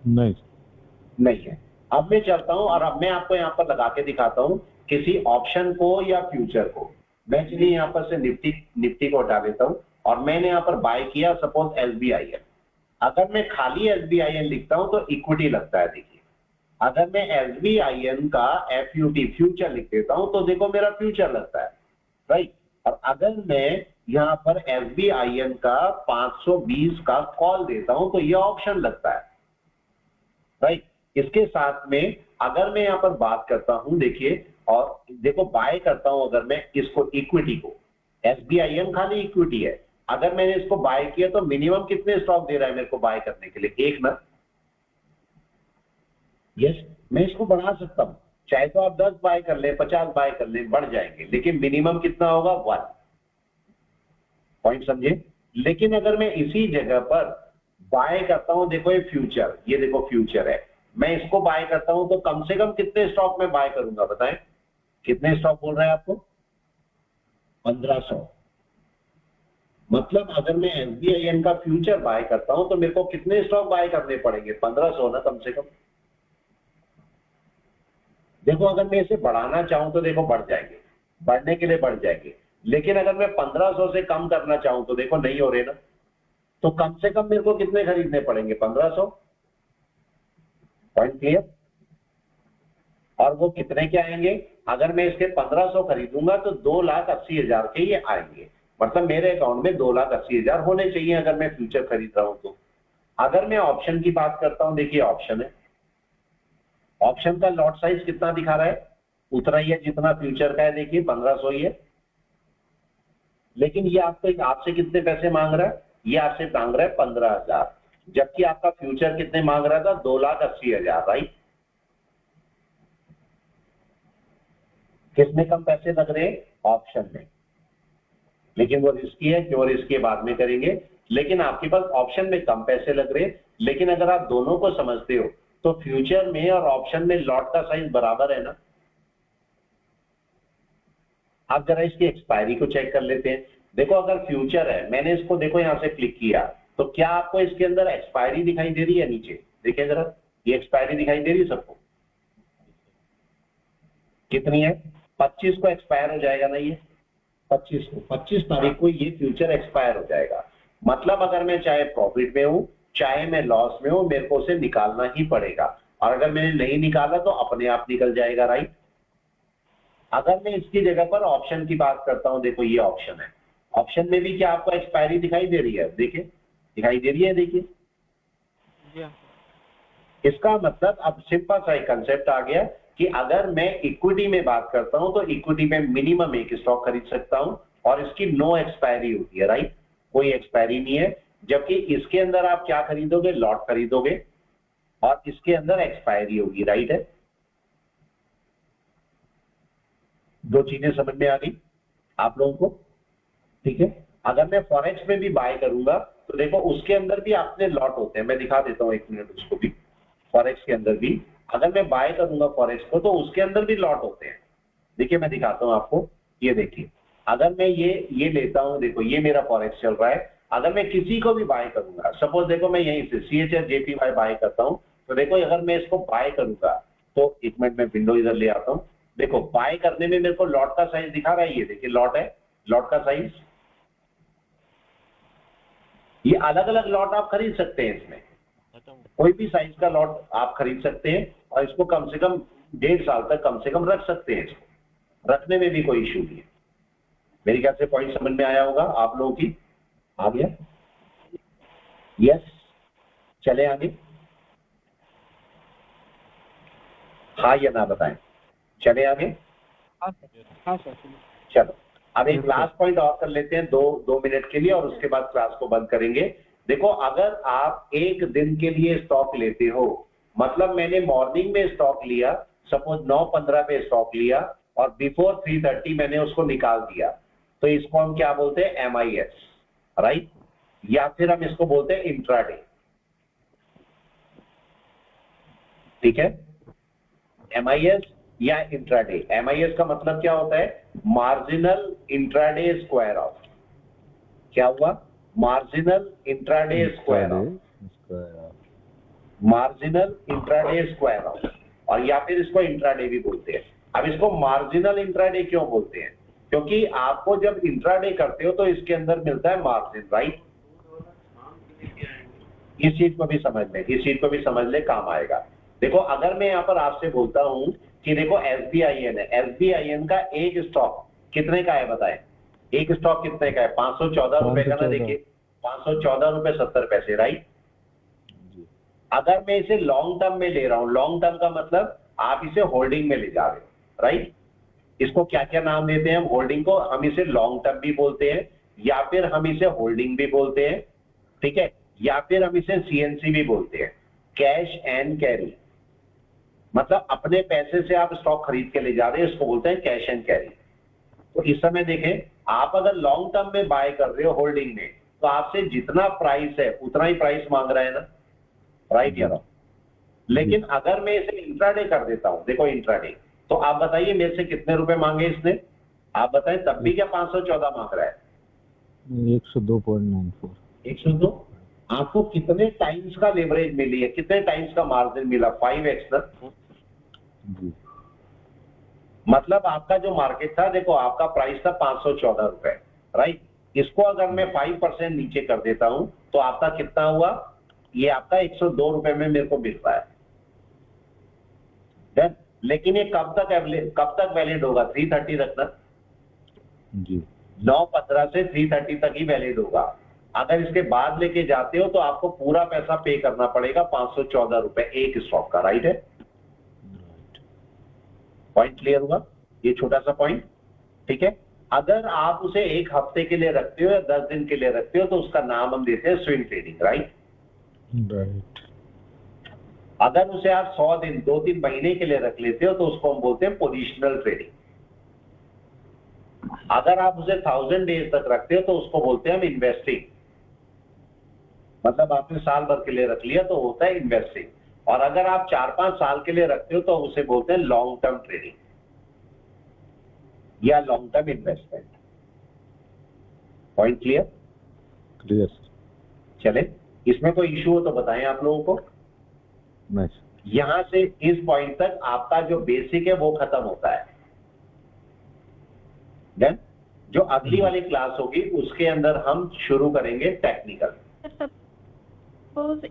नहीं है। अब मैं चलता हूं और अब मैं आपको यहाँ पर लगा के दिखाता हूं किसी ऑप्शन को या फ्यूचर को। मैं चलिए यहाँ पर से निफ्टी को हटा देता हूं और मैंने यहाँ पर बाय किया सपोज SBIN। अगर मैं खाली SBIN लिखता हूं तो इक्विटी लगता है। देखिए अगर मैं SBIN का FUT फ्यूचर लिख देता हूं तो देखो मेरा फ्यूचर लगता है, राइट। और अगर मैं यहाँ पर SBIN का 520 का कॉल देता हूं तो ये ऑप्शन लगता है, राइट। इसके साथ में अगर मैं यहाँ पर बात करता हूं, देखिए, और देखो बाय करता हूं अगर मैं इसको इक्विटी को, SBIN खाली इक्विटी है, अगर मैंने इसको बाय किया तो मिनिमम कितने स्टॉक दे रहा है मेरे को बाय करने के लिए? 1 ना? यस, मैं इसको बढ़ा सकता हूं, चाहे तो आप 10 बाय कर ले, 50 बाय कर ले, बढ़ जाएंगे, लेकिन मिनिमम कितना होगा? 1। पॉइंट समझे। लेकिन अगर मैं इसी जगह पर बाय करता हूं, देखो ये फ्यूचर, ये देखो फ्यूचर है, मैं इसको बाय करता हूं तो कम से कम कितने स्टॉक में बाय करूंगा बताएं? कितने स्टॉक बोल रहे हैं आपको? 1500। मतलब अगर मैं SBIN का फ्यूचर बाय करता हूं तो मेरे को कितने स्टॉक बाय करने पड़ेंगे? 1500 ना कम से कम। देखो अगर मैं इसे बढ़ाना चाहूं तो देखो बढ़ जाएंगे, बढ़ने के लिए बढ़ जाएंगे, लेकिन अगर मैं 1500 से कम करना चाहूं तो देखो नहीं हो रहे ना। तो कम से कम मेरे को कितने खरीदने पड़ेंगे? 1500। Point clear. और वो कितने के आएंगे? अगर मैं इसके 1500 खरीदूंगा तो 2,80,000 के ये आएंगे, मतलब मेरे अकाउंट में 2,80,000 होने चाहिए अगर मैं फ्यूचर खरीद रहा हूं तो। अगर मैं ऑप्शन की बात करता हूं, देखिए ऑप्शन है, ऑप्शन का लॉट साइज कितना दिखा रहा है? उतना ही है जितना फ्यूचर का है, देखिए 1500 ही है। लेकिन ये आपसे कितने पैसे मांग रहा है? ये आपसे मांग रहा है 15,000, जबकि आपका फ्यूचर कितने मांग रहा था? 2,80,000, राइट। किसमें कम पैसे लग रहे हैं? ऑप्शन में। लेकिन वो रिस्की है, क्यों रिस्की है बाद में करेंगे। लेकिन आपके पास ऑप्शन में कम पैसे लग रहे हैं, लेकिन अगर आप दोनों को समझते हो तो फ्यूचर में और ऑप्शन में लॉट का साइज बराबर है ना। आप जरा इसकी एक्सपायरी को चेक कर लेते हैं। देखो अगर फ्यूचर है, मैंने इसको देखो यहां से क्लिक किया तो क्या आपको इसके अंदर एक्सपायरी दिखाई दे रही है? नीचे देखिए जरा, ये एक्सपायरी दिखाई दे रही है सबको? कितनी है? 25 को एक्सपायर हो जाएगा ना ये, 25 तारीख को ये फ्यूचर एक्सपायर हो जाएगा। मतलब अगर मैं चाहे प्रॉफिट में हूं चाहे मैं लॉस में हूं, मेरे को उसे निकालना ही पड़ेगा, और अगर मैंने नहीं निकाला तो अपने आप निकल जाएगा, राइट। अगर मैं इसकी जगह पर ऑप्शन की बात करता हूं, देखो ये ऑप्शन है, ऑप्शन में भी क्या आपको एक्सपायरी दिखाई दे रही है? देखिए दिखाई दे रही है, देखिए इसका मतलब अब सिंपल सा एक कंसेप्ट आ गया कि अगर मैं इक्विटी में बात करता हूं तो इक्विटी में मिनिमम एक स्टॉक खरीद सकता हूं और इसकी नो एक्सपायरी होती है, राइट, कोई एक्सपायरी नहीं है। जबकि इसके अंदर आप क्या खरीदोगे, लॉट खरीदोगे और इसके अंदर एक्सपायरी होगी, राइट है। दो चीजें समझ में आ गई आप लोगों को, ठीक है। अगर मैं फॉरेक्स में भी बाय करूंगा तो देखो उसके अंदर भी अपने लॉट होते हैं, मैं दिखा देता हूं एक मिनट उसको भी। फॉरेक्स के अंदर भी अगर मैं बाय करूंगा फॉरेक्स को तो उसके अंदर भी लॉट होते हैं। देखिए मैं दिखाता हूं आपको, ये देखिए अगर मैं ये लेता हूं, देखो ये मेरा फॉरेक्स चल रहा है। अगर मैं किसी को भी बाय करूंगा, सपोज देखो मैं यहीं से CHF-JPY बाय करता हूं, तो देखो अगर मैं इसको बाय करूंगा तो एक मिनट में विंडो इधर ले आता हूं। देखो बाय करने में मेरे को लॉट का साइज दिखा रहा है, ये देखिए लॉट है, लॉट का साइज। ये अलग अलग लॉट आप खरीद सकते हैं, इसमें कोई भी साइज का लॉट आप खरीद सकते हैं और इसको कम से कम 1.5 साल तक कम से कम रख सकते हैं। इसको रखने में भी कोई इश्यू नहीं है। मेरे ख्याल से पॉइंट समझ में आया होगा आप लोगों की, आ गया? यस, चले आगे। हाँ या ना बताएं, चले आगे। हाँ सर। चलो अब एक लास्ट पॉइंट और कर लेते हैं, दो मिनट के लिए, और उसके बाद क्लास को बंद करेंगे। देखो अगर आप एक दिन के लिए स्टॉक लेते हो, मतलब मैंने मॉर्निंग में स्टॉक लिया, सपोज 9:15 पे स्टॉक लिया और बिफोर 3:30 मैंने उसको निकाल दिया, तो इसको हम क्या बोलते हैं, MIS, राइट, या फिर हम इसको बोलते हैं इंट्राडे, ठीक है। MIS या इंट्राडे। MIS का मतलब क्या होता है, मार्जिनल इंट्राडे स्क्वायर ऑफ, क्या हुआ, marginal intraday square of, marginal intraday square of, और या फिर इसको इंट्राडे भी बोलते हैं। अब इसको मार्जिनल इंट्राडे क्यों बोलते हैं, क्योंकि आपको जब इंट्राडे करते हो तो इसके अंदर मिलता है मार्जिन, राइट। इस चीज को भी समझ ले, इस चीज को भी समझ ले, काम आएगा। देखो अगर मैं यहाँ पर आपसे बोलता हूं कि देखो SBIN है, SBIN का एक स्टॉक कितने का है बताएं, एक स्टॉक कितने का है, 514 रुपए का ना, देखिए 514 रुपए 70 पैसे, राइट। अगर मैं इसे लॉन्ग टर्म में ले रहा हूं, लॉन्ग टर्म का मतलब आप इसे होल्डिंग में ले जा रहे हो, राइट। इसको क्या क्या नाम देते हैं हम, होल्डिंग को हम इसे लॉन्ग टर्म भी बोलते हैं, या फिर हम इसे होल्डिंग भी बोलते हैं, ठीक है, या फिर हम इसे CNC भी बोलते हैं, कैश एंड कैरी। मतलब अपने पैसे से आप स्टॉक खरीद के ले जा रहे हैं, इसको बोलते हैं कैश एंड कैरी। तो इस समय देखें, आप अगर लॉन्ग टर्म में बाय कर रहे हो होल्डिंग में, तो आपसे जितना प्राइस है उतना ही प्राइस मांग रहा है ना, राइट या रॉन्ग। लेकिन अगर मैं इसे इंट्राडे कर देता हूं, देखो इंट्राडे, तो आप बताइए मेरे से कितने रुपए मांगे इसने, आप बताएं, तब भी क्या 514 मांग रहा है, 102.94, 102। आपको कितने टाइम्स का लेवरेज मिली है, कितने टाइम्स का मार्जिन मिला, 5x ना। मतलब आपका जो मार्केट था, देखो आपका प्राइस था 514 रुपए, राइट। इसको अगर मैं 5% नीचे कर देता हूं तो आपका कितना हुआ, ये आपका 102 रुपए में मेरे को मिल रहा है। देन लेकिन ये कब तक वैलिड होगा, 3:30 तक ना जी, 9:15 से 3:30 तक ही वैलिड होगा। अगर इसके बाद लेके जाते हो तो आपको पूरा पैसा पे करना पड़ेगा, 514 रुपए एक स्टॉक का, राइट है। पॉइंट क्लियर हुआ, ये छोटा सा पॉइंट, ठीक है। अगर आप उसे एक हफ्ते के लिए रखते हो या 10 दिन के लिए रखते हो तो उसका नाम हम देते हैं स्विंग ट्रेडिंग, राइट। अगर उसे आप 100 दिन 2-3 महीने के लिए रख लेते हो तो उसको हम बोलते हैं पोजिशनल ट्रेडिंग। अगर आप उसे 1000 डेज तक रखते हो तो उसको बोलते हैं हम इन्वेस्टिंग, मतलब आपने साल भर के लिए रख लिया तो होता है इन्वेस्टिंग। और अगर आप 4-5 साल के लिए रखते हो तो उसे बोलते हैं लॉन्ग टर्म ट्रेडिंग या long term investment. Point clear? Clear. चले, इसमें कोई इश्यू हो तो बताएं आप लोगों को। नहीं। यहां से इस पॉइंट तक आपका जो बेसिक है वो खत्म होता है। देन जो अगली वाली क्लास होगी उसके अंदर हम शुरू करेंगे टेक्निकल। बोले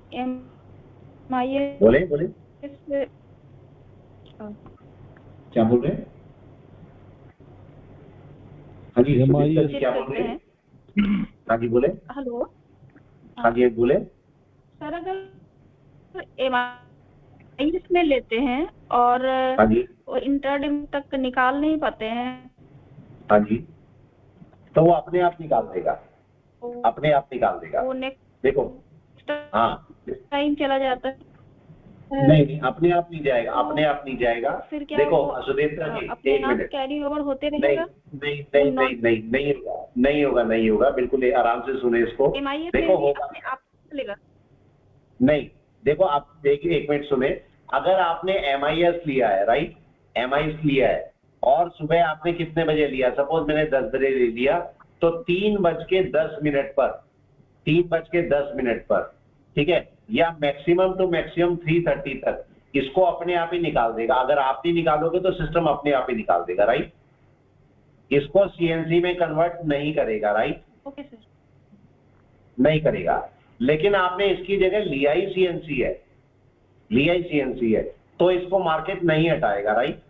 क्या बोल रहे हैं? हाँ जी, क्या बोल रहे हैं? हाँ जी बोले। हेलो, हाँ जी बोले। सर अगर इसमें लेते हैं और हाँ जी, इंटरडे तक निकाल नहीं पाते हैं, हाँ जी, तो वो अपने आप निकाल देगा, वो अपने आप निकाल देगा। नेक्स्ट देखो, हाँ, टाइम चला जाता है। नहीं अपने आप नहीं जाएगा, अपने आप नहीं जाएगा। फिर क्या देखो वो सुदेप्ता जी, अपने एक आप मिनट, कैरी ओवर होते नहीं रहेगा? नहीं नहीं नहीं नहीं नहीं होगा, नहीं होगा, नहीं होगा, बिल्कुल आराम से सुने इसको। MIS देखो में भी होगा अपने आप चलेगा? नहीं, देखो आप एक मिनट सुने, अगर आपने MIS लिया है, राइट, MIS लिया है और सुबह आपने कितने बजे लिया, सपोज मैंने 10 बजे ले लिया, तो 3:10 पर, 3:10 पर, ठीक है, या मैक्सिमम टू मैक्सिमम 3:30 तक इसको अपने आप ही निकाल देगा। अगर आप नहीं निकालोगे तो सिस्टम अपने आप ही निकाल देगा, राइट। इसको CNC में कन्वर्ट नहीं करेगा, राइट, ओके सर। नहीं करेगा। लेकिन आपने इसकी जगह लिया ही CNC है, लिया ही CNC है, तो इसको मार्केट नहीं हटाएगा, राइट।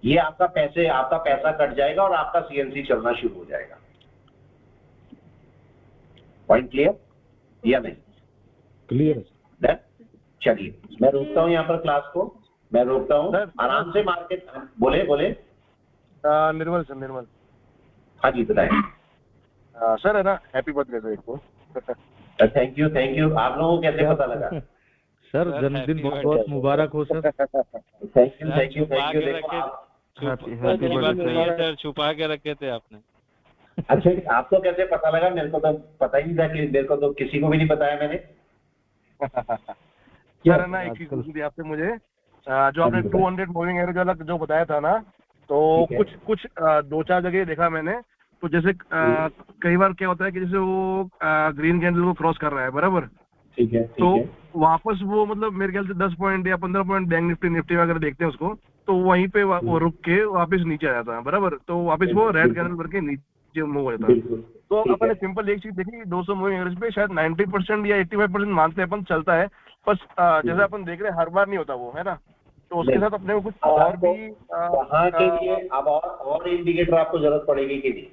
ये आपका पैसा कट जाएगा और आपका CNC चलना शुरू हो जाएगा। पॉइंट क्लियर या नहीं? क्लियर है। चलिए मैं रोकता हूँ यहाँ पर क्लास को, मैं रोकता हूँ, आराम से मार्केट। बोले निर्मल सर, निर्मल। हाँ जी बताएं। सर है ना, हैप्पी बर्थडे सर एक को। Thank you. आप लोगों को कैसे पता लगा? सर जन्मदिन बहुत बहुत मुबारक हो सर। Thank you. देखो सर छुपा के रखे थे आपने। अच्छा, आपको कैसे पता लगा? मेरे को तो पता ही नहीं था, कि मेरे को तो किसी को भी नहीं बताया मैंने। सर है ना, एक चीज पूछनी थी आपसे मुझे, जो आपने 200 मूविंग एवरेज वाला जो बताया था ना, तो कुछ 2-4 जगह देखा मैंने, तो जैसे कई बार क्या होता है कि जैसे वो ग्रीन कैंडल को क्रॉस कर रहा है, बराबर, ठीक है, तो वापस वो मतलब मेरे ख्याल से 10 पॉइंट या 15 पॉइंट बैंक निफ्टी वगैरह देखते हैं उसको, तो वहीं पे वो रुक के वापस नीचे आ जाता है, बराबर, तो वापस वो रेड कैंडल करके नीचे मूव हो जाता है। तो अपन ने सिंपल एक चीज देखी, 200 मूविंग एवरेज पे शायद 90% या 85% मानते हैं अपन, चलता है, बस जैसे अपन देख रहे हैं हर बार नहीं होता वो, है ना, तो उसके साथ अपने को कुछ और भी वहाँ के लिए अब और इंडिकेटर आपको जरूरत पड़ेगी कि नहीं?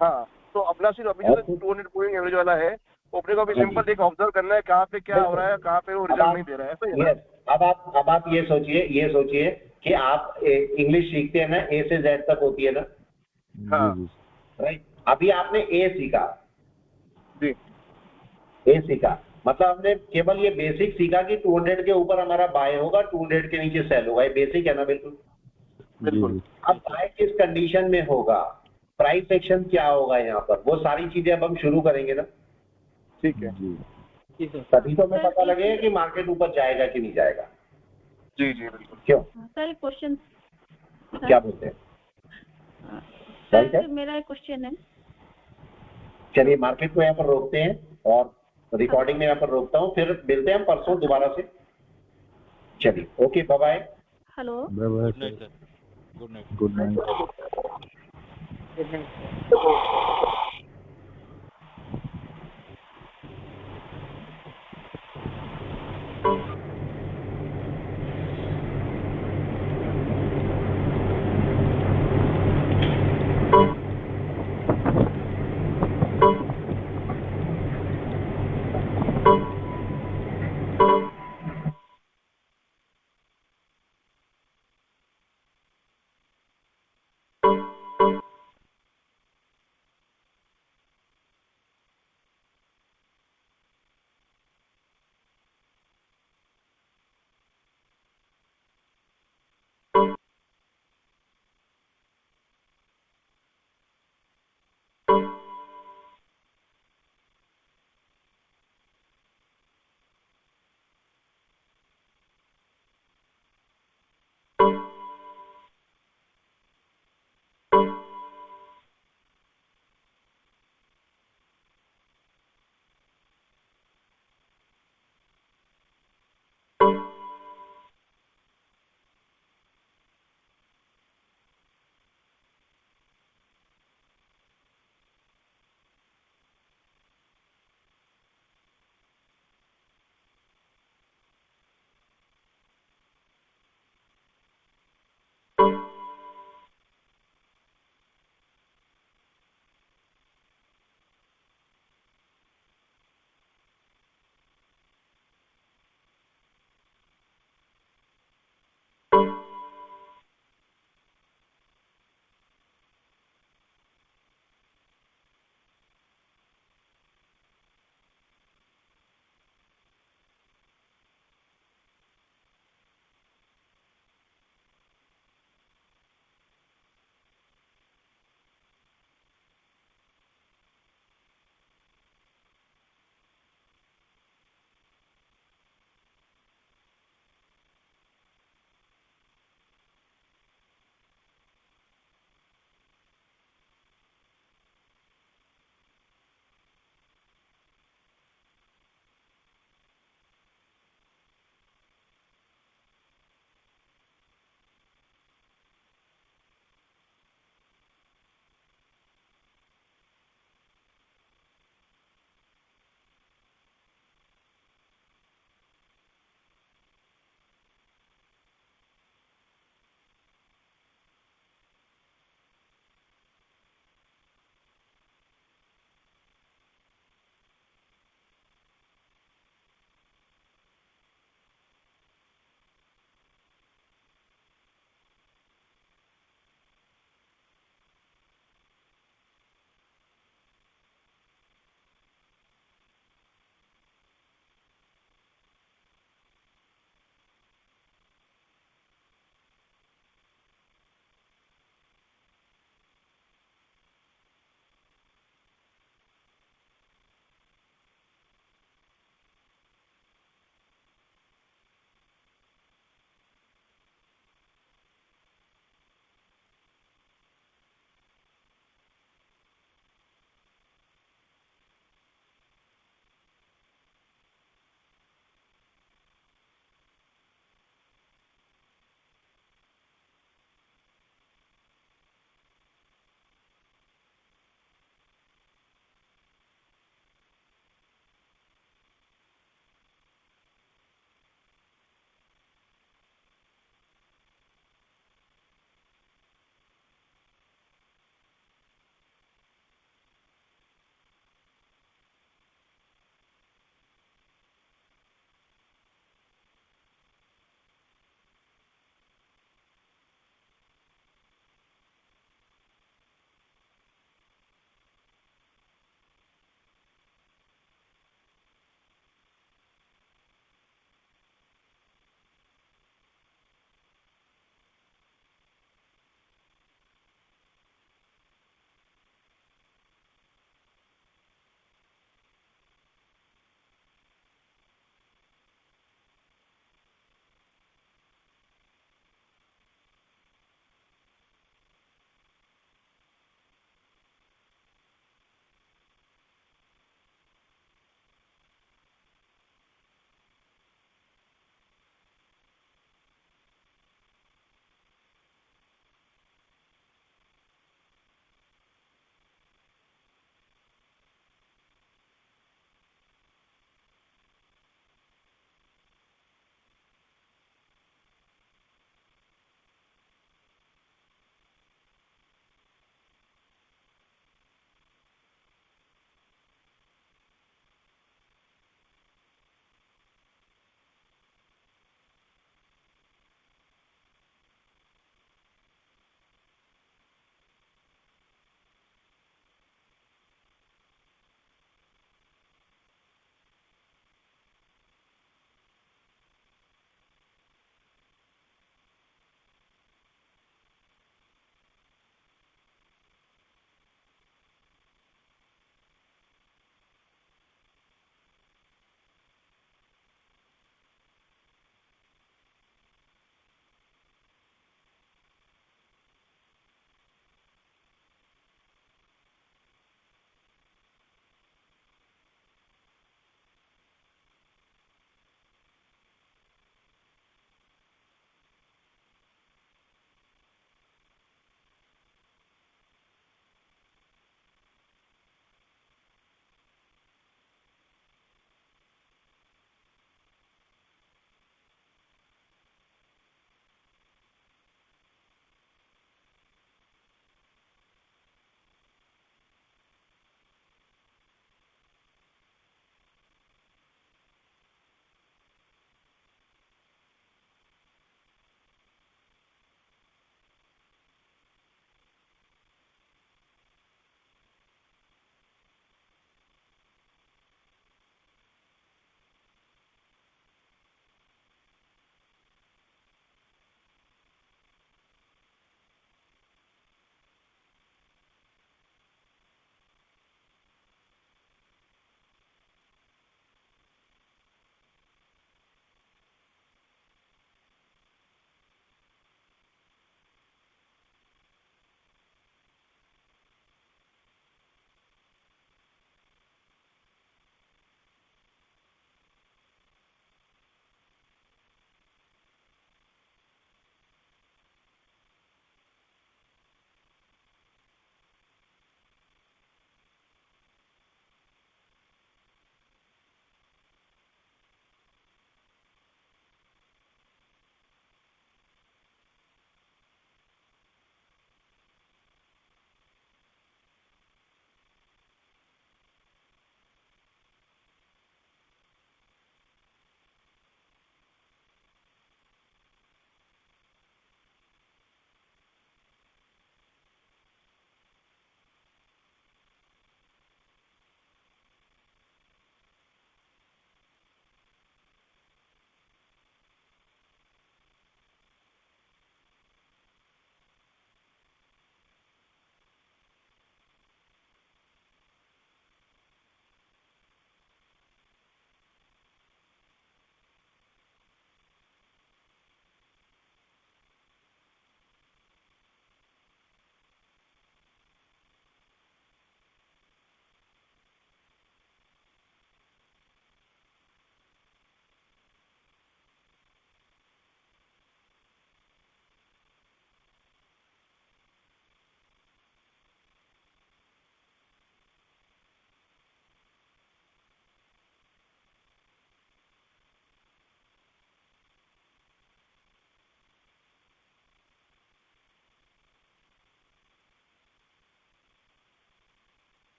हाँ, तो अपना सिर्फ अभी जो 200 मूविंग एवरेज वाला है, वो अपने को अभी सिंपल एक ऑब्जर्व करना है कहाँ पे क्या हो रहा है, कहाँ पे वो रिजल्ट नहीं दे रहा है, ऐसा ही है ना? अब आप ये सोचिए कि आप इंग्लिश सीखते हैं ना, A से Z तक होती है ना, हाँ राइट। अभी आपने A सीखा जी, A सीखा, मतलब हमने केवल ये बेसिक सीखा कि 200 के ऊपर हमारा बाय होगा, 200 के नीचे सेल होगा, ये बेसिक है ना? बिल्कुल। अब बाय किस कंडीशन में होगा, प्राइस एक्शन क्या होगा यहाँ पर, वो सारी चीजें अब हम शुरू करेंगे ना, ठीक है तभी तो हमें पता लगेगा कि मार्केट ऊपर जाएगा कि नहीं जाएगा। जी बिल्कुल। क्यों? सर एक क्वेश्चन। क्या बोलते हैं? सर मेरा एक क्वेश्चन है। चलिए मार्केट को यहाँ पर रोकते हैं और रिकॉर्डिंग में यहाँ पर रोकता हूँ, फिर मिलते हैं परसों दोबारा से। चलिए, okay, bye bye. Hello, good night sir, good night. Good night.